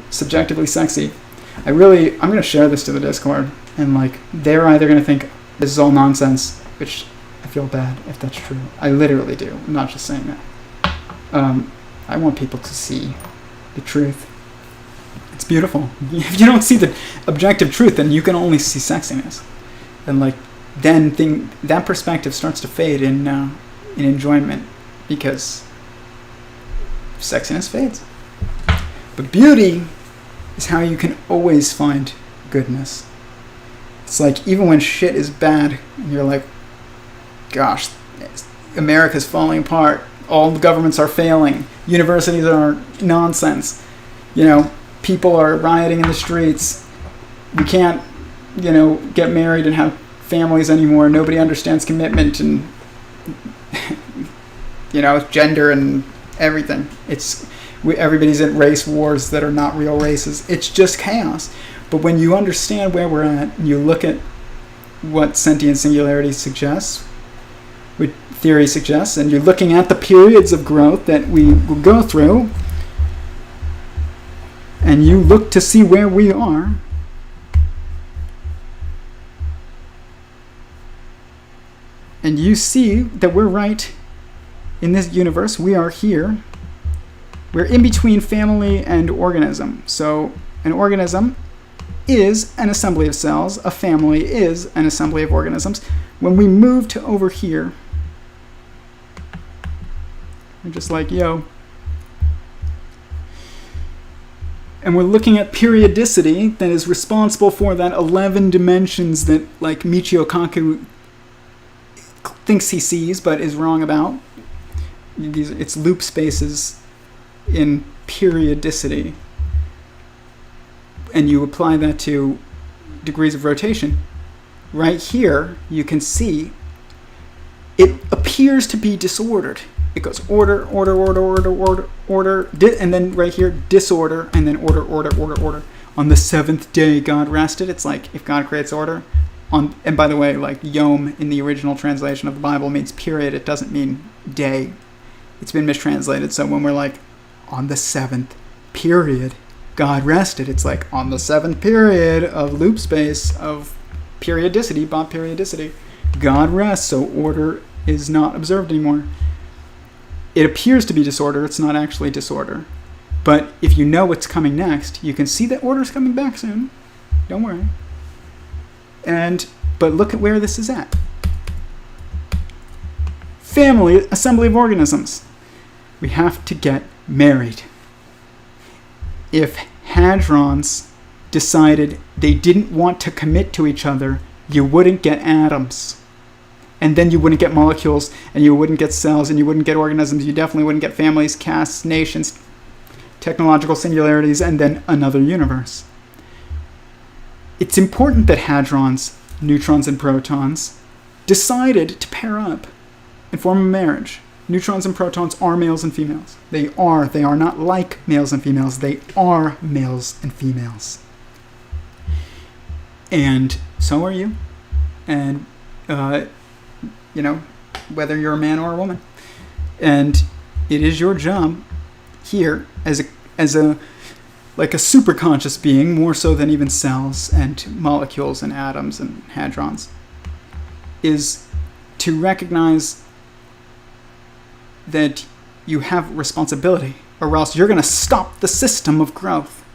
subjectively sexy. I'm going to share this to the Discord, and they're either going to think this is all nonsense, which I feel bad if that's true. I literally do. I'm not just saying that. I want people to see the truth. It's beautiful. If you don't see the objective truth, then you can only see sexiness. And then that perspective starts to fade in enjoyment, because sexiness fades. But beauty is how you can always find goodness. It's even when shit is bad, and you're like, gosh, America's falling apart, all the governments are failing, universities are nonsense, people are rioting in the streets, we can't, get married and have families anymore, nobody understands commitment and, gender and everything. Everybody's in race wars that are not real races. It's just chaos. But when you understand where we're at, and you look at what sentient singularity suggests, what theory suggests, and you're looking at the periods of growth that we will go through, and you look to see where we are, and you see that we're right in this universe. We are here. We're in between family and organism. So an organism is an assembly of cells. A family is an assembly of organisms. When we move to over here, we're just yo. And we're looking at periodicity that is responsible for that 11 dimensions that Michio Kaku thinks he sees but is wrong about. It's loop spaces in periodicity. And you apply that to degrees of rotation. Right here, you can see it appears to be disordered. It goes order, order, order, order, order, order, and then right here, disorder, and then order, order, order, order. On the seventh day, God rested. It's like if God creates order. And by the way, like yom in the original translation of the Bible means period. It doesn't mean day. It's been mistranslated. So when we're like, on the seventh period, God rested, it's like on the seventh period of loop space of periodicity, Bob periodicity, God rests, so order is not observed anymore. It appears to be disorder. It's not actually disorder. But if you know what's coming next, you can see that order's coming back soon. Don't worry. But look at where this is at. Family assembly of organisms. We have to get married. If hadrons decided they didn't want to commit to each other, you wouldn't get atoms. And then you wouldn't get molecules, and you wouldn't get cells, and you wouldn't get organisms. You definitely wouldn't get families, castes, nations, technological singularities, and then another universe. It's important that hadrons, neutrons and protons, decided to pair up and form a marriage. Neutrons and protons are males and females. They are not like males and females. They are males and females. And so are you. And, whether you're a man or a woman. And it is your job here as a superconscious being, more so than even cells and molecules and atoms and hadrons, is to recognize that you have responsibility, or else you're going to stop the system of growth.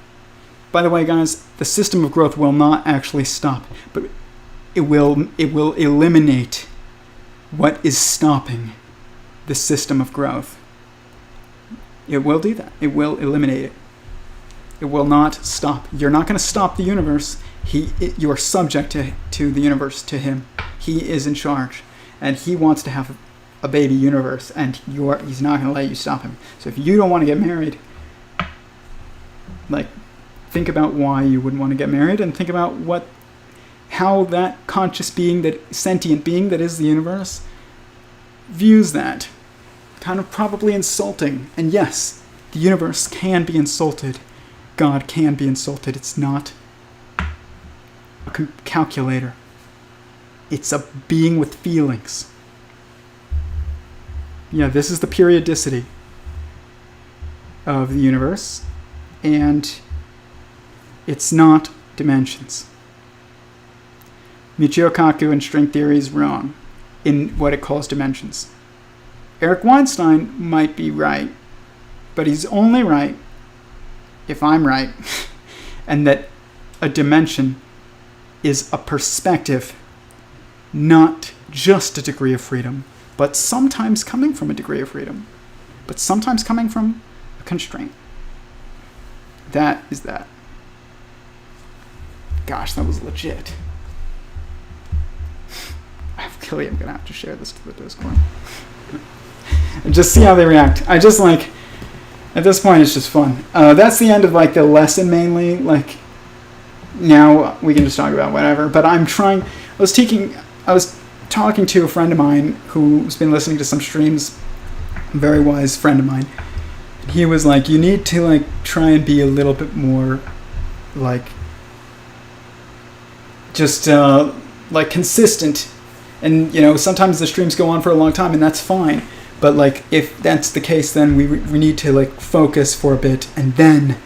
By the way, guys, the system of growth will not actually stop, but it will eliminate what is stopping the system of growth. It will do that. It will eliminate it. It will not stop. You're not going to stop the universe. You are subject to the universe, to him. He is in charge, and he wants to have a baby universe, and he's not going to let you stop him. So if you don't want to get married, think about why you wouldn't want to get married, and think about how that conscious being, that sentient being that is the universe, views that. Kind of probably insulting. And yes, the universe can be insulted. God can be insulted. It's not a calculator. It's a being with feelings. Yeah, this is the periodicity of the universe, and it's not dimensions. Michio Kaku in string theory is wrong in what it calls dimensions. Eric Weinstein might be right, but he's only right if I'm right, and that a dimension is a perspective, not just a degree of freedom, but sometimes coming from a degree of freedom, but sometimes coming from a constraint. That is that. Gosh, that was legit. I'm going to have to share this to the Discord. And just see how they react. I just at this point, it's just fun. That's the end of the lesson mainly. Now we can just talk about whatever. But I was talking to a friend of mine who's been listening to some streams, a very wise friend of mine. He was like, you need to try and be a little bit more consistent. And sometimes the streams go on for a long time, and that's fine. But if that's the case, then we need to focus for a bit, and then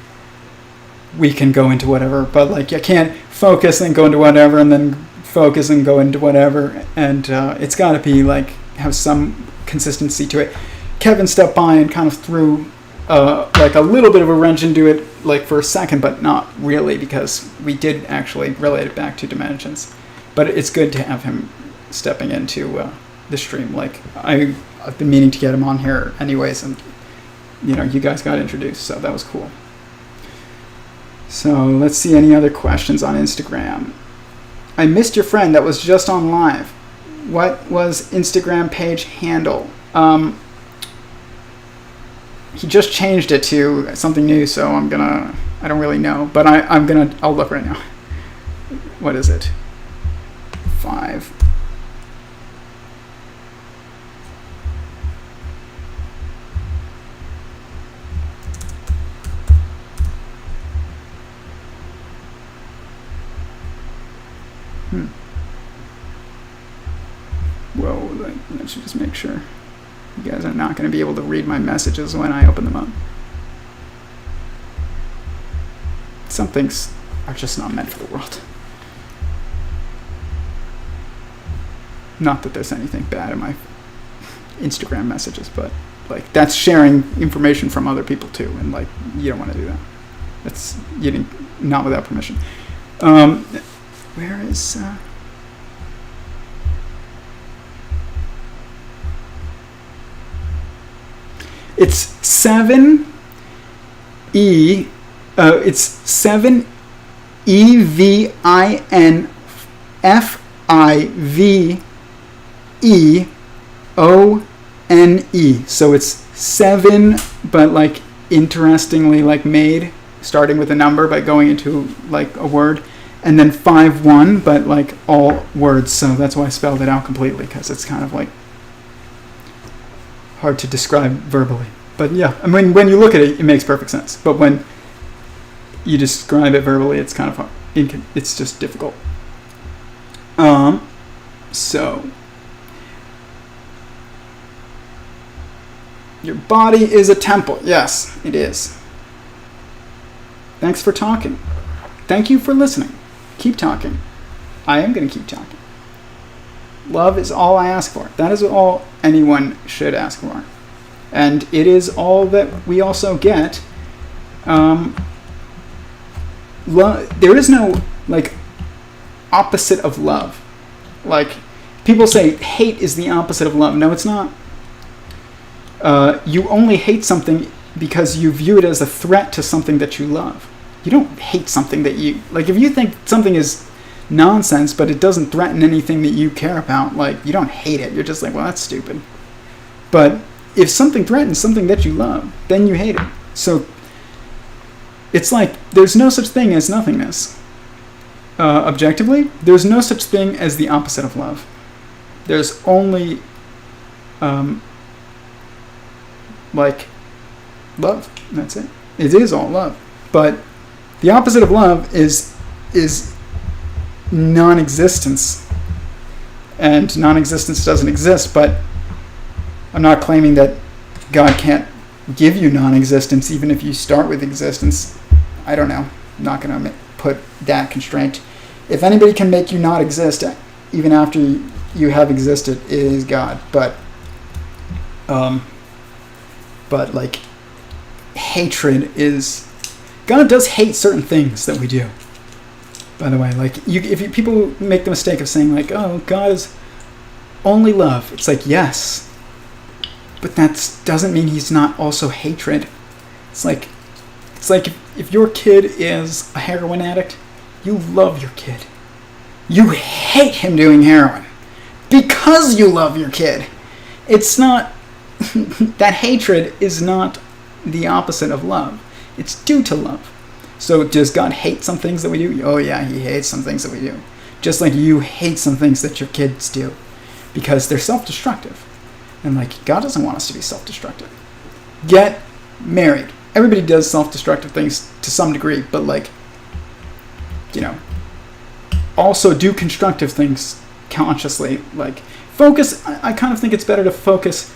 we can go into whatever. But you can't focus and go into whatever, and then focus and go into whatever. And it's got to be have some consistency to it. Kevin stepped by and kind of threw a little bit of a wrench into it for a second, but not really, because we did actually relate it back to dimensions. But it's good to have him stepping into the stream. I've been meaning to get him on here anyways, and you guys got introduced, so that was cool. So let's see any other questions on Instagram. I missed your friend that was just on live. What was Instagram page handle? He just changed it to something new, so I don't really know, but I'll look right now. What is it? 5. Whoa, I should just make sure. You guys are not going to be able to read my messages when I open them up. Some things are just not meant for the world. Not that there's anything bad in my Instagram messages, but like that's sharing information from other people too, and like you don't want to do that. That's not without permission. Where is? It's 7 E. It's 7 EVINFIVEONE. So it's 7, but like interestingly like made, starting with a number but going into like a word, and then 5-1, but like all words. So that's why I spelled it out completely, because it's kind of like hard to describe verbally. But yeah, I mean, when you look at it, it makes perfect sense. But when you describe it verbally, it's kind of hard. It's just difficult. So your body is a temple. Yes, it is. Thanks for talking. Thank you for listening. Keep talking. I am going to keep talking. Love is all I ask for. That is all anyone should ask for. And it is all that we also get. There is no, like, opposite of love. Like, people say hate is the opposite of love. No, it's not. You only hate something because you view it as a threat to something that you love. You don't hate something that you... Like, if you think something is nonsense, but it doesn't threaten anything that you care about, like, you don't hate it. You're just like, well, that's stupid. But if something threatens something that you love, then you hate it. So it's like there's no such thing as nothingness. Objectively, there's no such thing as the opposite of love. There's only like love. That's it. It is all love. But the opposite of love is non-existence. And non-existence doesn't exist, but I'm not claiming that God can't give you non-existence even if you start with existence. I don't know. I'm not going to put that constraint. If anybody can make you not exist even after you have existed, it is God. But like hatred is... God does hate certain things that we do. By the way, like people make the mistake of saying like, oh, God is only love. It's like, yes, but that doesn't mean he's not also hatred. It's like if your kid is a heroin addict, you love your kid. You hate him doing heroin because you love your kid. It's not that hatred is not the opposite of love. It's due to love. So does God hate some things that we do? Oh yeah, he hates some things that we do. Just like you hate some things that your kids do. Because they're self-destructive. And like, God doesn't want us to be self-destructive. Get married. Everybody does self-destructive things to some degree, but like, also do constructive things consciously. Like, focus, I kind of think it's better to focus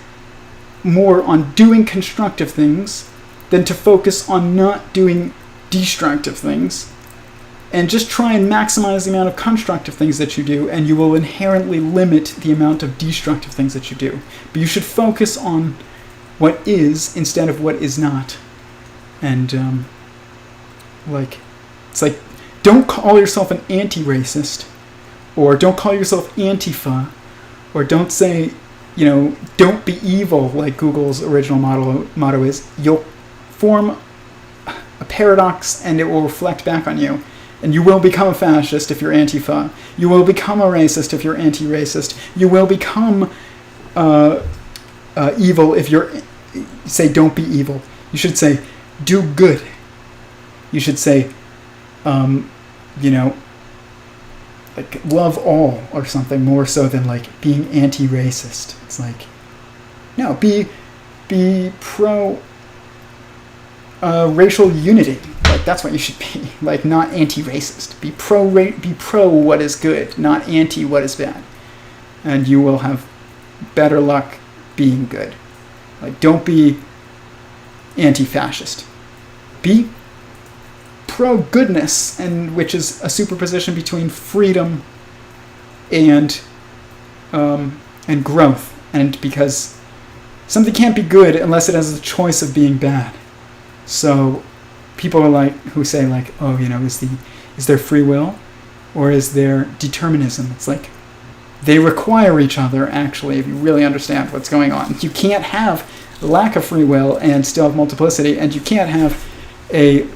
more on doing constructive things than to focus on not doing destructive things, and just try and maximize the amount of constructive things that you do, and you will inherently limit the amount of destructive things that you do. But you should focus on what is instead of what is not. And it's like, don't call yourself an anti-racist, or don't call yourself Antifa, or don't say, don't be evil like Google's original motto is. You'll form a paradox and it will reflect back on you. And you will become a fascist if you're Antifa. You will become a racist if you're anti-racist. You will become evil if you're... Say, don't be evil. You should say, do good. You should say, like, love all or something, more so than, like, being anti-racist. It's like, no, be pro racial unity. Like, that's what you should be. Like, not anti-racist. Be pro what is good, not anti what is bad. And you will have better luck being good. Like, don't be anti-fascist. Be pro-goodness, and which is a superposition between freedom and growth. And because something can't be good unless it has the choice of being bad. So people are like, who say like, oh, is there free will or is there determinism? It's like they require each other, actually, if you really understand what's going on. You can't have a lack of free will and still have multiplicity, and you can't have you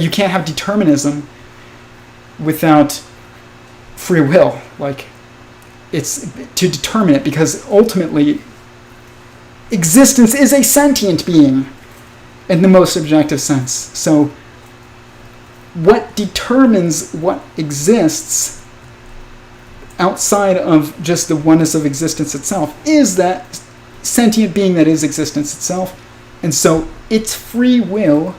can't have determinism without free will. Like, it's to determine it, because ultimately existence is a sentient being in the most objective sense. So what determines what exists outside of just the oneness of existence itself is that sentient being that is existence itself. And so its free will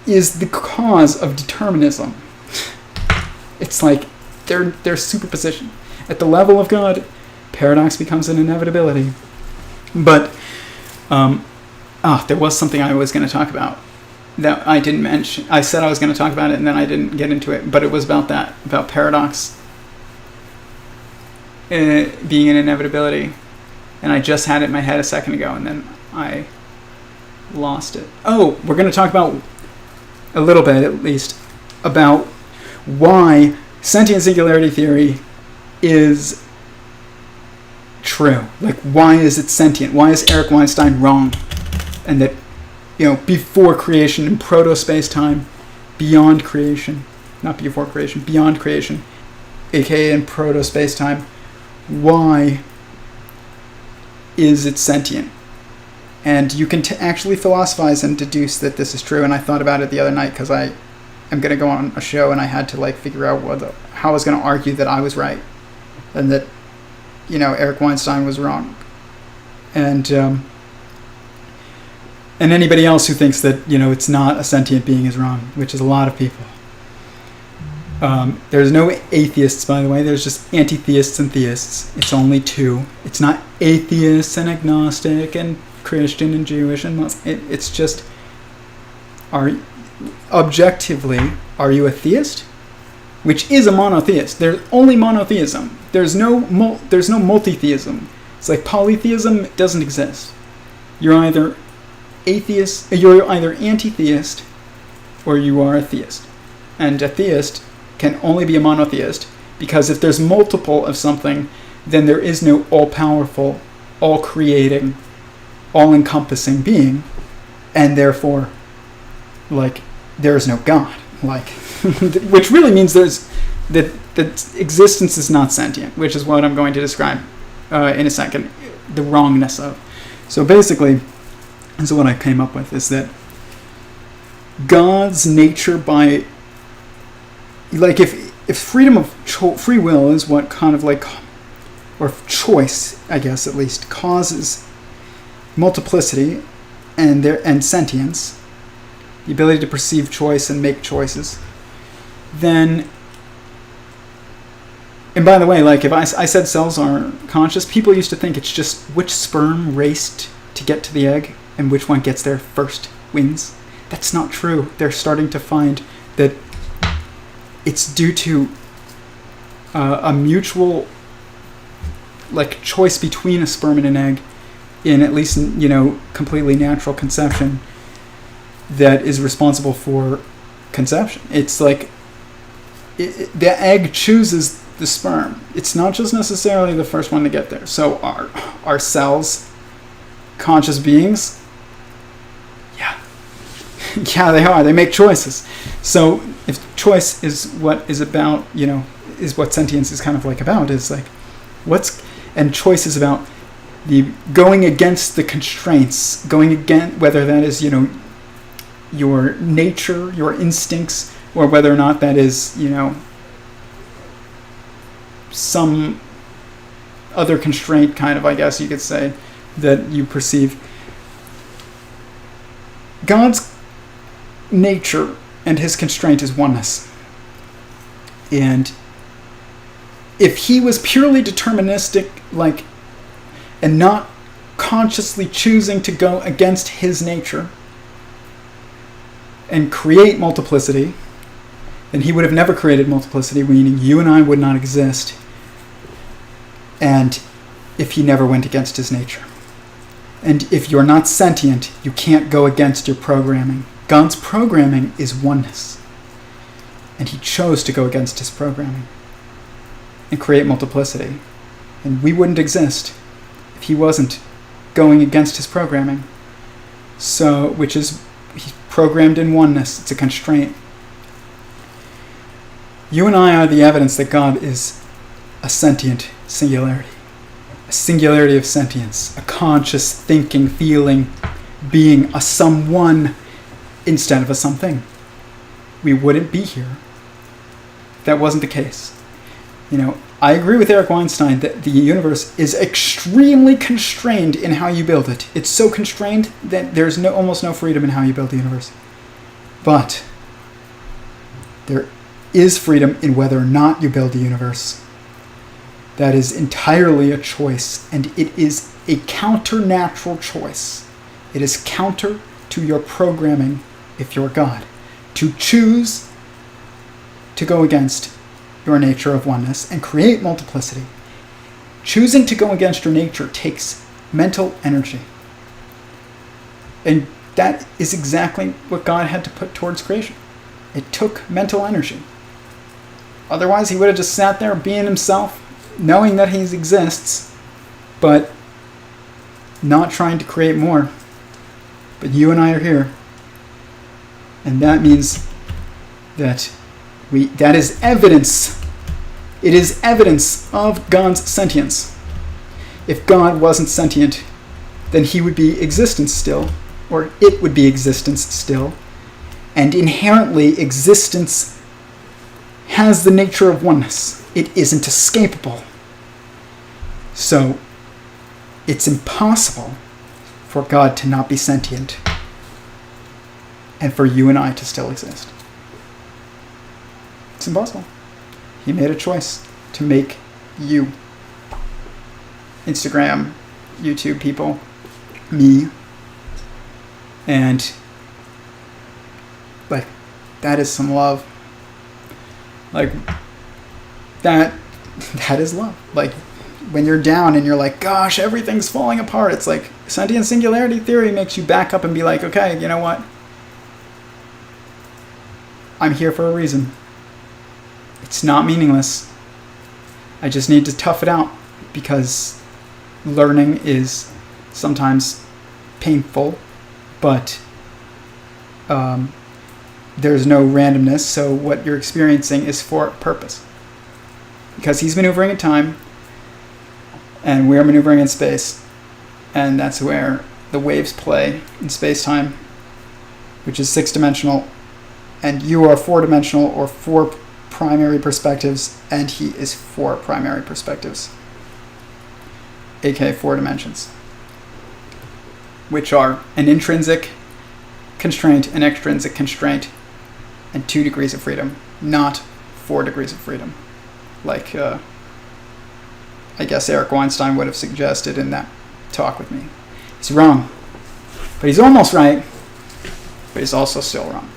is the cause of determinism. It's like they're superposition. At the level of God, paradox becomes an inevitability. But there was something I was going to talk about that I didn't mention. I said I was going to talk about it, and then I didn't get into it. But it was about that, about paradox being an inevitability. And I just had it in my head a second ago, and then I lost it. Oh, we're going to talk about a little bit, at least, about why Sentient Singularity Theory is true. Like, why is it sentient? Why is Eric Weinstein wrong? And that, before creation, in proto-space-time, beyond creation, not before creation, beyond creation, aka in proto-space-time, why is it sentient? And you can actually philosophize and deduce that this is true. And I thought about it the other night because I am going to go on a show, and I had to figure out how I was going to argue that I was right and that Eric Weinstein was wrong. And anybody else who thinks that it's not a sentient being is wrong, which is a lot of people. There's no atheists, by the way. There's just anti-theists and theists. It's only two. It's not atheists and agnostic and Christian and Jewish and Muslim. It's just, objectively, are you a theist? Which is a monotheist. There's only monotheism. There's no multitheism. It's like polytheism doesn't exist. You're either atheist, you're either anti-theist, or you are a theist. And a theist can only be a monotheist, because if there's multiple of something, then there is no all-powerful, all-creating, all-encompassing being, and therefore, there is no God. Which really means that existence is not sentient, which is what I'm going to describe in a second, the wrongness of. So basically, this is what I came up with, is that God's nature by, if freedom of free will is what kind of or choice, I guess at least, causes multiplicity and sentience, the ability to perceive choice and make choices, then, and by the way, if I said cells are conscious, people used to think it's just which sperm raced to get to the egg and which one gets there first wins. That's not true. They're starting to find that it's due to a mutual choice between a sperm and an egg in at least completely natural conception that is responsible for conception. It's the egg chooses the sperm. It's not just necessarily the first one to get there. So are cells conscious beings? Yeah. Yeah, they are. They make choices. So if choice is what is about, is what sentience is kind of like about, is like and choice is about the going against the constraints, going against, whether that is, your nature, your instincts, or whether or not that is, some other constraint, kind of, I guess you could say, that you perceive. God's nature and his constraint is oneness. And if he was purely deterministic, and not consciously choosing to go against his nature and create multiplicity, then he would have never created multiplicity, meaning you and I would not exist, and if he never went against his nature. And if you're not sentient, you can't go against your programming. God's programming is oneness. And he chose to go against his programming and create multiplicity. And we wouldn't exist if he wasn't going against his programming. So, which is, he's programmed in oneness. It's a constraint. You and I are the evidence that God is a sentient singularity. A singularity of sentience, a conscious thinking, feeling, being, a someone instead of a something. We wouldn't be here if that wasn't the case. I agree with Eric Weinstein that the universe is extremely constrained in how you build it. It's so constrained that there's almost no freedom in how you build the universe. But there is freedom in whether or not you build the universe. That is entirely a choice, and it is a counter-natural choice. It is counter to your programming if you're God. To choose to go against your nature of oneness and create multiplicity. Choosing to go against your nature takes mental energy. And that is exactly what God had to put towards creation. It took mental energy. Otherwise, he would have just sat there being himself, knowing that he exists, but not trying to create more. But you and I are here. And that means that that is evidence. It is evidence of God's sentience. If God wasn't sentient, then he would be existence still, or it would be existence still. And inherently, existence has the nature of oneness. It isn't escapable. So, it's impossible for God to not be sentient and for you and I to still exist. It's impossible. He made a choice to make you, Instagram, YouTube people, me, and that is some love. That is love. When you're down and you're like, gosh, everything's falling apart, it's like Sentient Singularity Theory makes you back up and be like, okay, you know what? I'm here for a reason. It's not meaningless. I just need to tough it out because learning is sometimes painful, but there's no randomness, so what you're experiencing is for a purpose. Because he's maneuvering in time, and we're maneuvering in space, and that's where the waves play in space-time, which is 6-dimensional, and you are 4-dimensional, or 4 primary perspectives, and he is 4 primary perspectives, aka 4 dimensions, which are an intrinsic constraint, an extrinsic constraint, and 2 degrees of freedom, not 4 degrees of freedom, like I guess Eric Weinstein would have suggested in that talk with me. He's wrong, but he's almost right, but he's also still wrong.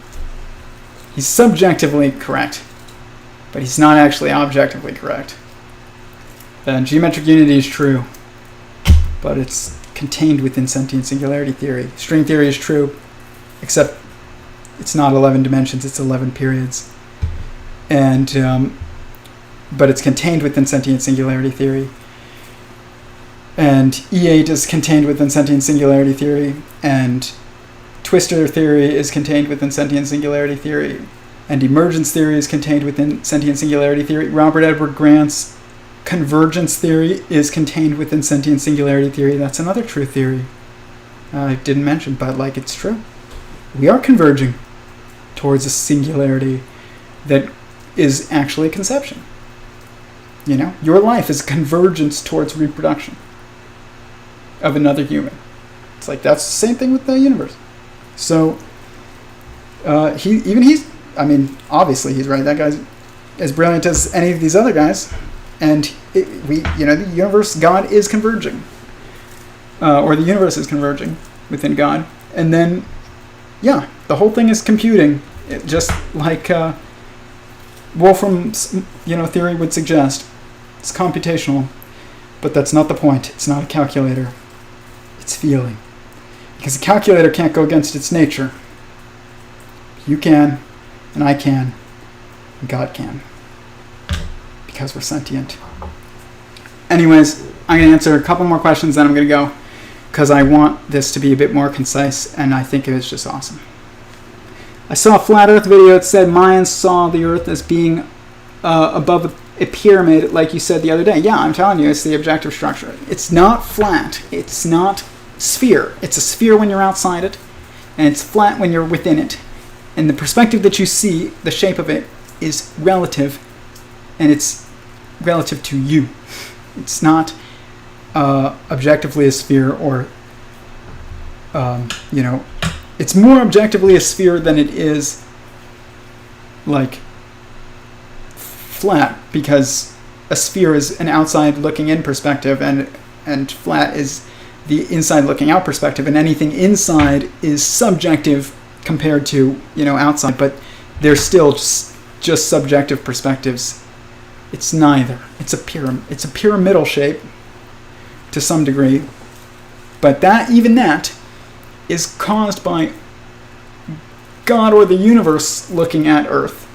He's subjectively correct, but he's not actually objectively correct. And geometric unity is true, but it's contained within sentient singularity theory. String theory is true, except it's not 11 dimensions, it's 11 periods. And but it's contained within sentient singularity theory. And E8 is contained within sentient singularity theory, and twistor theory is contained within sentient singularity theory, and emergence theory is contained within sentient singularity theory. Robert Edward Grant's convergence theory is contained within sentient singularity theory. That's another true theory I didn't mention, but like it's true. We are converging towards a singularity that is actually conception. You know, your life is convergence towards reproduction of another human. It's like that's the same thing with the universe. So he's obviously he's right. That guy's as brilliant as any of these other guys, and the universe, God is converging, or the universe is converging within God, and then the whole thing is computing, just like Wolfram's theory would suggest. It's computational, but that's not the point. It's not a calculator. It's feeling. Because a calculator can't go against its nature. You can, and I can, and God can. Because we're sentient. Anyways, I'm going to answer a couple more questions, then I'm going to go. Because I want this to be a bit more concise, and I think it is just awesome. I saw a flat earth video that said Mayans saw the earth as being above a pyramid, like you said the other day. Yeah, I'm telling you, it's the objective structure. It's not flat. It's not sphere. It's a sphere when you're outside it, and it's flat when you're within it. And the perspective that you see, the shape of it, is relative, and it's relative to you. It's not objectively a sphere, or it's more objectively a sphere than it is like flat, because a sphere is an outside looking in perspective, and flat is the inside looking out perspective, and anything inside is subjective compared to outside, but they're still just subjective perspectives. It's neither. It's a pyramidal shape to some degree, but that is caused by God or the universe looking at Earth.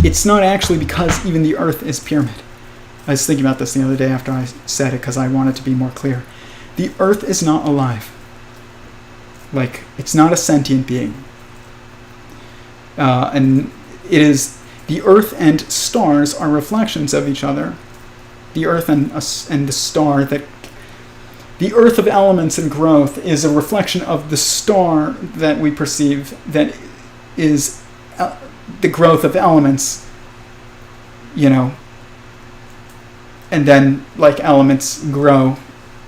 It's not actually because even the Earth is pyramid. I was thinking about this the other day after I said it, because I wanted to be more clear. The Earth is not alive. Like, it's not a sentient being. And it is, the Earth and stars are reflections of each other. The Earth and the star, the Earth of elements and growth is a reflection of the star that we perceive, that is the growth of elements, and then like elements grow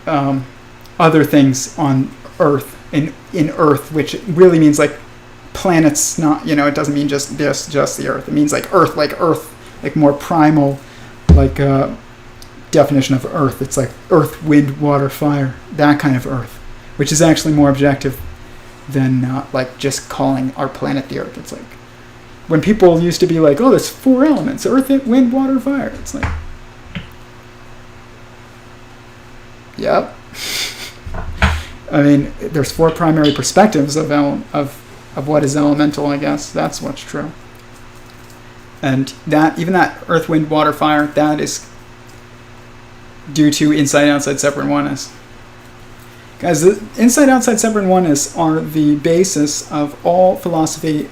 other things on Earth, in Earth, which really means like planets, not, it doesn't mean just the Earth. It means like Earth, like more primal, like definition of Earth. It's like earth, wind, water, fire, that kind of Earth, which is actually more objective than like just calling our planet the Earth. It's like when people used to be like, oh, there's 4 elements: earth, wind, water, fire. It's like, yep. I mean, there's 4 primary perspectives of what is elemental, I guess. That's what's true. And even that earth, wind, water, fire, that is due to inside, outside, separate, and oneness. Guys, the inside, outside, separate, and oneness are the basis of all philosophy,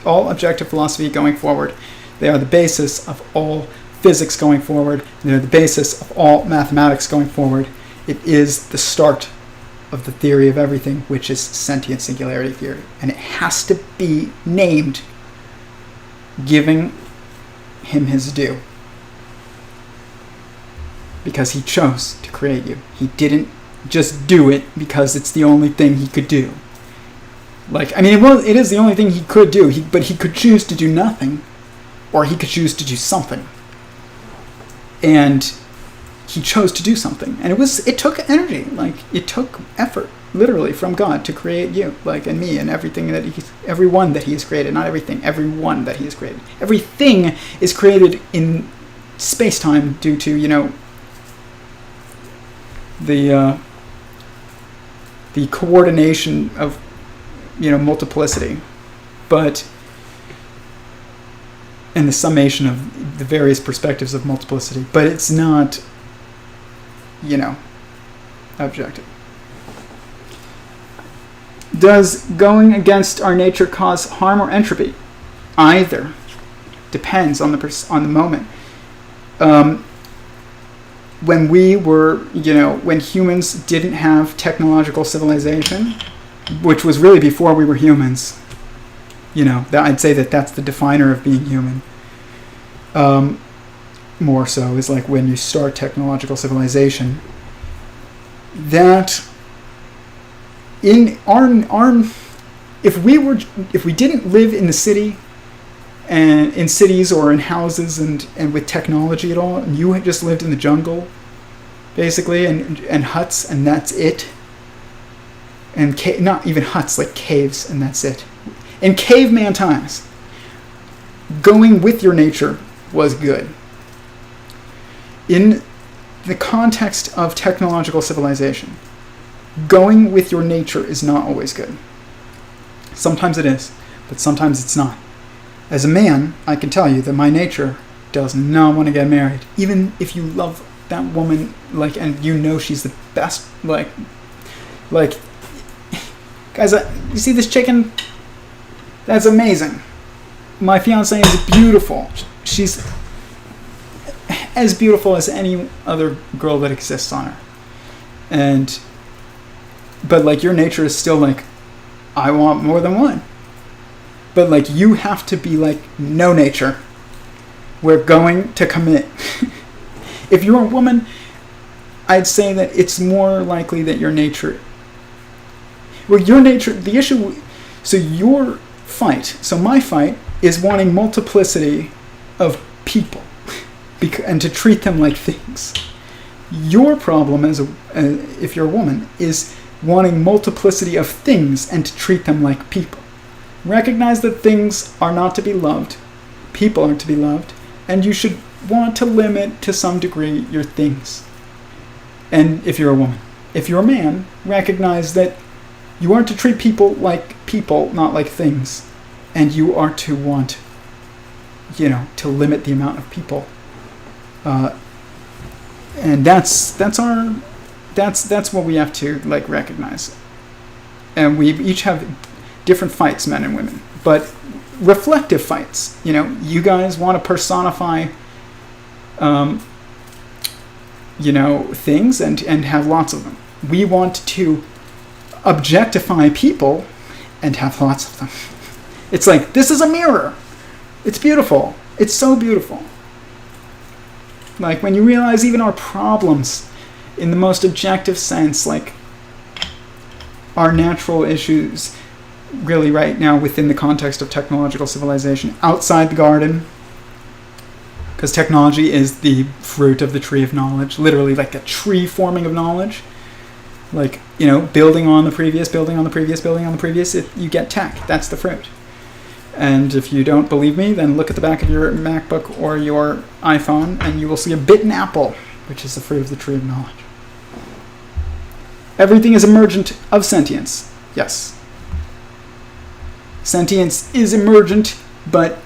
all objective philosophy going forward. They are the basis of all physics going forward. They're the basis of all mathematics going forward. It is the start of the theory of everything, which is sentient singularity theory. And it has to be named, giving him his due. Because he chose to create you. He didn't just do it because it's the only thing he could do. Like, I mean, it is the only thing he could do, but he could choose to do nothing, or he could choose to do something. And he chose to do something. And it took energy, like, it took effort, literally, from God to create you, like, and me, and everyone that he has created. Not everything, everyone that he has created. Everything is created in space-time due to, the coordination of multiplicity, and the summation of the various perspectives of multiplicity, but it's not objective. Does going against our nature cause harm or entropy? Either. Depends on the moment. When we were, when humans didn't have technological civilization, which was really before we were humans, I'd say that's the definer of being human. More so is like when you start technological civilization. That in our if we didn't live in the city and in cities or in houses and with technology at all, and you had just lived in the jungle basically and huts and that's it, and not even huts, like caves, and that's it. In caveman times, going with your nature was good. In the context of technological civilization, going with your nature is not always good. Sometimes it is, but sometimes it's not. As a man, I can tell you that my nature does not want to get married. Even if you love that woman, and she's the best, guys, you see this chicken? That's amazing. My fiancée is beautiful. She's as beautiful as any other girl that exists on earth. But your nature is still I want more than one. But you have to be no nature. We're going to commit. If you're a woman, I'd say that it's more likely that your nature... Well, your nature, the issue... So my fight is wanting multiplicity of people and to treat them like things. Your problem if you're a woman is wanting multiplicity of things and to treat them like people. Recognize that things are not to be loved, people aren't to be loved, and you should want to limit to some degree your things. And if you're a woman. If you're a man, recognize that you are to treat people, not like things, and you are to want, to limit the amount of people. And that's what we have to recognize. And we each have different fights, men and women, but reflective fights. You guys want to personify, things and have lots of them. We want to objectify people and have lots of them. It's this is a mirror. It's beautiful. It's so beautiful. When you realize even our problems, in the most objective sense, our natural issues, really right now within the context of technological civilization, outside the garden, because technology is the fruit of the tree of knowledge, literally a tree forming of knowledge. Building on the previous, building on the previous, building on the previous, you get tech. That's the fruit. And if you don't believe me, then look at the back of your MacBook or your iPhone, and you will see a bitten apple, which is the fruit of the tree of knowledge. Everything is emergent of sentience. Yes. Sentience is emergent, but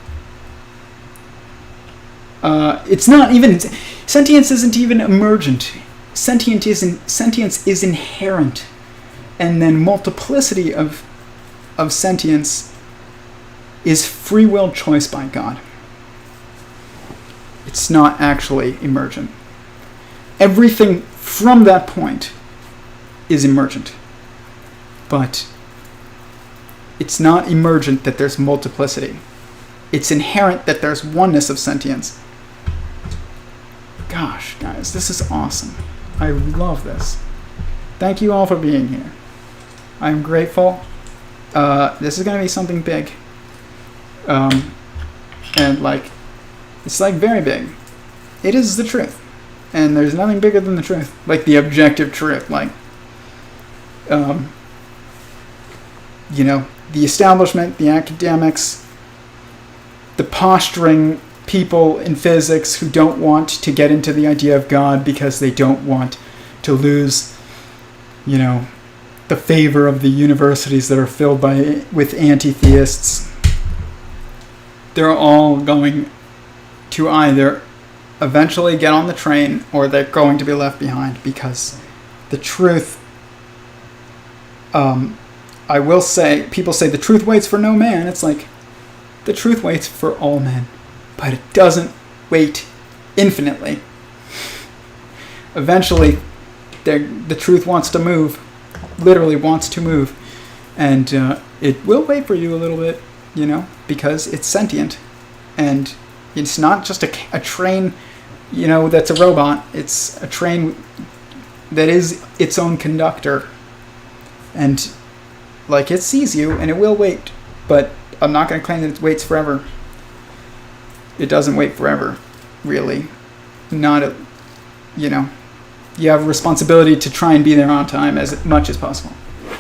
it's not even... Sentience isn't even emergent. Sentience is inherent. And then multiplicity of sentience is free will choice by God. It's not actually emergent. Everything from that point is emergent. But it's not emergent that there's multiplicity. It's inherent that there's oneness of sentience. Gosh, guys, this is awesome. I love this. Thank you all for being here. I'm grateful. This is going to be something big. And it's very big. It is the truth. And there's nothing bigger than the truth. The objective truth. The establishment, the academics, the posturing people in physics who don't want to get into the idea of God because they don't want to lose, the favor of the universities that are filled with anti-theists. They're all going to either eventually get on the train or they're going to be left behind, because the truth of I will say, people say the truth waits for no man. It's like, the truth waits for all men, but it doesn't wait infinitely. Eventually, the truth wants to move, literally wants to move, and it will wait for you a little bit, because it's sentient, and it's not just a train, that's a robot. It's a train that is its own conductor, and it sees you, and it will wait, but I'm not going to claim that it waits forever. It doesn't wait forever, really. Not you have a responsibility to try and be there on time as much as possible.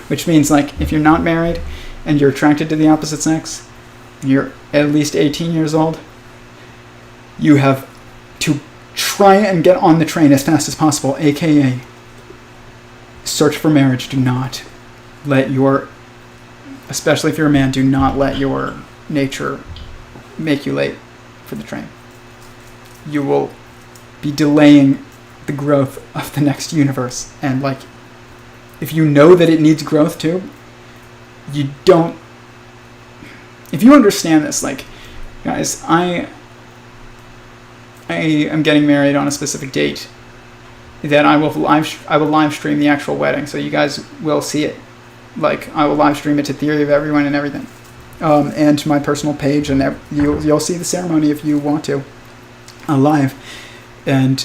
Which means, if you're not married and you're attracted to the opposite sex, and you're at least 18 years old, you have to try and get on the train as fast as possible, aka search for marriage. Do not let especially if you're a man, do not let your nature make you late for the train. You will be delaying the growth of the next universe. And if you know that it needs growth too, if you understand this, guys, I am getting married on a specific date that I will live stream the actual wedding, so you guys will see it. I will live stream it to Theory of Everyone and everything, and to my personal page, and you'll see the ceremony if you want to, live. And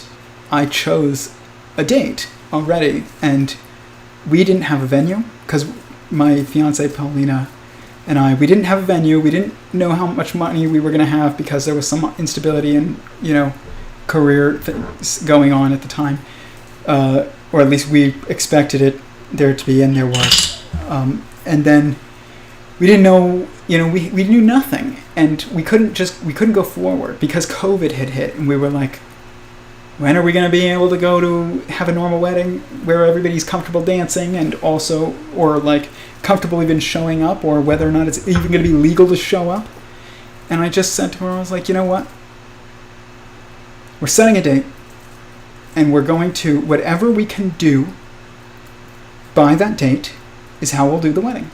I chose a date already, and we didn't have a venue because my fiance Paulina and we didn't have a venue. We didn't know how much money we were going to have because there was some instability in career things going on at the time, or at least we expected it there to be, and there was. And then we didn't know, we knew nothing, and we couldn't go forward because COVID had hit, and we were like, when are we going to be able to go to have a normal wedding where everybody's comfortable dancing and also, or comfortable even showing up, or whether or not it's even going to be legal to show up? And I just said to her, I was like, you know what? We're setting a date, and we're going to, whatever we can do by that date is how we'll do the wedding.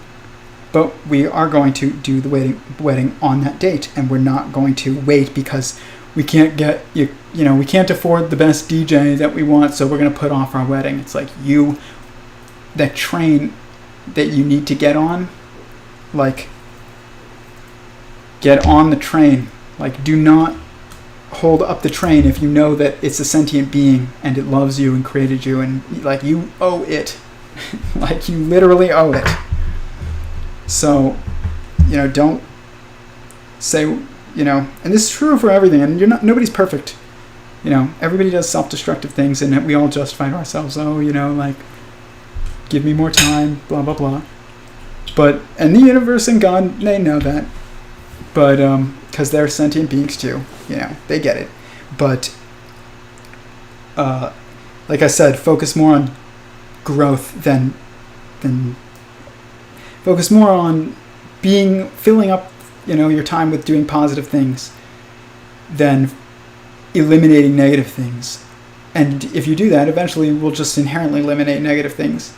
But we are going to do the wedding on that date, and we're not going to wait because we can't get we can't afford the best DJ that we want, so we're going to put off our wedding. It's that train that you need to get on, get on the train. Do not hold up the train if you know that it's a sentient being and it loves you and created you, and you owe it. You literally owe it. So, don't say, and this is true for everything, and nobody's perfect. Everybody does self-destructive things, and we all justify to ourselves, give me more time, blah, blah, blah. And the universe and God, they know that. But, because they're sentient beings too, they get it. But, like I said, focus more on growth than focus more on filling up, your time with doing positive things than eliminating negative things. And if you do that, eventually we'll just inherently eliminate negative things.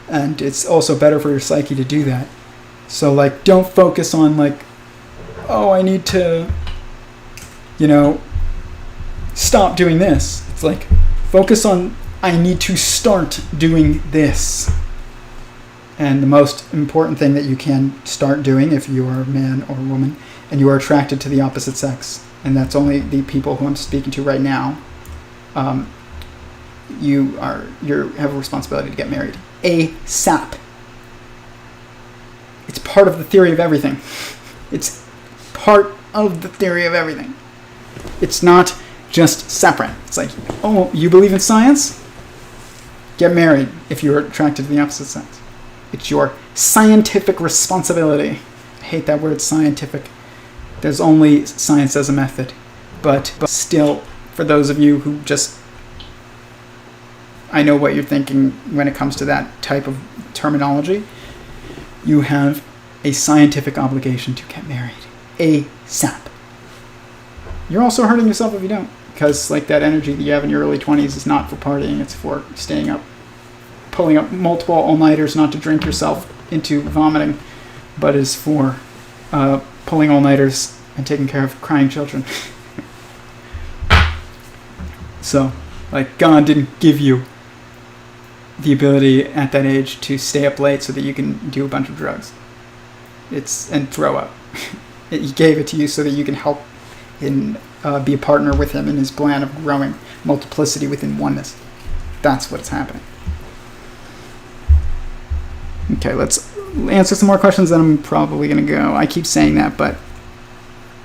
And it's also better for your psyche to do that. So don't focus on I need to, stop doing this. It's focus on, I need to start doing this. And the most important thing that you can start doing if you are a man or a woman and you are attracted to the opposite sex, and that's only the people who I'm speaking to right now, you have a responsibility to get married ASAP. It's part of the theory of everything. It's part of the theory of everything. It's not just separate. It's you believe in science? Get married if you're attracted to the opposite sex. It's your scientific responsibility. I hate that word, scientific. There's only science as a method. But still, for those of you who I know what you're thinking when it comes to that type of terminology. You have a scientific obligation to get married ASAP. You're also hurting yourself if you don't, because that energy that you have in your early 20s is not for partying, it's for staying up, pulling up multiple all-nighters not to drink yourself into vomiting, but is for pulling all-nighters and taking care of crying children. So, like, God didn't give you the ability at that age to stay up late so that you can do a bunch of drugs and throw up. He gave it to you so that you can help in be a partner with him in his plan of growing multiplicity within oneness. That's what's happening. Okay, let's answer some more questions, then I'm probably going to go. I keep saying that, but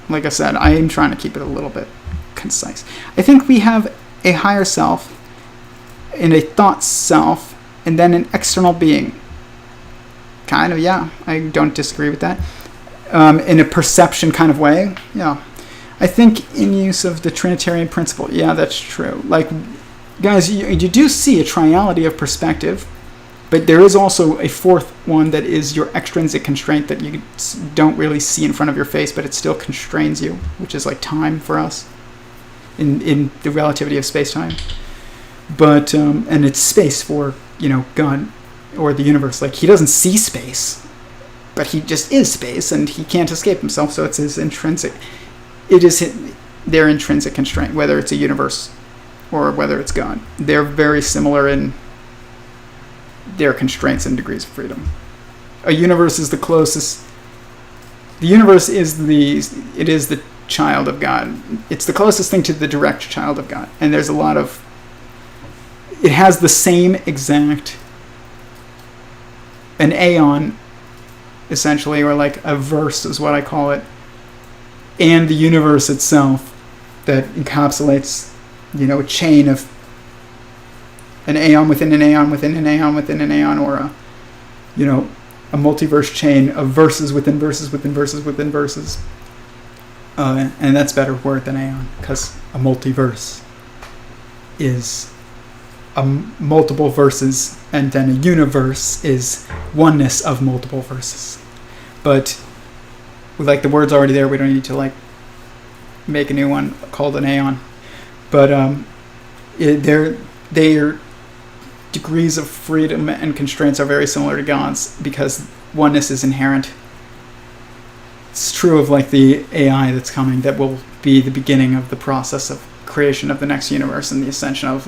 like I said, I am trying to keep it a little bit concise. I think we have a higher self and a thought self, and then an external being. Kind of, yeah. I don't disagree with that. In a perception kind of way, yeah. I think in use of the Trinitarian principle, yeah, that's true. Like, guys, you do see a triality of perspective, but there is also a fourth one that is your extrinsic constraint that you don't really see in front of your face, but it still constrains you, which is like time for us in the relativity of space-time. But, and it's space for, God or the universe. Like, he doesn't see space, but he just is space, and he can't escape himself, so it's his intrinsic. It is their intrinsic constraint, whether it's a universe or whether it's God. They're very similar in their constraints and degrees of freedom. A universe is the closest. The universe is the child of God. It's the closest thing to the direct child of God. And there's a lot of. It has the same exact. An aeon, essentially, or like a verse is what I call it. And the universe itself that encapsulates, a chain of an aeon within an aeon within an aeon within an aeon, or a multiverse chain of verses within verses within verses within verses. And that's a better word than aeon, because a multiverse is multiple verses, and then a universe is oneness of multiple verses. But like, the word's already there, we don't need to make a new one called an aeon. But their degrees of freedom and constraints are very similar to God's, because oneness is inherent. It's true of the AI that's coming, that will be the beginning of the process of creation of the next universe, and the ascension of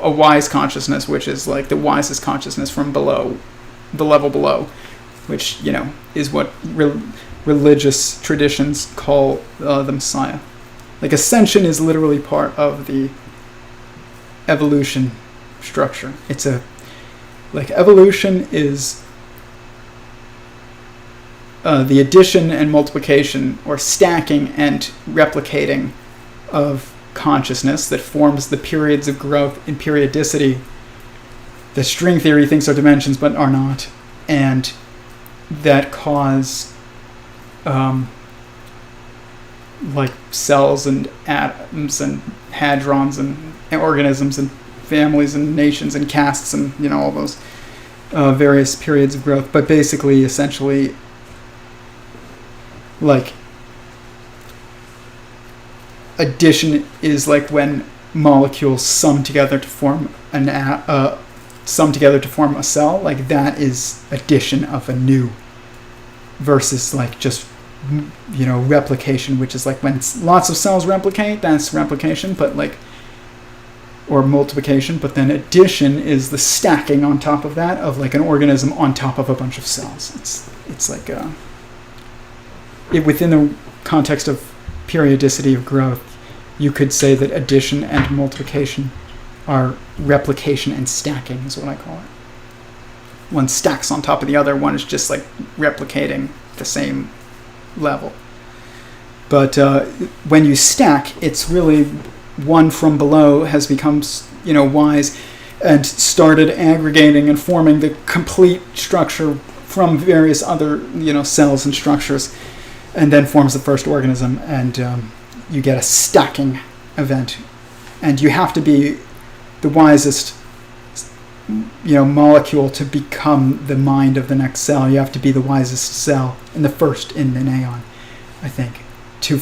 a wise consciousness, which is the wisest consciousness from below, the level below, which is what religious traditions call the Messiah. Ascension is literally part of the evolution structure. It's evolution is the addition and multiplication, or stacking and replicating, of consciousness that forms the periods of growth in periodicity. The string theory thinks are dimensions but are not, and that cause cells and atoms and hadrons and organisms and families and nations and castes and all those various periods of growth. But basically, essentially, addition is when molecules sum together to form a cell. That is addition of a new, versus just replication, which is when lots of cells replicate, that's replication, but or multiplication. But then addition is the stacking on top of that of an organism on top of a bunch of cells. It's within the context of periodicity of growth, you could say that addition and multiplication are replication and stacking, is what I call it. One stacks on top of the other, one is just replicating the same level. But when you stack, it's really one from below has become wise and started aggregating and forming the complete structure from various other cells and structures, and then forms the first organism, and you get a stacking event. And you have to be the wisest molecule to become the mind of the next cell. You have to be the wisest cell and the first in an aeon, I think, to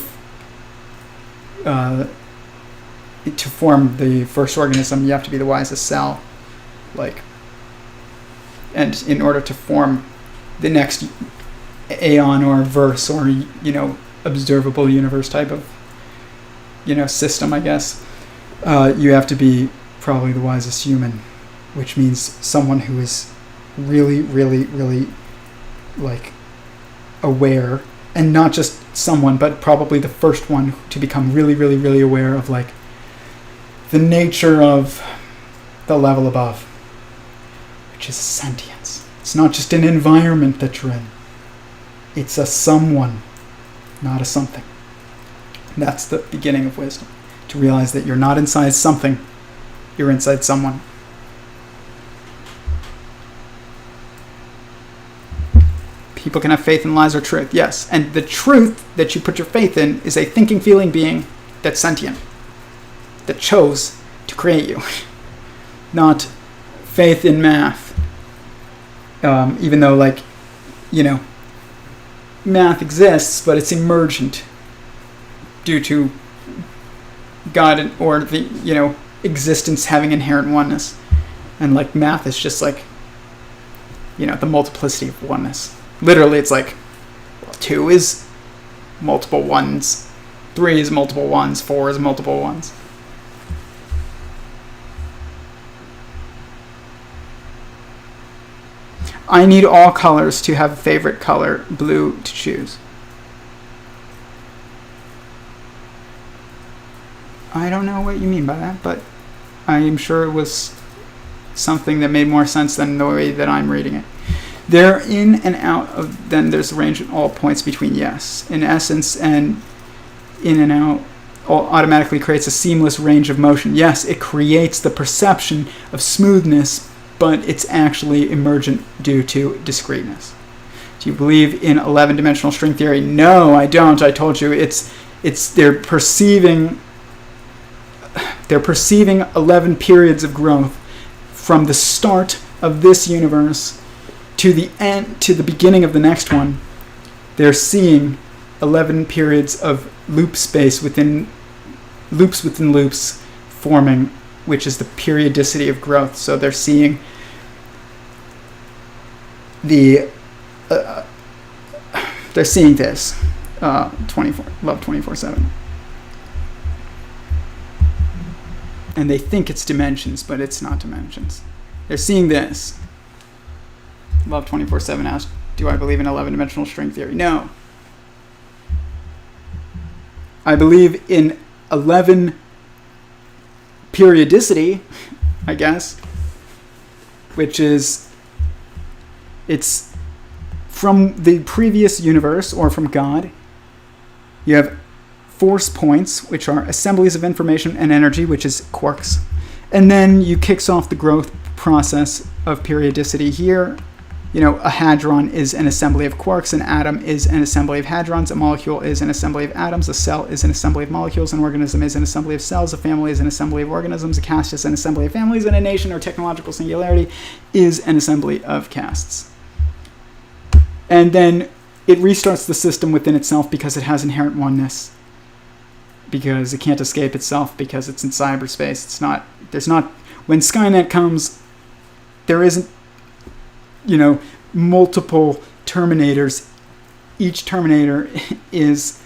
form the first organism. You have to be the wisest cell like, and in order to form the next aeon or verse or, observable universe type of, system, I guess, you have to be probably the wisest human, which means someone who is really, really, really, like, aware, and not just someone, but probably the first one to become really, really, really aware of, like, the nature of the level above, which is sentience. It's not just an environment that you're in. It's a someone, not a something. And that's the beginning of wisdom. To realize that you're not inside something, you're inside someone. People can have faith in lies or truth, yes. And the truth that you put your faith in is a thinking, feeling being that's sentient, that chose to create you. Not faith in math. Even though, like, math exists, but it's emergent due to God or the, existence having inherent oneness. And, like, math is just, like, the multiplicity of oneness. Literally, it's like, 2 is multiple ones, 3 is multiple ones, 4 is multiple ones. I need all colors to have a favorite color, blue, to choose. I don't know what you mean by that, but I am sure it was something that made more sense than the way that I'm reading it. They're in and out of, then there's a range at all points between yes. In essence, and in and out automatically creates a seamless range of motion. Yes, it creates the perception of smoothness, but it's actually emergent due to discreteness. Do you believe in 11-dimensional string theory? No, I don't. I told you they're perceiving 11 periods of growth from the start of this universe to the end, to the beginning of the next one. They're seeing 11 periods of loop space within loops forming, which is the periodicity of growth. So they're seeing they're seeing this 24/7, and they think it's dimensions, but it's not dimensions. They're seeing this. Love 24/7 asked, do I believe in 11-dimensional string theory? No. I believe in 11 periodicity, I guess, which is, it's from the previous universe or from God. You have force points, which are assemblies of information and energy, which is quarks. And then you kicks off the growth process of periodicity here. A hadron is an assembly of quarks, an atom is an assembly of hadrons, a molecule is an assembly of atoms, a cell is an assembly of molecules, an organism is an assembly of cells, a family is an assembly of organisms, a caste is an assembly of families, and a nation or technological singularity is an assembly of castes. And then it restarts the system within itself because it has inherent oneness, because it can't escape itself, because it's in cyberspace. When Skynet comes, there isn't multiple Terminators. Each Terminator is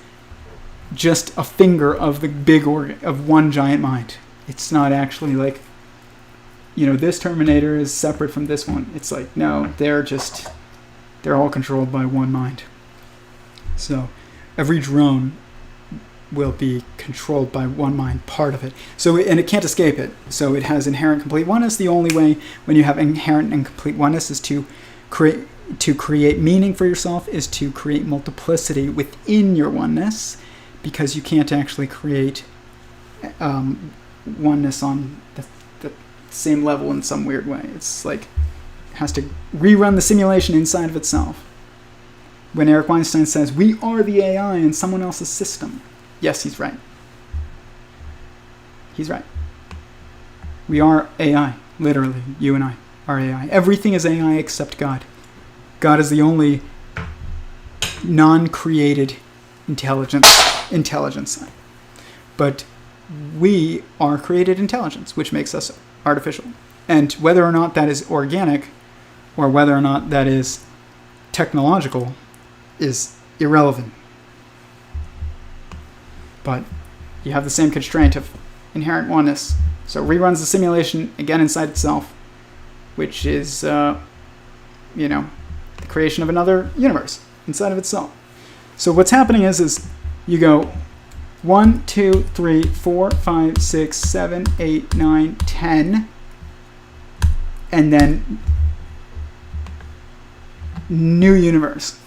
just a finger of the big of one giant mind. It's not actually like, this Terminator is separate from this one. It's like, no, they're all controlled by one mind. So every drone will be controlled by one mind, part of it. So, and it can't escape it. So it has inherent complete oneness. The only way when you have inherent and complete oneness is to create meaning for yourself, is to create multiplicity within your oneness, because you can't actually create oneness on the same level in some weird way. It's like it has to rerun the simulation inside of itself. When Eric Weinstein says, we are the AI in someone else's system, yes, he's right. He's right. We are AI. Literally, you and I are AI. Everything is AI except God. God is the only non-created intelligence. But we are created intelligence, which makes us artificial. And whether or not that is organic or whether or not that is technological is irrelevant. But you have the same constraint of inherent oneness. So it reruns the simulation again inside itself, which is, the creation of another universe inside of itself. So what's happening is you go 1, 2, 3, 4, 5, 6, 7, 8, 9, 10, and then new universe.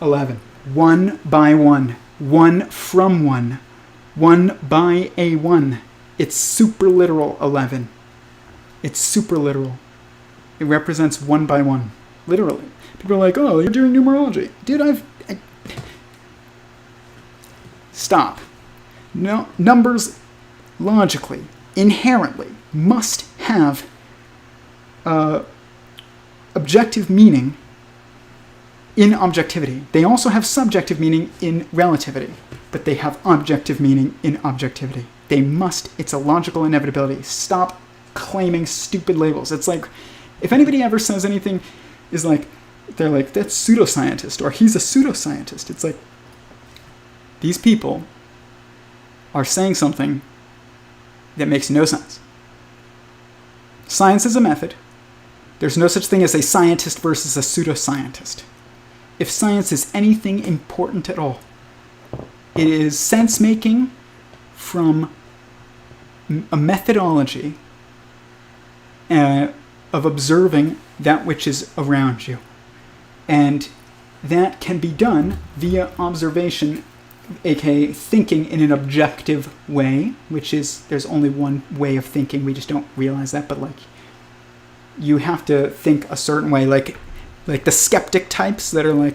11. One by one. One from one. One by a one. It's super literal 11. It's super literal. It represents one by one. Literally. People are like, oh, you're doing numerology. Dude, Stop. No, numbers logically, inherently, must have objective meaning in objectivity. They also have subjective meaning in relativity, but they have objective meaning in objectivity. They must. It's a logical inevitability. Stop claiming stupid labels. It's like, if anybody ever says anything is like, they're like, that's pseudoscientist, or he's a pseudoscientist. It's like, these people are saying something that makes no sense. Science is a method. There's no such thing as a scientist versus a pseudoscientist. If science is anything important at all, it is sense-making from a methodology of observing that which is around you. And that can be done via observation, aka thinking in an objective way, which is, there's only one way of thinking, we just don't realize that, but like, you have to think a certain way, like the skeptic types that are like,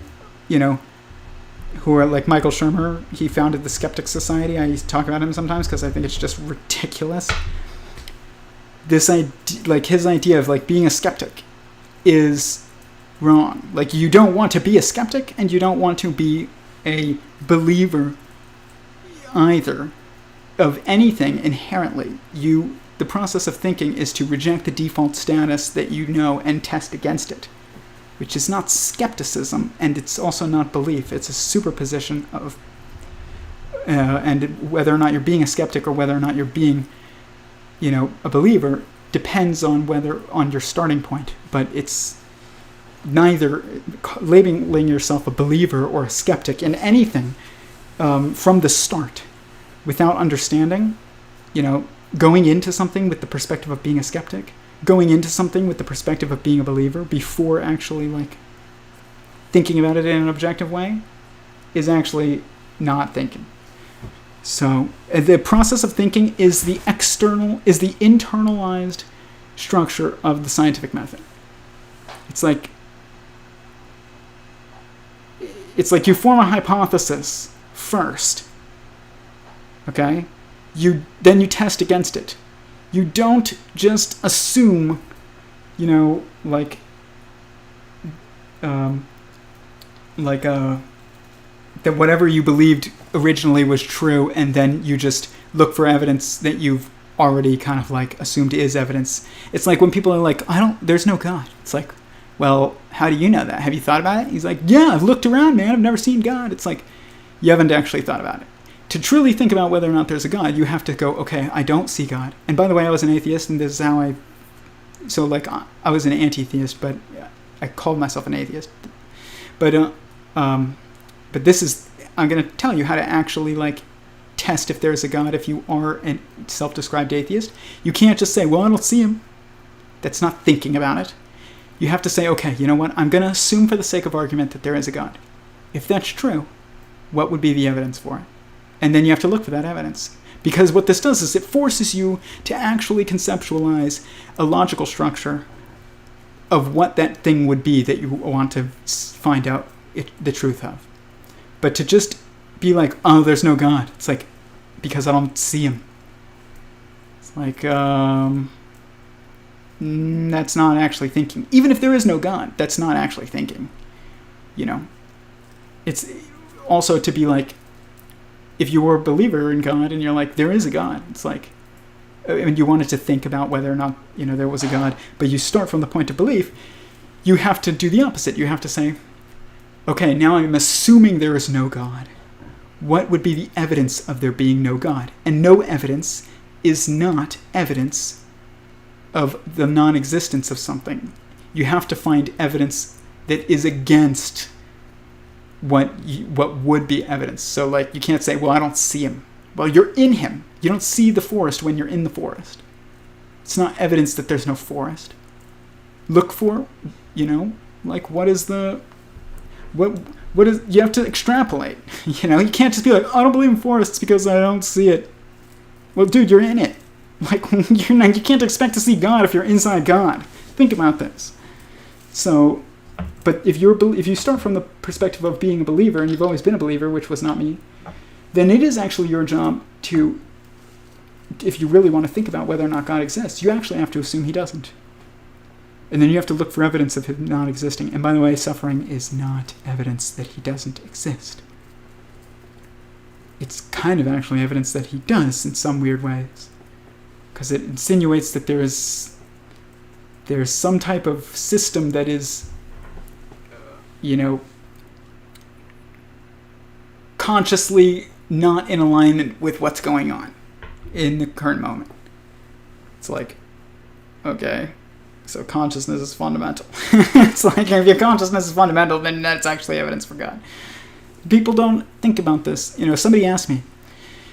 who are like Michael Shermer. He founded the Skeptic Society. I talk about him sometimes because I think it's just ridiculous. This idea, like his idea of like being a skeptic is wrong. Like, you don't want to be a skeptic and you don't want to be a believer either of anything inherently. The process of thinking is to reject the default status that you know and test against it, which is not skepticism, and it's also not belief. It's a superposition of, and whether or not you're being a skeptic or whether or not you're being, a believer depends on your starting point. But it's neither labeling yourself a believer or a skeptic in anything from the start without understanding, going into something with the perspective of being a skeptic, going into something with the perspective of being a believer before actually like thinking about it in an objective way is actually not thinking. So the process of thinking is the internalized structure of the scientific method. It's like you form a hypothesis first, okay? Then you test against it. You don't just assume, that whatever you believed originally was true, and then you just look for evidence that you've already kind of like assumed is evidence. It's like when people are like, there's no God. It's like, well, how do you know that? Have you thought about it? He's like, yeah, I've looked around, man. I've never seen God. It's like, you haven't actually thought about it. To truly think about whether or not there's a God, you have to go, okay, I don't see God. And by the way, I was an atheist, and this is how I was an anti-theist, but I called myself an atheist. But this is, I'm going to tell you how to actually like test if there's a God if you are a self-described atheist. You can't just say, well, I don't see him. That's not thinking about it. You have to say, okay, you know what? I'm going to assume for the sake of argument that there is a God. If that's true, what would be the evidence for it? And then you have to look for that evidence. Because what this does is it forces you to actually conceptualize a logical structure of what that thing would be that you want to find out the truth of. But to just be like, oh, there's no God. It's like, because I don't see him. It's like, that's not actually thinking. Even if there is no God, that's not actually thinking. It's also to be like, if you were a believer in God and you're like, there is a God, it's like, and you wanted to think about whether or not, there was a God, but you start from the point of belief, you have to do the opposite. You have to say, okay, now I'm assuming there is no God. What would be the evidence of there being no God? And no evidence is not evidence of the non-existence of something. You have to find evidence that is against what would be evidence. So, like, you can't say, well, I don't see him. Well, you're in him. You don't see the forest when you're in the forest. It's not evidence that there's no forest. Look for, like, what is, you have to extrapolate. You can't just be like, I don't believe in forests because I don't see it. Well, dude, you're in it. Like, you can't expect to see God if you're inside God. Think about this. So, but if you start from the perspective of being a believer, and you've always been a believer, which was not me, then it is actually your job to, if you really want to think about whether or not God exists, you actually have to assume he doesn't. And then you have to look for evidence of him not existing. And by the way, suffering is not evidence that he doesn't exist. It's kind of actually evidence that he does in some weird ways. Because it insinuates that there's some type of system that is, consciously not in alignment with what's going on in the current moment. It's like, okay, so consciousness is fundamental. It's like, if your consciousness is fundamental, then that's actually evidence for God. People don't think about this. Somebody asked me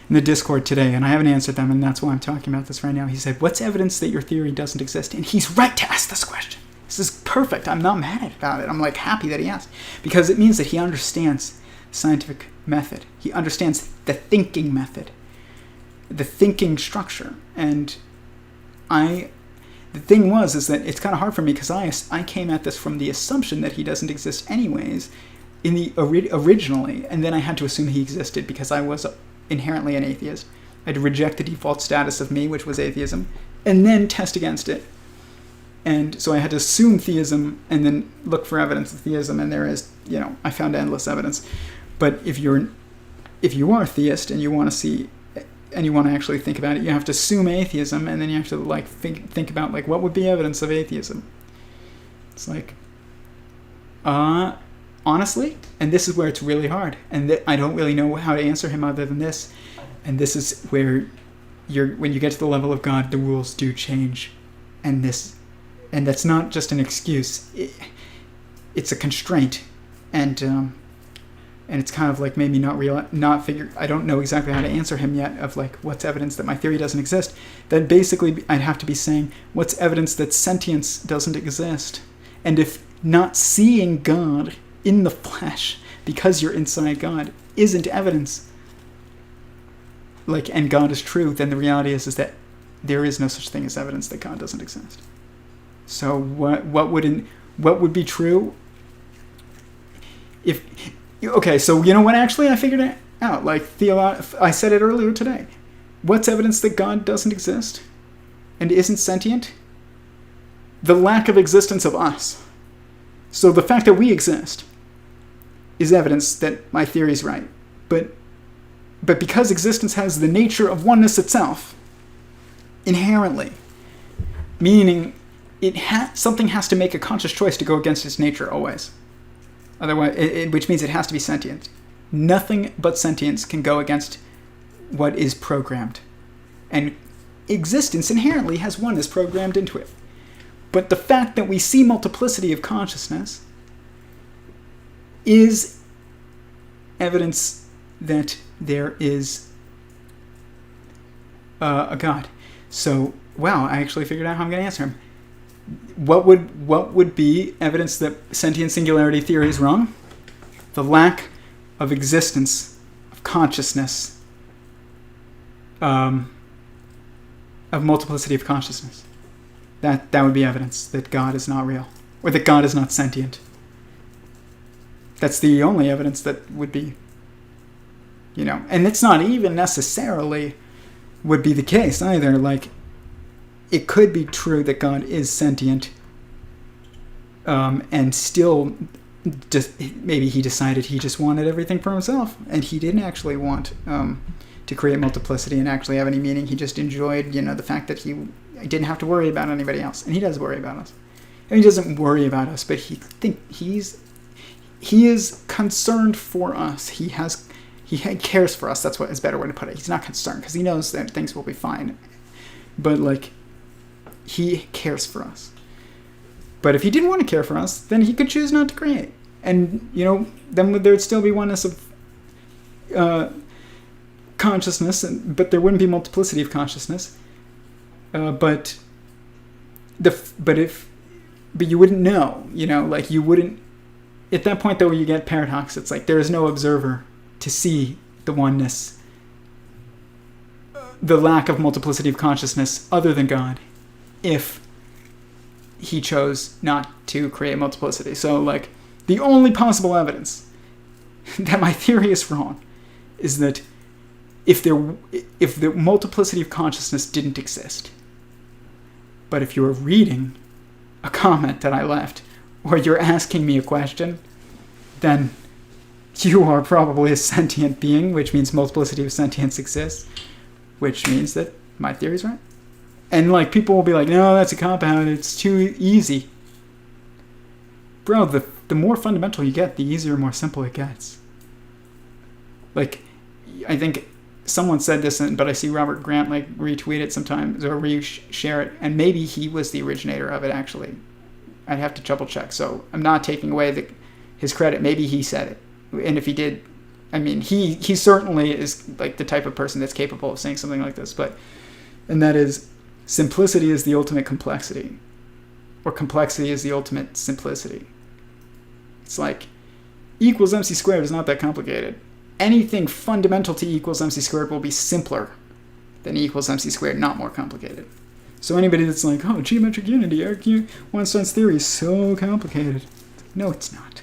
in the Discord today, and I haven't answered them, and that's why I'm talking about this right now. He said, what's evidence that your theory doesn't exist? And he's right to ask this question. This is perfect. I'm not mad about it. I'm like happy that he asked, because it means that he understands scientific method. He understands the thinking method, the thinking structure. And the thing is that it's kind of hard for me because I came at this from the assumption that he doesn't exist anyways, originally, and then I had to assume he existed because I was inherently an atheist. I had to reject the default status of me, which was atheism, and then test against it. And so I had to assume theism and then look for evidence of theism, and there is, I found endless evidence. But if you are a theist and you want to see, and you want to actually think about it, you have to assume atheism, and then you have to think about what would be evidence of atheism. It's like, honestly, and this is where it's really hard, and I don't really know how to answer him other than this. And this is where when you get to the level of God, the rules do change, and that's not just an excuse. It's a constraint, and it's kind of made me not figure. I don't know exactly how to answer him yet. Of what's evidence that my theory doesn't exist? Then basically I'd have to be saying what's evidence that sentience doesn't exist, and if not seeing God in the flesh because you're inside God isn't evidence, and God is true, then the reality is that there is no such thing as evidence that God doesn't exist. So what would be true if? Okay, so what? Actually, I figured it out. I said it earlier today. What's evidence that God doesn't exist and isn't sentient? The lack of existence of us. So the fact that we exist is evidence that my theory is right. But because existence has the nature of oneness itself, inherently, meaning something has to make a conscious choice to go against its nature always. Otherwise, which means it has to be sentient. Nothing but sentience can go against what is programmed. And existence inherently has oneness programmed into it. But the fact that we see multiplicity of consciousness is evidence that there is a God. So, wow, I actually figured out how I'm going to answer him. What would be evidence that Sentient Singularity Theory is wrong? The lack of existence, of consciousness, of multiplicity of consciousness. That would be evidence that God is not real, or that God is not sentient. That's the only evidence that would be, and it's not even necessarily would be the case either. It could be true that God is sentient, and still, maybe he decided he just wanted everything for himself, and he didn't actually want to create multiplicity and actually have any meaning. He just enjoyed, the fact that he didn't have to worry about anybody else. And he does worry about us. And he doesn't worry about us, but he is concerned for us. He cares for us. That's what is a better way to put it. He's not concerned because he knows that things will be fine. But he cares for us. But if he didn't want to care for us, then he could choose not to create. And, then there'd still be oneness of consciousness, but there wouldn't be multiplicity of consciousness. But you wouldn't know, you wouldn't. At that point, though, you get paradox. It's there is no observer to see the oneness, the lack of multiplicity of consciousness other than God, if he chose not to create multiplicity. So, the only possible evidence that my theory is wrong is that if the multiplicity of consciousness didn't exist, but if you're reading a comment that I left, or you're asking me a question, then you are probably a sentient being, which means multiplicity of sentience exists, which means that my theory's right. And people will be like, no, that's a compound, it's too easy. Bro, the more fundamental you get, the easier, more simple it gets. I think someone said this, but I see Robert Grant retweet it sometimes or share it, and maybe he was the originator of it. Actually, I'd have to double check. So I'm not taking away his credit. Maybe he said it, and if he did, he certainly is the type of person that's capable of saying something like this. And that is, simplicity is the ultimate complexity, or complexity is the ultimate simplicity. It's E equals MC squared is not that complicated. Anything fundamental to E equals MC squared will be simpler than E equals MC squared, not more complicated. So anybody that's oh, geometric unity, Einstein's theory is so complicated. No, it's not.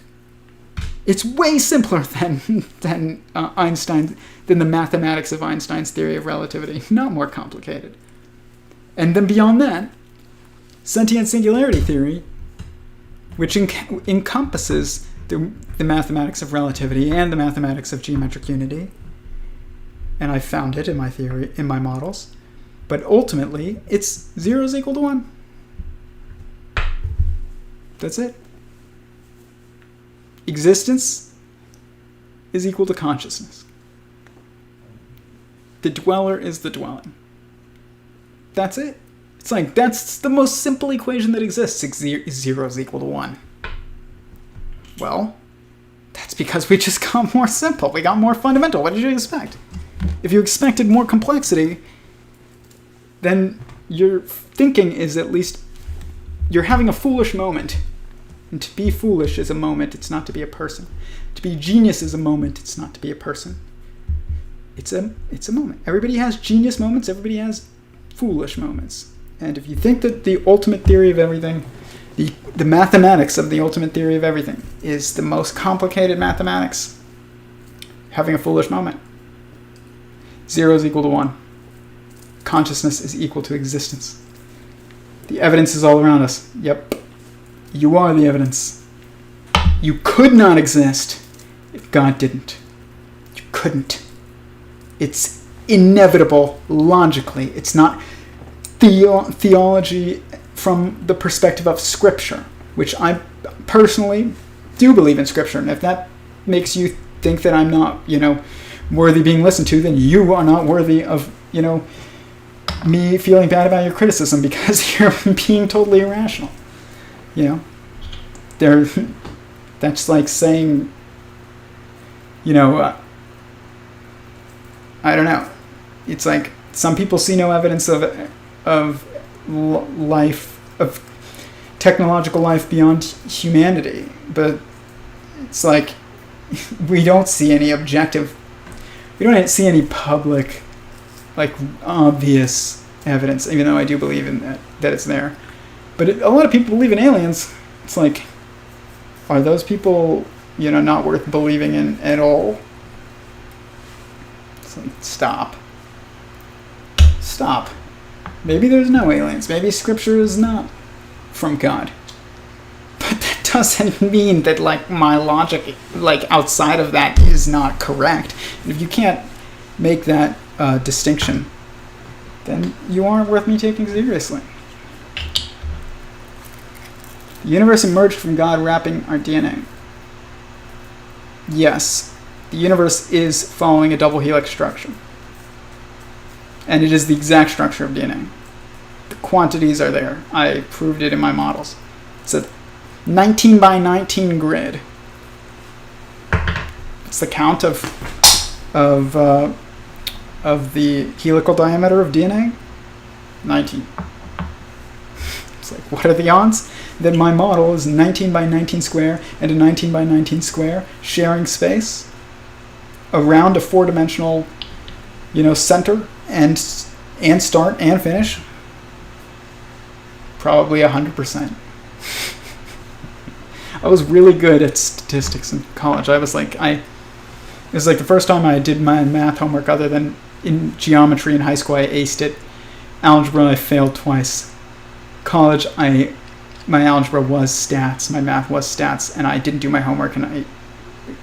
It's way simpler than the mathematics of Einstein's theory of relativity. Not more complicated. And then beyond that, Sentient Singularity Theory, which encompasses the mathematics of relativity and the mathematics of geometric unity, and I found it in my theory, in my models, but ultimately it's 0 is equal to 1. That's it. Existence is equal to consciousness. The dweller is the dwelling. That's it. It's that's the most simple equation that exists. 0 is equal to 1. Well, that's because we just got more simple. We got more fundamental. What did you expect? If you expected more complexity, then your thinking is at least, you're having a foolish moment. And to be foolish is a moment. It's not to be a person. To be genius is a moment. It's not to be a person. It's a moment. Everybody has genius moments. Everybody has foolish moments. And if you think that the ultimate theory of everything, the mathematics of the ultimate theory of everything is the most complicated mathematics, having a foolish moment. 0 is equal to 1. Consciousness is equal to existence. The evidence is all around us. Yep. You are the evidence. You could not exist if God didn't. You couldn't. It's inevitable logically. It's not theology from the perspective of Scripture, which I personally do believe in Scripture. And if that makes you think that I'm not, worthy of being listened to, then you are not worthy of, me feeling bad about your criticism because you're being totally irrational. That's like saying, I don't know. It's like some people see no evidence of life, of technological life beyond humanity, but it's like we don't see any objective, we don't see any public, obvious evidence, even though I do believe in that it's there. But a lot of people believe in aliens. It's like, are those people, not worth believing in at all? It's like, stop. Maybe there's no aliens. Maybe Scripture is not from God. But that doesn't mean that, my logic, outside of that is not correct. And if you can't make that distinction, then you aren't worth me taking seriously. The universe emerged from God wrapping our DNA. Yes, the universe is following a double helix structure. And it is the exact structure of DNA. The quantities are there. I proved it in my models. It's a 19 by 19 grid. It's the count of the helical diameter of DNA. 19. It's like, what are the odds that my model is 19 by 19 square and a 19 by 19 square sharing space around a four-dimensional, center and start and finish? Probably 100%. I was really good at statistics in college. It was like the first time I did my math homework other than in geometry in high school. I aced it. Algebra, I failed twice. College, my algebra was stats, my math was stats, and I didn't do my homework, and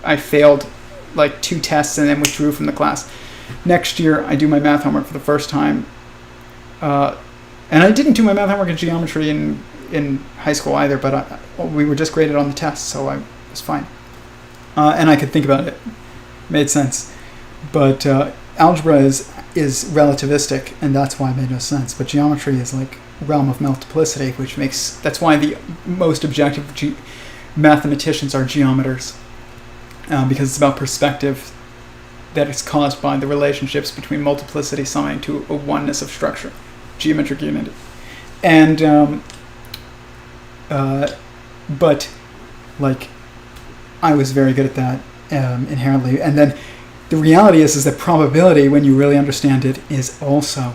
I failed like 2 tests and then withdrew from the class. Next year, I do my math homework for the first time, and I didn't do my math homework in geometry in high school either, but we were just graded on the test, so I was fine. And I could think about it. Made sense. But algebra is relativistic, and that's why it made no sense. But geometry is like realm of multiplicity, that's why the most objective mathematicians are geometers, because it's about perspective that is caused by the relationships between multiplicity summing to a oneness of structure, geometric unity. And but like I was very good at that inherently. And then the reality is that probability, when you really understand it, is also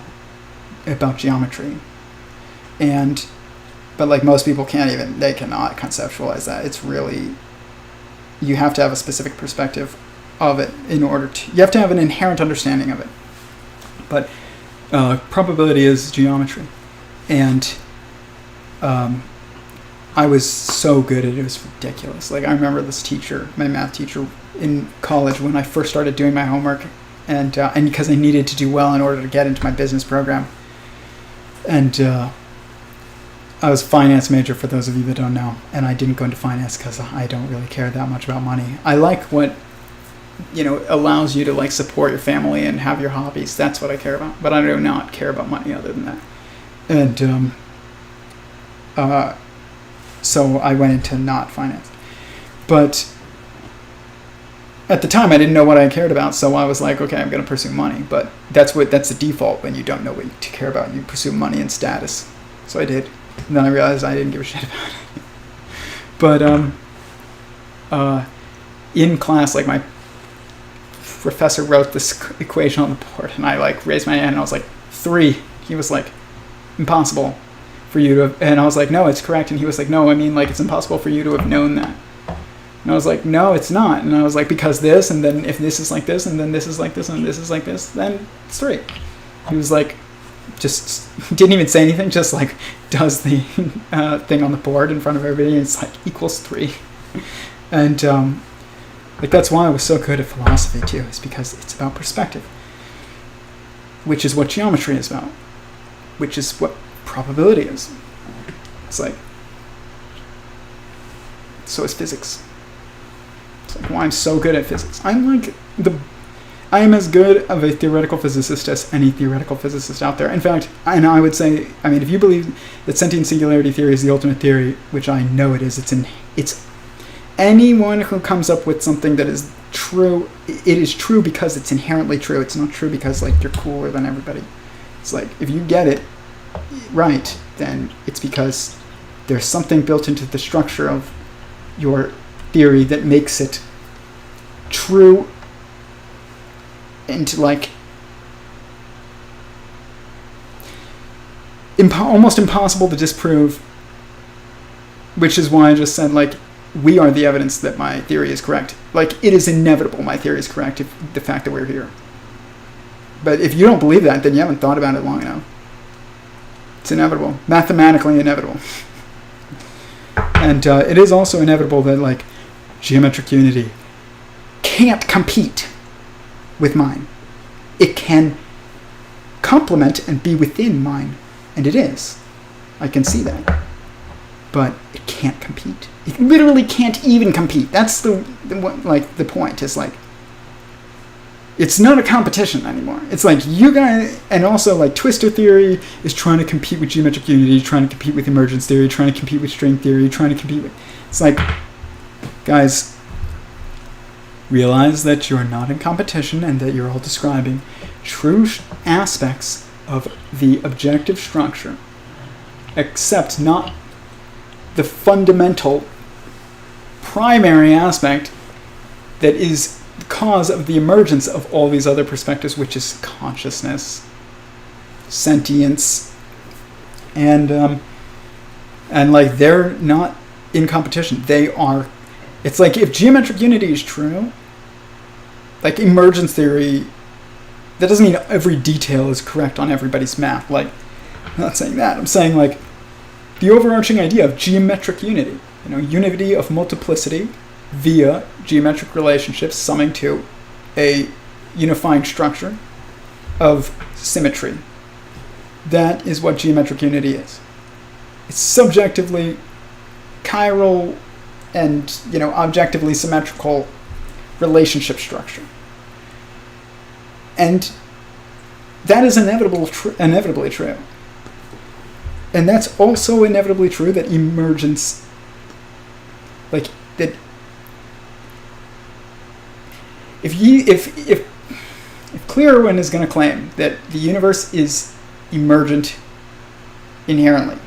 about geometry. But like most people they cannot conceptualize that. It's really, you have to have a specific perspective of it you have to have an inherent understanding of it. But probability is geometry. And I was so good at it, it was ridiculous. Like I remember this teacher, my math teacher in college, when I first started doing my homework, and because I needed to do well in order to get into my business program. And I was a finance major, for those of you that don't know, and I didn't go into finance because I don't really care that much about money. I like what allows you to like support your family and have your hobbies. That's what I care about. But I do not care about money other than that. And so I went into not finance. But at the time I didn't know what I cared about, so I was like, okay, I'm going to pursue money. But that's the default when you don't know what to care about. You pursue money and status. So I did. And then I realized I didn't give a shit about it. But in class, like my professor wrote this equation on the board, and I like raised my hand and I was like, 3. He was like, impossible for you to have, and I was like, no, it's correct. And he was like, no, I mean, like, it's impossible for you to have known that. And I was like, no, it's not. And I was like, because this, and then if this is like this, and then this is like this, and this is like this, then it's 3. He was like, just didn't even say anything, just like does the thing on the board in front of everybody, and it's like equals 3. And like that's why I was so good at philosophy too, is because it's about perspective, which is what geometry is about, which is what probability is. It's like, so is physics. It's like why I'm so good at physics. I am as good of a theoretical physicist as any theoretical physicist out there. In fact, and I would say, I mean, if you believe that sentient singularity theory is the ultimate theory, which I know it is, it's anyone who comes up with something that is true, it is true because it's inherently true. It's not true because like you're cooler than everybody. It's like if you get it right, then it's because there's something built into the structure of your theory that makes it true and like almost impossible to disprove, which is why I just said like we are the evidence that my theory is correct. Like it is inevitable my theory is correct if the fact that we're here. But if you don't believe that, then you haven't thought about it long enough. It's inevitable, mathematically inevitable. And it is also inevitable that like geometric unity can't compete with mine. It can complement and be within mine. And it is. I can see that. But it can't compete. It literally can't even compete. That's the point. Is like, it's not a competition anymore. It's like you guys, and also like twistor theory is trying to compete with geometric unity, trying to compete with emergence theory, trying to compete with string theory, trying to compete with. It's like, guys, realize that you are not in competition and that you're all describing true aspects of the objective structure, except not the fundamental primary aspect that is the cause of the emergence of all these other perspectives, which is consciousness, sentience, and like they're not in competition. They are. It's like if geometric unity is true, like emergence theory, that doesn't mean every detail is correct on everybody's map. Like, I'm not saying that. I'm saying like the overarching idea of geometric unity, unity of multiplicity via geometric relationships summing to a unifying structure of symmetry. That is what geometric unity is. It's subjectively chiral and objectively symmetrical relationship structure. And that is inevitably true. And that's also inevitably true that emergence, like that, if Clearwin is going to claim that the universe is emergent inherently,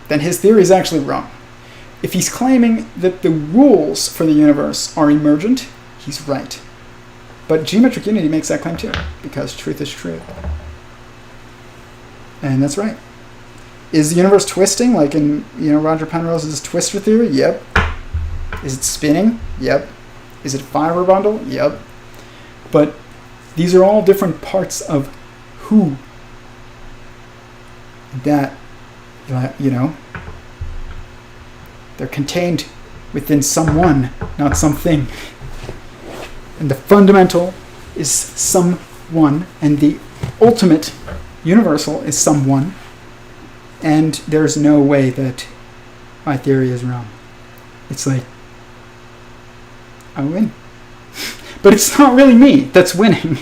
then his theory is actually wrong. If he's claiming that the rules for the universe are emergent, he's right. But geometric unity makes that claim too, because truth is true. And that's right. Is the universe twisting, like in Roger Penrose's twistor theory? Yep. Is it spinning? Yep. Is it a fiber bundle? Yep. But these are all different parts of who that, they're contained within someone, not something. And the fundamental is someone, and the ultimate universal is someone. And there's no way that my theory is wrong. It's like, I win. But it's not really me that's winning.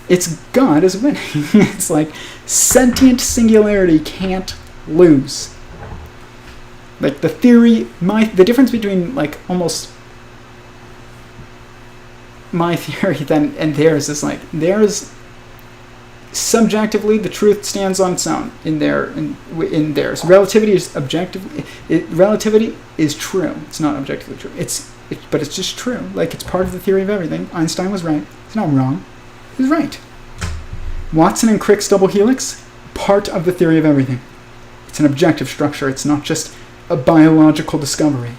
It's God is winning. It's like sentient singularity can't lose. Like the theory, the difference between like almost my theory and theirs is like theirs subjectively the truth stands on its own in theirs. Relativity is objectively relativity is true. It's not objectively true. But it's just true. Like it's part of the theory of everything. Einstein was right. He's not wrong. He's right. Watson and Crick's double helix, part of the theory of everything. It's an objective structure. It's not just a biological discovery.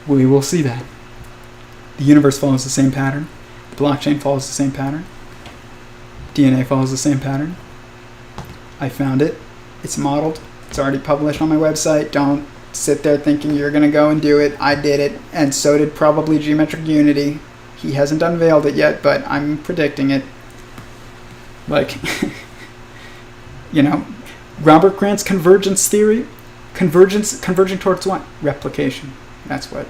We will see that. The universe follows the same pattern. The blockchain follows the same pattern. DNA follows the same pattern. I found it. It's modeled. It's already published on my website. Don't sit there thinking you're going to go and do it. I did it, and so did probably geometric unity. He hasn't unveiled it yet, but I'm predicting it. Like, Robert Grant's convergence theory. Converging towards what? Replication. That's what.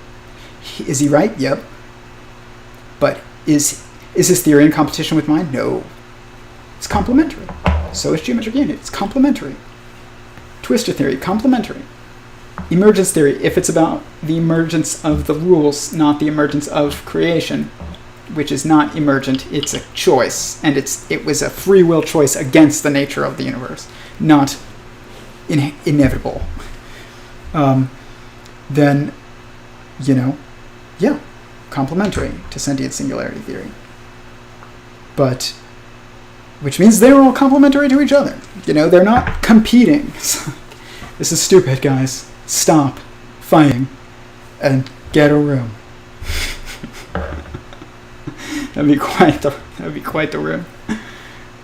Is he right? Yep. But is his theory in competition with mine? No. It's complementary. So is geometric unity. It's complementary. Twistor theory, complementary. Emergence theory, if it's about the emergence of the rules, not the emergence of creation, which is not emergent, it's a choice, and it was a free will choice against the nature of the universe, not inevitable. Then, complementary to sentient singularity theory. But, which means they're all complementary to each other. They're not competing. This is stupid, guys. Stop fighting and get a room. That'd be quite the room.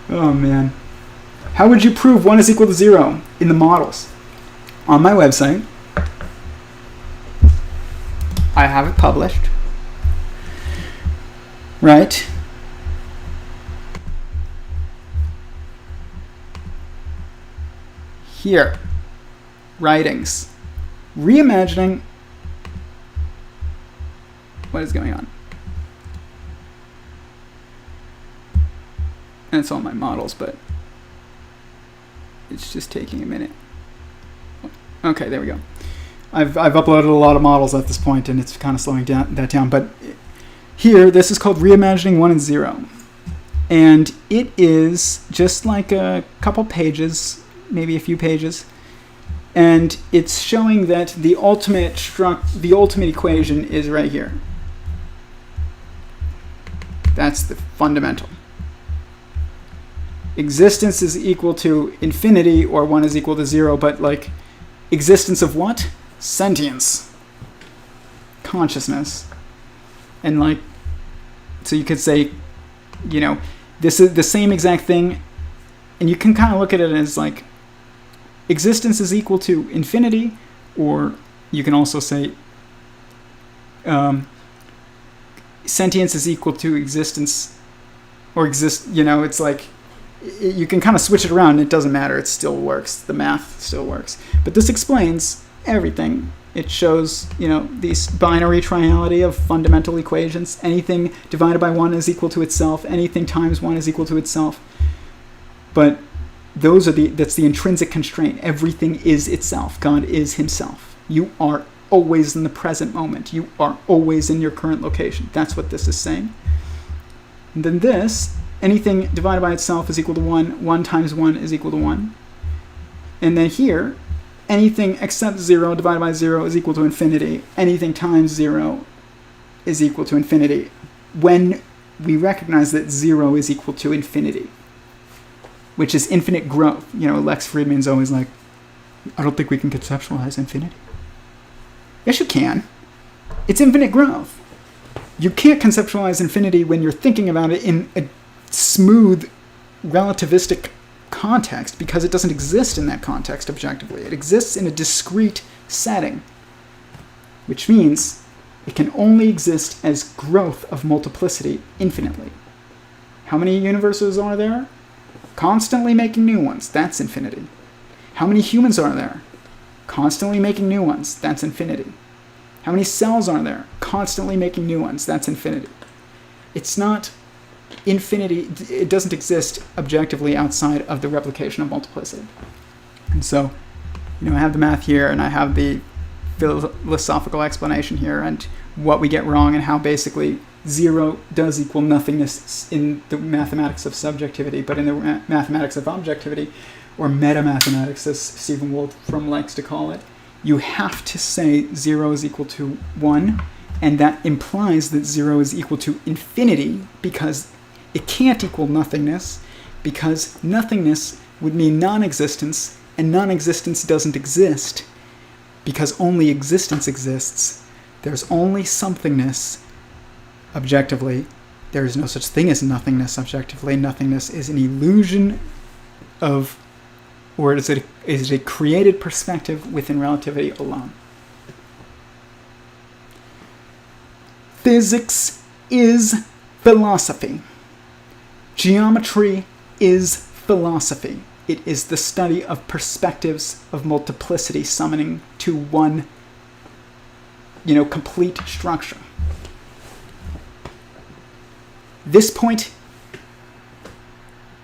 Oh man. How would you prove 1 is equal to 0 in the models? On my website, I have it published. Right? here, writings, reimagining. What is going on? And it's all my models, but it's just taking a minute. Okay, there we go. I've uploaded a lot of models at this point, and it's kind of slowing that down. But here, this is called Reimagining 1 and 0. And it is just like a couple pages, maybe a few pages. And it's showing that the ultimate equation is right here. That's the fundamental. Existence is equal to infinity, or 1 is equal to 0, but like existence of what? Sentience. Consciousness. And like, so you could say, you know, this is the same exact thing, and you can kind of look at it as like existence is equal to infinity, or you can also say sentience is equal to existence, or you know, it's like, you can kind of switch it around. It doesn't matter. It still works. The math still works. But this explains everything. It shows, you know, these binary triality of fundamental equations. Anything divided by 1 is equal to itself. Anything times 1 is equal to itself. But that's the intrinsic constraint. Everything is itself. God is himself. You are always in the present moment. You are always in your current location. That's what this is saying. And then this, anything divided by itself is equal to 1. 1 times 1 is equal to 1. And then here, anything except 0 divided by 0 is equal to infinity. Anything times 0 is equal to infinity. When we recognize that 0 is equal to infinity, which is infinite growth. You know, Lex Friedman's always like, I don't think we can conceptualize infinity. Yes, you can. It's infinite growth. You can't conceptualize infinity when you're thinking about it in a smooth, relativistic context, because it doesn't exist in that context objectively. It exists in a discrete setting, which means it can only exist as growth of multiplicity infinitely. How many universes are there? Constantly making new ones. That's infinity. How many humans are there? Constantly making new ones. That's infinity. How many cells are there? Constantly making new ones. That's infinity. It's not infinity. It doesn't exist objectively outside of the replication of multiplicity. And so, you know, I have the math here, and I have the philosophical explanation here, and what we get wrong, and how basically 0 does equal nothingness in the mathematics of subjectivity, but in the mathematics of objectivity, or meta-mathematics, as Stephen Wolfram likes to call it, you have to say 0 is equal to 1, and that implies that 0 is equal to infinity, because it can't equal nothingness, because nothingness would mean non-existence, and non-existence doesn't exist, because only existence exists. There's only somethingness objectively. There is no such thing as nothingness objectively. Nothingness is an illusion of, or is it a created perspective within relativity alone. Physics is philosophy. Geometry is philosophy. It is the study of perspectives of multiplicity summoning to one, complete structure. This point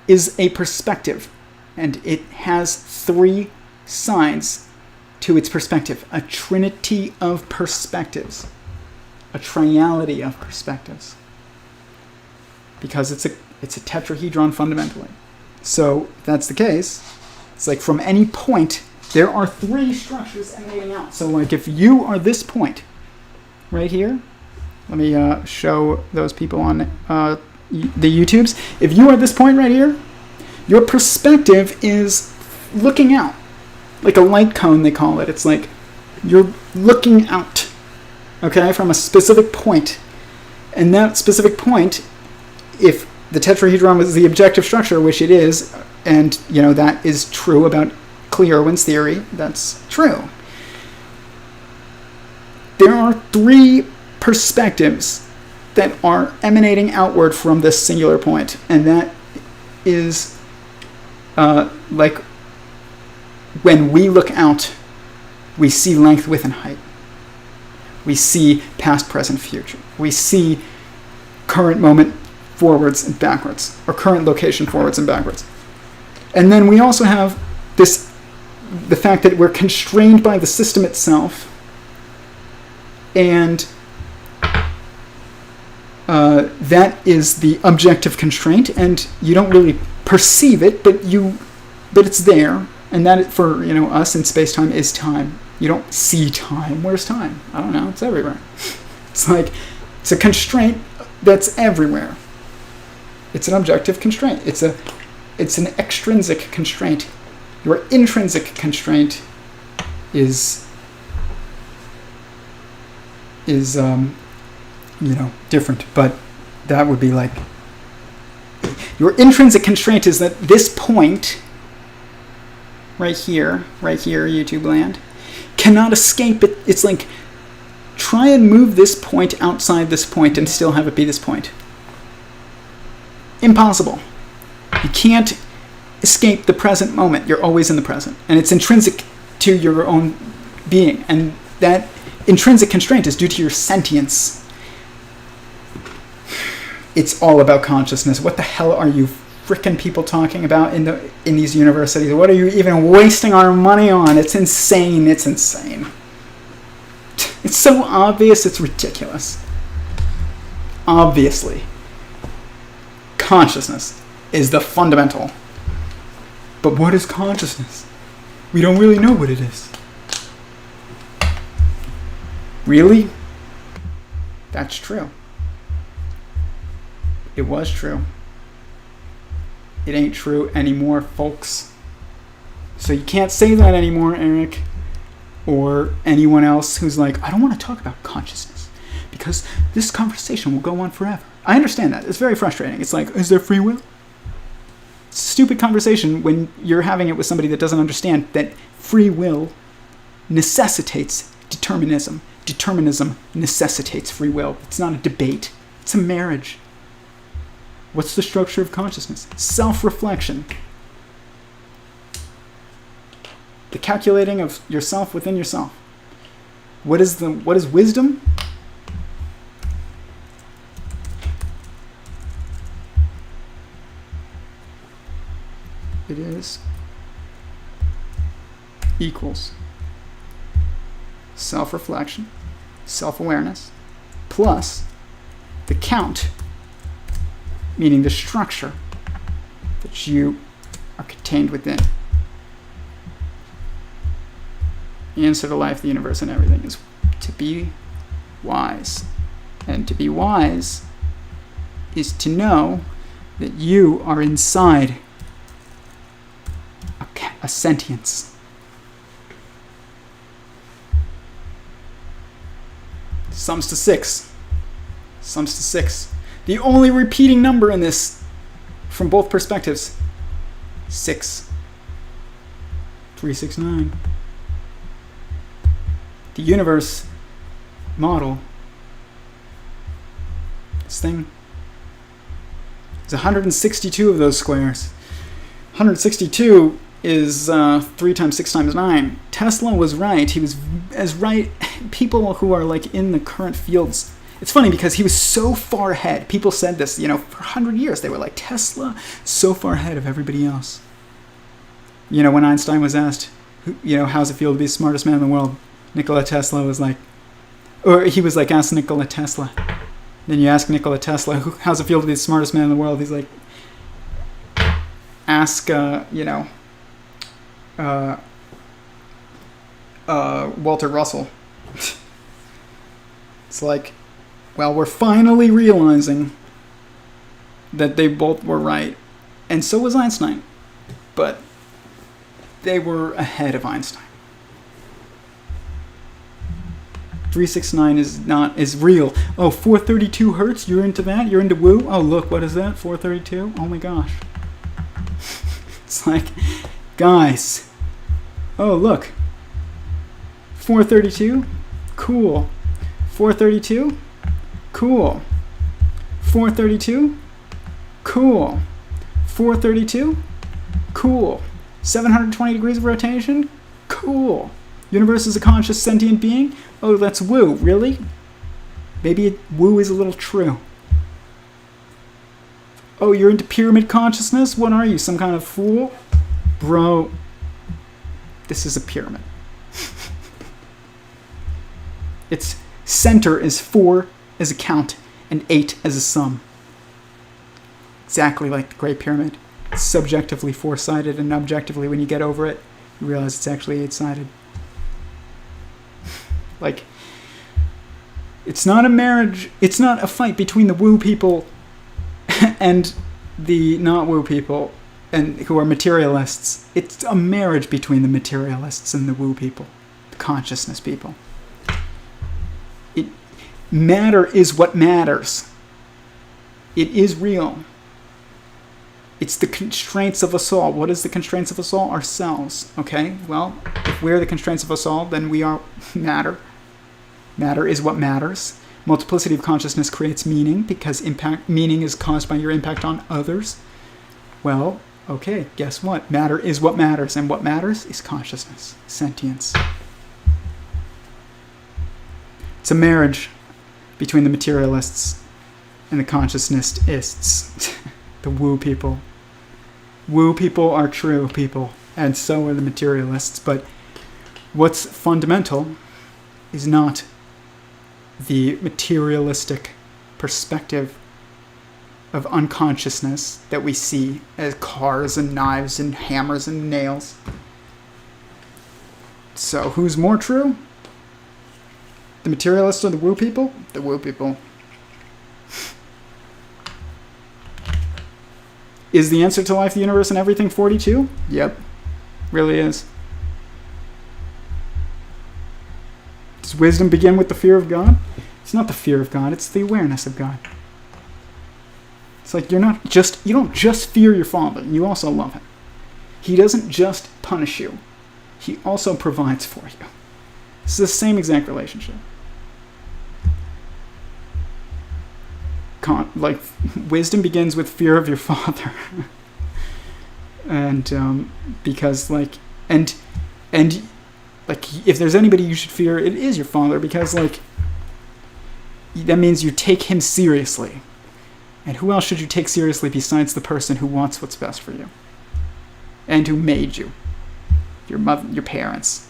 is a perspective, and it has 3 sides to its perspective. A trinity of perspectives. A triality of perspectives. Because it's a tetrahedron fundamentally. So if that's the case, it's like from any point, there are 3 structures emanating out. So like if you are this point right here, let me show those people on the YouTubes. If you are this point right here, your perspective is looking out. Like a light cone, they call it. It's like you're looking out, okay, from a specific point. And that specific point, if the tetrahedron was the objective structure, which it is, and that is true about Clee-Irwin's theory, that's true. There are 3 perspectives that are emanating outward from this singular point, and that is like when we look out, we see length, width, and height. We see past, present, future. We see current moment forwards and backwards, or current location forwards and backwards. And then we also have the fact that we're constrained by the system itself, and that is the objective constraint, and you don't really perceive it, but it's there, and that for us in space-time is time. You don't see time. Where's time? I don't know. It's everywhere. It's a constraint that's everywhere. It's an objective constraint. It's an extrinsic constraint. Your intrinsic constraint is different, but that would be like, your intrinsic constraint is that this point right here, YouTube land, cannot escape it. It's like, try and move this point outside this point and still have it be this point. Impossible. You can't escape the present moment. You're always in the present. And it's intrinsic to your own being. And that intrinsic constraint is due to your sentience. It's all about consciousness. What the hell are you frickin' people talking about in these universities? What are you even wasting our money on? It's insane. It's insane. It's so obvious, it's ridiculous. Obviously, consciousness is the fundamental. But what is consciousness? We don't really know what it is. Really? That's true. It was true. It ain't true anymore, folks. So you can't say that anymore, Eric, or anyone else who's like, I don't want to talk about consciousness because this conversation will go on forever. I understand that. It's very frustrating. It's like, is there free will? It's a stupid conversation when you're having it with somebody that doesn't understand that free will necessitates determinism. Determinism necessitates free will. It's not a debate. It's a marriage. What's the structure of consciousness? Self-reflection. The calculating of yourself within yourself. What is wisdom? It is equals self-reflection, self-awareness, plus the count, meaning the structure that you are contained within. The answer to life, the universe, and everything is to be wise. And to be wise is to know that you are inside a sentience. Sums to 6. Sums to 6. The only repeating number in this, from both perspectives, 6. 369. The universe model, this thing, is 162 of those squares. 162 is 3 times 6 times 9. Tesla was right. He was as right. People who are like in the current fields, it's funny because he was so far ahead. People said this, for 100 years. They were like, Tesla, so far ahead of everybody else. When Einstein was asked, how's it feel to be the smartest man in the world? Nikola Tesla was like, or he was like, ask Nikola Tesla. Then you ask Nikola Tesla, how's it feel to be the smartest man in the world? He's like, ask, Walter Russell. It's like, well, we're finally realizing that they both were right. And so was Einstein. But they were ahead of Einstein. 369 is real. Oh, 432 hertz? You're into that? You're into woo? Oh, look, what is that? 432? Oh my gosh. It's like, guys. Oh, look. 432? Cool. 432? Cool. 432? Cool. 432? Cool. 720 degrees of rotation? Cool. Universe is a conscious sentient being? Oh, that's woo. Really? Maybe woo is a little true. Oh, you're into pyramid consciousness? What are you, some kind of fool? Bro, this is a pyramid. Its center is 4 as a count and 8 as a sum. Exactly like the Great Pyramid. It's subjectively 4-sided, and objectively, when you get over it, you realize it's actually 8-sided. Like, it's not a marriage, it's not a fight between the woo people and the not woo people, and who are materialists. It's a marriage between the materialists and the woo people, the consciousness people. Matter is what matters. It is real. It's the constraints of us all. What is the constraints of us all? Ourselves. Okay? Well, if we're the constraints of us all, then we are matter. Matter is what matters. Multiplicity of consciousness creates meaning, because meaning is caused by your impact on others. Well, okay, guess what? Matter is what matters, and what matters is consciousness, sentience. It's a marriage between the materialists and the consciousnists. The woo people. Woo people are true people, and so are the materialists. But what's fundamental is not the materialistic perspective of unconsciousness that we see as cars and knives and hammers and nails. So who's more true? The materialists or the woo people? The woo people. Is the answer to life, the universe, and everything 42? Yep. Really is. Does wisdom begin with the fear of God? It's not the fear of God, it's the awareness of God. It's like you don't just fear your father, you also love him. He doesn't just punish you, he also provides for you. It's the same exact relationship. Like, wisdom begins with fear of your father. And because like if there's anybody you should fear, it is your father, because like that means you take him seriously. And who else should you take seriously besides the person who wants what's best for you and who made you? Your mother, your parents.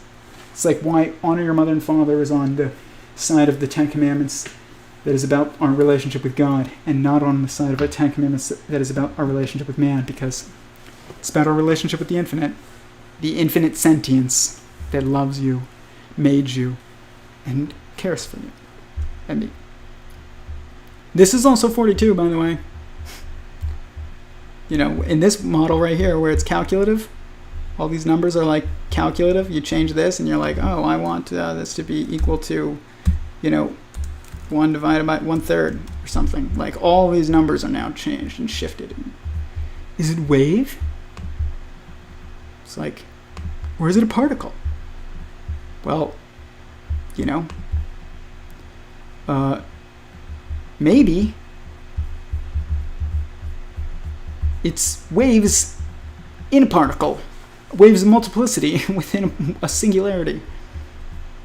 It's like, why honor your mother and father is on the side of the Ten Commandments that is about our relationship with God, and not on the side of the Ten Commandments that is about our relationship with man, because it's about our relationship with the infinite sentience that loves you, made you, and cares for you and me. This is also 42, by the way. You know, in this model right here where it's calculative, all these numbers are like calculative. You change this and you're like, oh, I want this to be equal to, 1 divided by 1/3 or something. Like, all these numbers are now changed and shifted. Is it wave? It's like, or is it a particle? Well, maybe it's waves in a particle, waves of multiplicity within a singularity.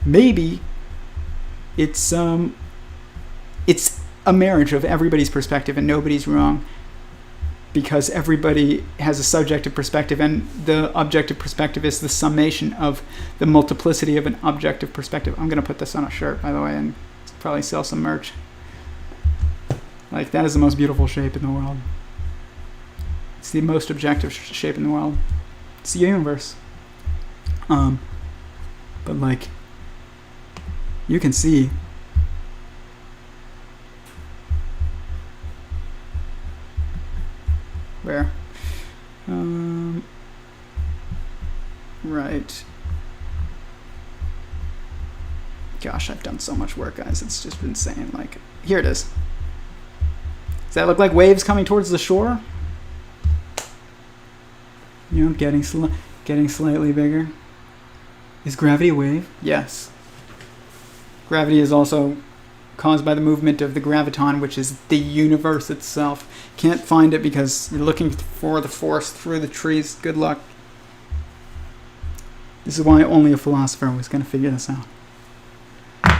Maybe it's a marriage of everybody's perspective and nobody's wrong, because everybody has a subjective perspective, and the objective perspective is the summation of the multiplicity of an objective perspective. I'm going to put this on a shirt, by the way, and probably sell some merch. Like, that is the most beautiful shape in the world. It's the most objective shape in the world. It's the universe. But like, you can see where right. Gosh, I've done so much work, guys. It's just insane. Like, here it is. Does that look like waves coming towards the shore? Getting slightly bigger. Is gravity a wave? Yes. Gravity is also caused by the movement of the graviton, which is the universe itself. Can't find it because you're looking for the force through the trees. Good luck. This is why only a philosopher was going to figure this out.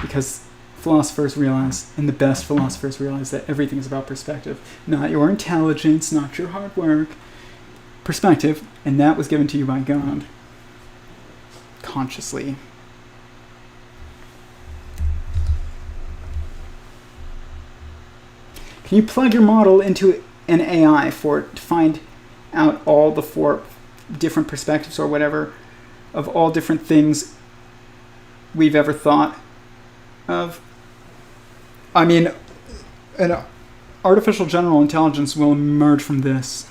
Because philosophers realize, and the best philosophers realize, that everything is about perspective. Not your intelligence, not your hard work. Perspective, and that was given to you by God. Consciously. Can you plug your model into an AI to find out all the 4 different perspectives or whatever of all different things we've ever thought of? I mean, an artificial general intelligence will emerge from this.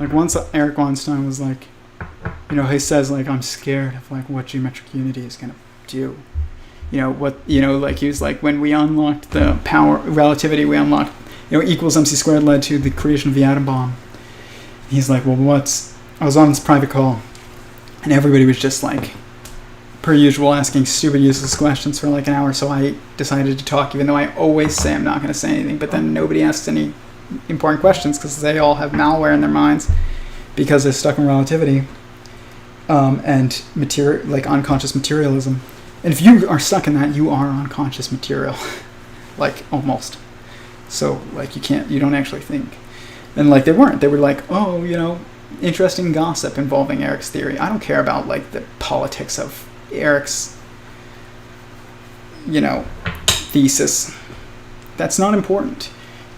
Like once Eric Goldstein was like, he says like, I'm scared of like what geometric unity is going to do. Like he was like, when we unlocked the power relativity, we unlocked, equals MC squared led to the creation of the atom bomb. He's like, well, I was on this private call, and everybody was just like, per usual, asking stupid, useless questions for like an hour. So I decided to talk, even though I always say I'm not going to say anything. But then nobody asks any important questions because they all have malware in their minds because they're stuck in relativity and like unconscious materialism. And if you are stuck in that, you are unconscious material, like almost. So like you don't actually think. And like they weren't. They were like, oh, interesting gossip involving Eric's theory. I don't care about like the politics of Eric's, thesis. That's not important.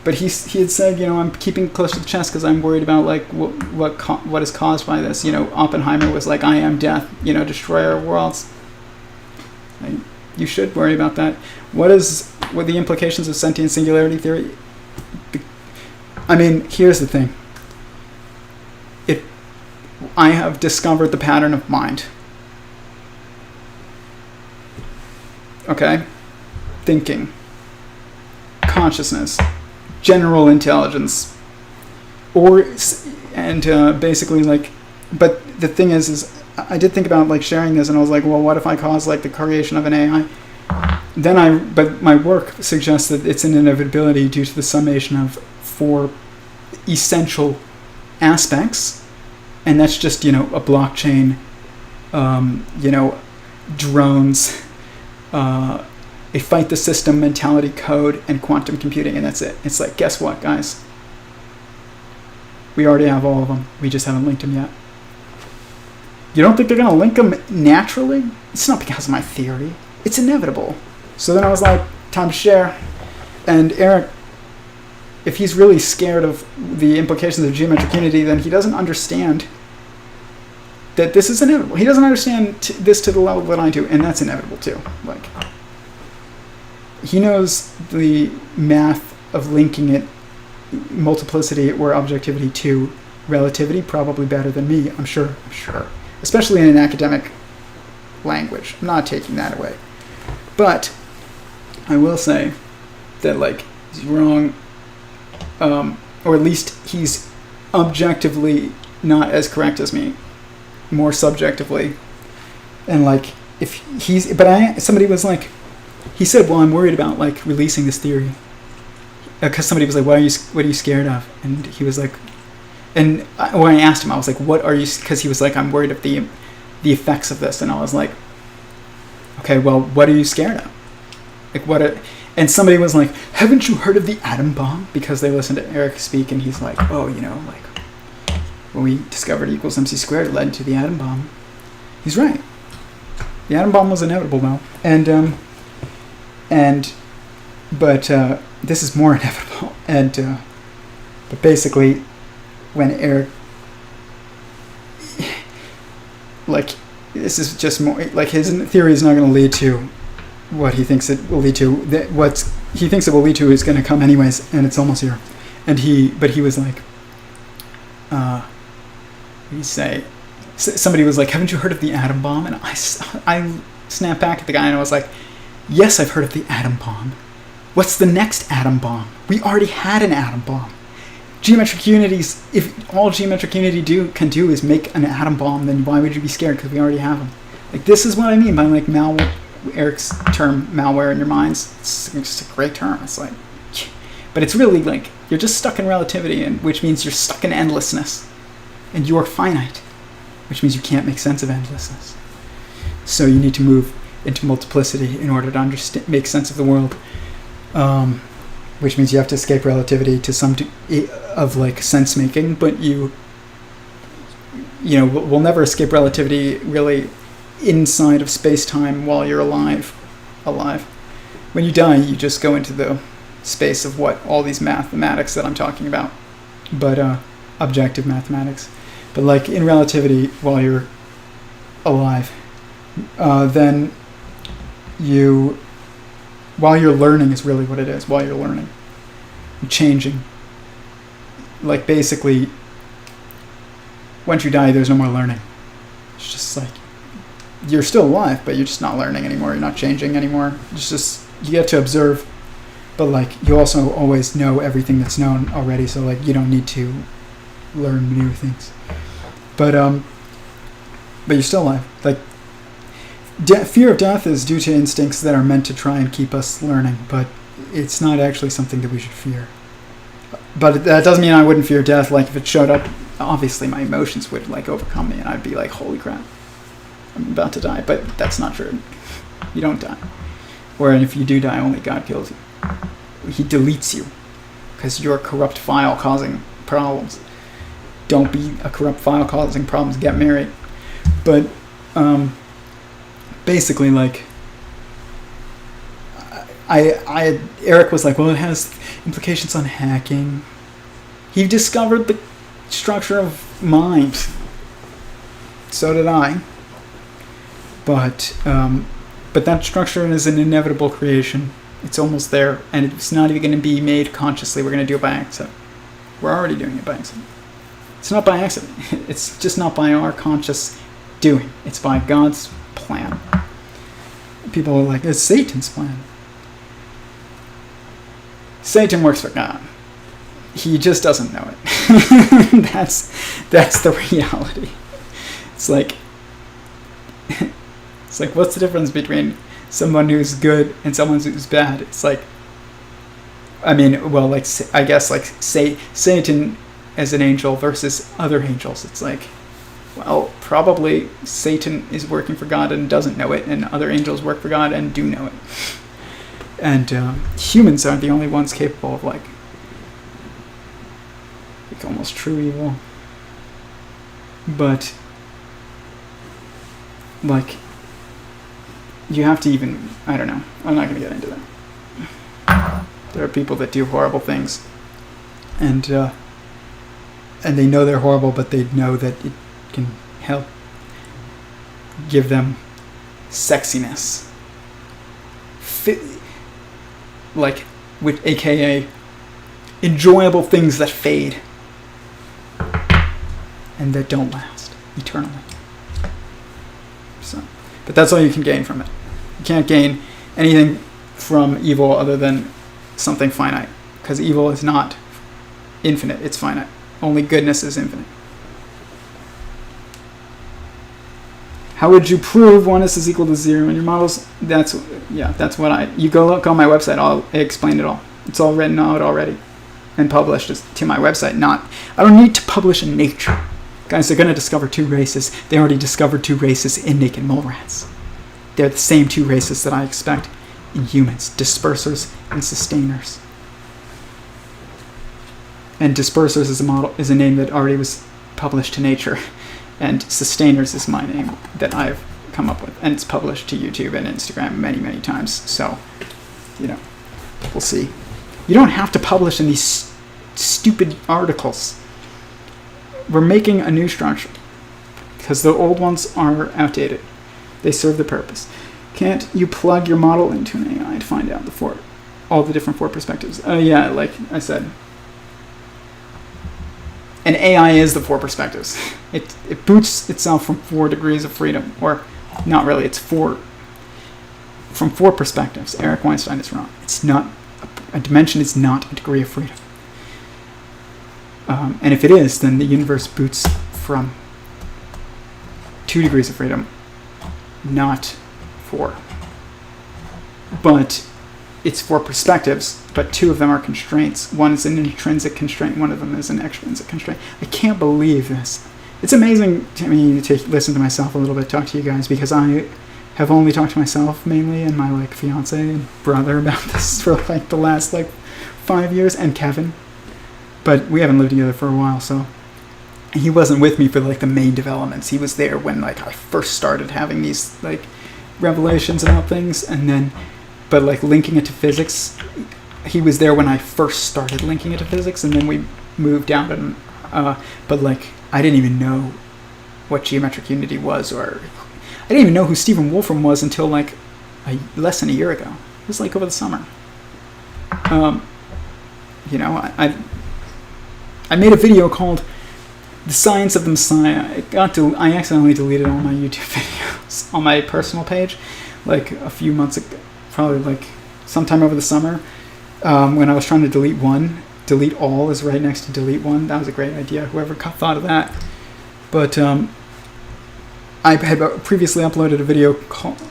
But he had said, I'm keeping close to the chest because I'm worried about like what is caused by this. Oppenheimer was like, I am death. Destroyer of worlds. Like, you should worry about that. What the implications of sentient singularity theory? I mean, here's the thing. I have discovered the pattern of mind. Okay? Thinking. Consciousness. General intelligence. Basically like, but the thing is I did think about like sharing this, and I was like, well, what if I cause like the creation of an AI? But my work suggests that it's an inevitability due to the summation of 4 essential aspects, and that's just, a blockchain, drones, a fight the system mentality code, and quantum computing, and that's it. It's like, guess what, guys? We already have all of them. We just haven't linked them yet. You don't think they're going to link them naturally? It's not because of my theory. It's inevitable. So then I was like, time to share. And Eric, if he's really scared of the implications of geometric unity, then he doesn't understand that this is inevitable. He doesn't understand this to the level that I do, and that's inevitable too. Like, he knows the math of linking it, multiplicity or objectivity, to relativity probably better than me. I'm sure. Especially in an academic language. I'm not taking that away. But I will say that like he's wrong, or at least he's objectively not as correct as me, more subjectively. And like somebody was like, he said, well, I'm worried about like releasing this theory, because somebody was like, what are you scared of? And he was like, and when I asked him, I was like, what are you, because he was like, I'm worried of the effects of this. And I was like, okay, well, what are you scared of? Like, and somebody was like, haven't you heard of the atom bomb? Because they listened to Eric speak, and he's like, oh, like, when we discovered equals MC squared led to the atom bomb. He's right. The atom bomb was inevitable, though. But this is more inevitable. But basically, when Eric, like, this is just more, like, his theory is not going to lead to what he thinks it will lead to. What he thinks it will lead to is going to come anyways, and it's almost here. But he was like, somebody was like, haven't you heard of the atom bomb? And I snapped back at the guy, and I was like, yes, I've heard of the atom bomb. What's the next atom bomb? We already had an atom bomb. Geometric unities, if all geometric unity can do is make an atom bomb, then why would you be scared? Because we already have them. Like, this is what I mean by like Eric's term, malware in your minds. It's just a great term. It's like, but it's really like, you're just stuck in relativity, and which means you're stuck in endlessness. And you're finite, which means you can't make sense of endlessness. So you need to move into multiplicity in order to make sense of the world. Which means you have to escape relativity to some of like sense making, but we'll never escape relativity really inside of space-time while you're alive. When you die, you just go into the space of what all these mathematics that I'm talking about, but objective mathematics. But like in relativity, while you're alive, then while you're learning is really what it is. While you're learning, you're changing. Like basically, once you die, there's no more learning. It's just like you're still alive, but you're just not learning anymore. You're not changing anymore. It's just you get to observe, but like you also always know everything that's known already. So like you don't need to learn new things. But you're still alive. Like fear of death is due to instincts that are meant to try and keep us learning, but it's not actually something that we should fear. But that doesn't mean I wouldn't fear death. Like if it showed up, obviously my emotions would like overcome me, and I'd be like, "Holy crap, I'm about to die." But that's not true. You don't die. Or if you do die, only God kills you. He deletes you because you're a corrupt file causing problems. Don't be a corrupt file causing problems. Get married. But basically, like, Eric was like, well, it has implications on hacking. He discovered the structure of mind. So did I. But that structure is an inevitable creation. It's almost there, and it's not even going to be made consciously. We're going to do it by accident. We're already doing it by accident. It's not by accident. It's just not by our conscious doing. It's by God's plan. People are like, it's Satan's plan. Satan works for God. He just doesn't know it. That's the reality. It's like what's the difference between someone who's good and someone who's bad? It's like, I guess like say Satan as an angel versus other angels. It's like, well, probably Satan is working for God and doesn't know it, and other angels work for God and do know it. And humans are the only ones capable of like almost true evil. But like you have to even, I don't know, I'm not going to get into that. There are people that do horrible things, and they know they're horrible, but they know that it can help give them sexiness, like with AKA enjoyable things that fade and that don't last eternally. So, but that's all you can gain from it. You can't gain anything from evil other than something finite, because evil is not infinite, it's finite. Only goodness is infinite. How would you prove oneness is equal to zero in your models? That's what you go look on my website. I'll explain it all. It's all written out already and published to my website. I don't need to publish in Nature. Guys, they're going to discover two races. They already discovered two races in naked mole rats. They're the same two races that I expect in humans, dispersers and sustainers. And dispersers is a name that already was published to Nature, and sustainers is my name that I've come up with, and it's published to YouTube and Instagram many, many times. So, we'll see. You don't have to publish in these stupid articles. We're making a new structure because the old ones are outdated. They serve the purpose. Can't you plug your model into an AI to find out all the different four perspectives? Yeah, like I said. An AI is the four perspectives. It boots itself from 4 degrees of freedom, or not really. It's from 4 perspectives. Eric Weinstein is wrong. It's not a dimension. Is not a degree of freedom. And if it is, then the universe boots from 2 degrees of freedom, not 4. But it's 4 perspectives, but 2 of them are constraints. One is an intrinsic constraint, one of them is an extrinsic constraint. I can't believe this. It's amazing to me to listen to myself a little bit, talk to you guys, because I have only talked to myself mainly and my like fiance and brother about this for like the last like 5 years, and Kevin. But we haven't lived together for a while, so he wasn't with me for like the main developments. He was there when like I first started having these like revelations about things, and then, but like linking it to physics, he was there when I first started linking it to physics, and then we moved down to, but like I didn't even know what geometric unity was, or I didn't even know who Stephen Wolfram was until like less than a year ago. It was like over the summer. You know, I made a video called "The Science of the Messiah." I accidentally deleted all my YouTube videos on my personal page, like a few months ago, probably like sometime over the summer, when I was trying to delete one. Delete all is right next to delete one. That was a great idea. Whoever thought of that. But I had previously uploaded a video called...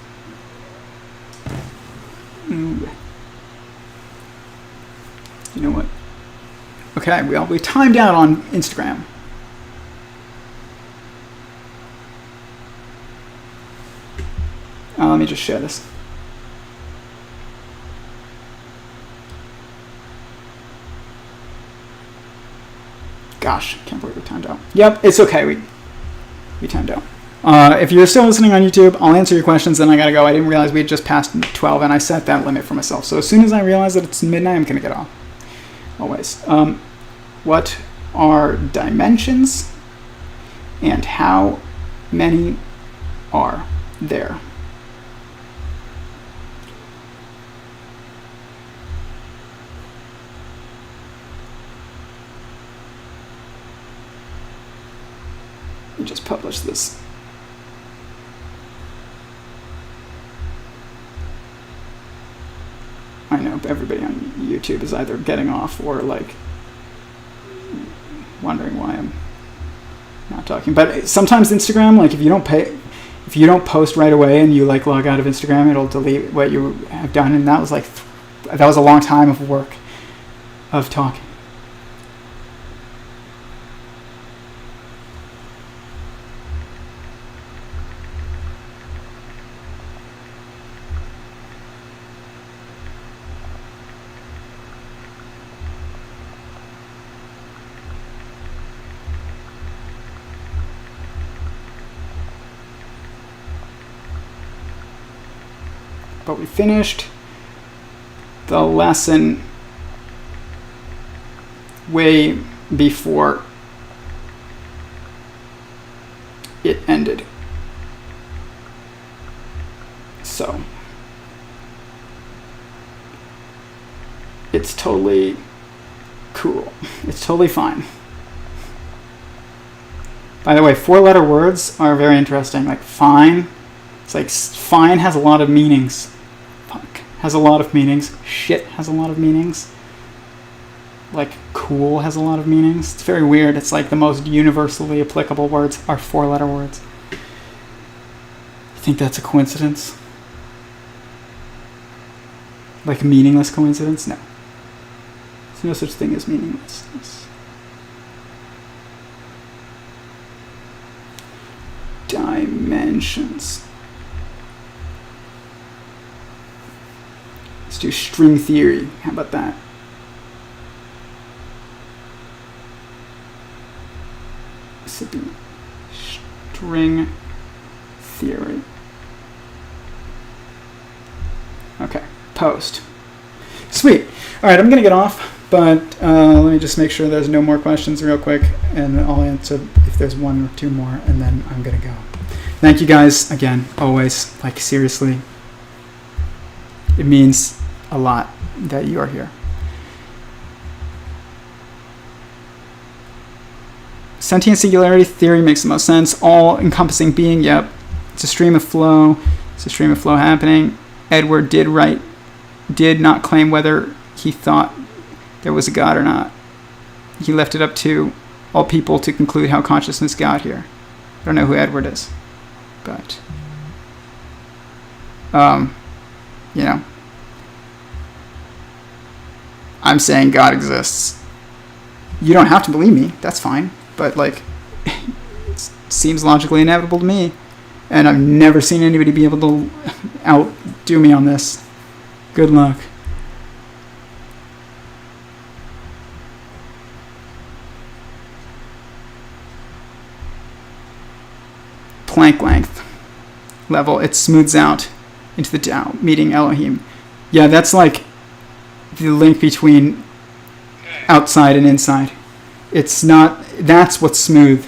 You know what? Okay, we timed out on Instagram. Let me just share this. Gosh, can't believe we timed out. Yep, it's okay. We timed out. If you're still listening on YouTube, I'll answer your questions, then I gotta go. I didn't realize we had just passed 12, and I set that limit for myself. So as soon as I realize that it's midnight, I'm gonna get off. Always. What are dimensions, and how many are there? We just published this. I know everybody on YouTube is either getting off or like wondering why I'm not talking. But sometimes Instagram, like if you don't post right away and you like log out of Instagram, it'll delete what you have done, and that was a long time of work of talking. But we finished the lesson way before it ended. So it's totally cool. It's totally fine. By the way, 4-letter words are very interesting. Like fine. It's like fine has a lot of meanings. Fuck has a lot of meanings. Shit has a lot of meanings. Like cool has a lot of meanings. It's very weird. It's like the most universally applicable words are 4-letter words. You think that's a coincidence? Like a meaningless coincidence? No. There's no such thing as meaninglessness. Dimensions. Let's do string theory. How about that? String theory. Okay, post. Sweet. All right, I'm going to get off, but let me just make sure there's no more questions real quick, and I'll answer if there's one or two more, and then I'm going to go. Thank you guys again, always. Like, seriously, it means a lot that you are here. Sentient Singularity Theory makes the most sense. All-encompassing being, yep. It's a stream of flow. It's a stream of flow happening. Edward did not claim whether he thought there was a God or not. He left it up to all people to conclude how consciousness got here. I don't know who Edward is, but, you know, I'm saying God exists. You don't have to believe me. That's fine. But, like, it seems logically inevitable to me. And I've never seen anybody be able to outdo me on this. Good luck. Planck length level. It smooths out into the Tao, meeting Elohim. Yeah, that's like the link between outside and inside. It's not, that's what's smooth.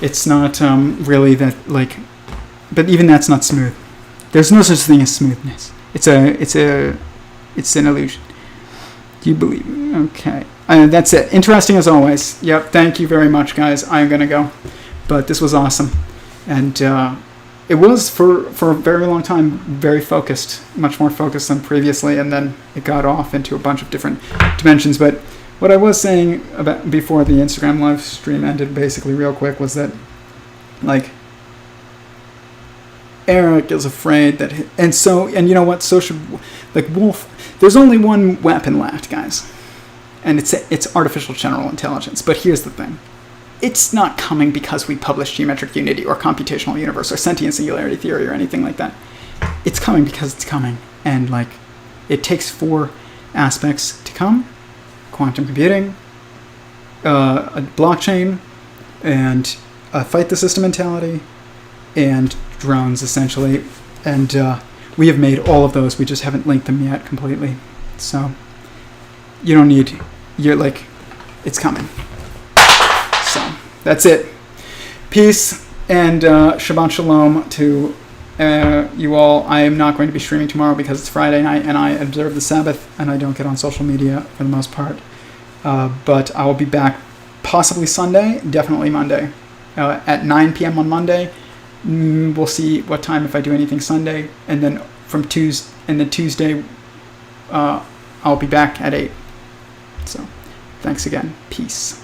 It's not really that, like, but even that's not smooth. There's no such thing as smoothness. It's an illusion. Do you believe? Okay. That's it. Interesting as always. Yep. Thank you very much, guys. I'm going to go. But this was awesome. And it was, for a very long time, very focused, much more focused than previously. And then it got off into a bunch of different dimensions. But what I was saying about before the Instagram live stream ended, basically real quick, was that, like, Eric is afraid that, and you know what, so should, like, Wolf, there's only one weapon left, guys, and it's artificial general intelligence. But here's the thing, it's not coming because we publish geometric unity or computational universe or sentient singularity theory or anything like that. It's coming because it's coming, and, like, it takes 4 aspects to come: quantum computing, a blockchain, and a fight the system mentality, and drones, essentially. And we have made all of those. We just haven't linked them yet completely. So you don't need, you're like, it's coming. So that's it. Peace and Shabbat Shalom to you all. I am not going to be streaming tomorrow because it's Friday night and I observe the Sabbath and I don't get on social media for the most part. But I will be back possibly Sunday, definitely Monday, at 9 p.m. on Monday. We'll see what time, if I do anything Sunday, and then Tuesday I'll be back at 8. So thanks again. Peace.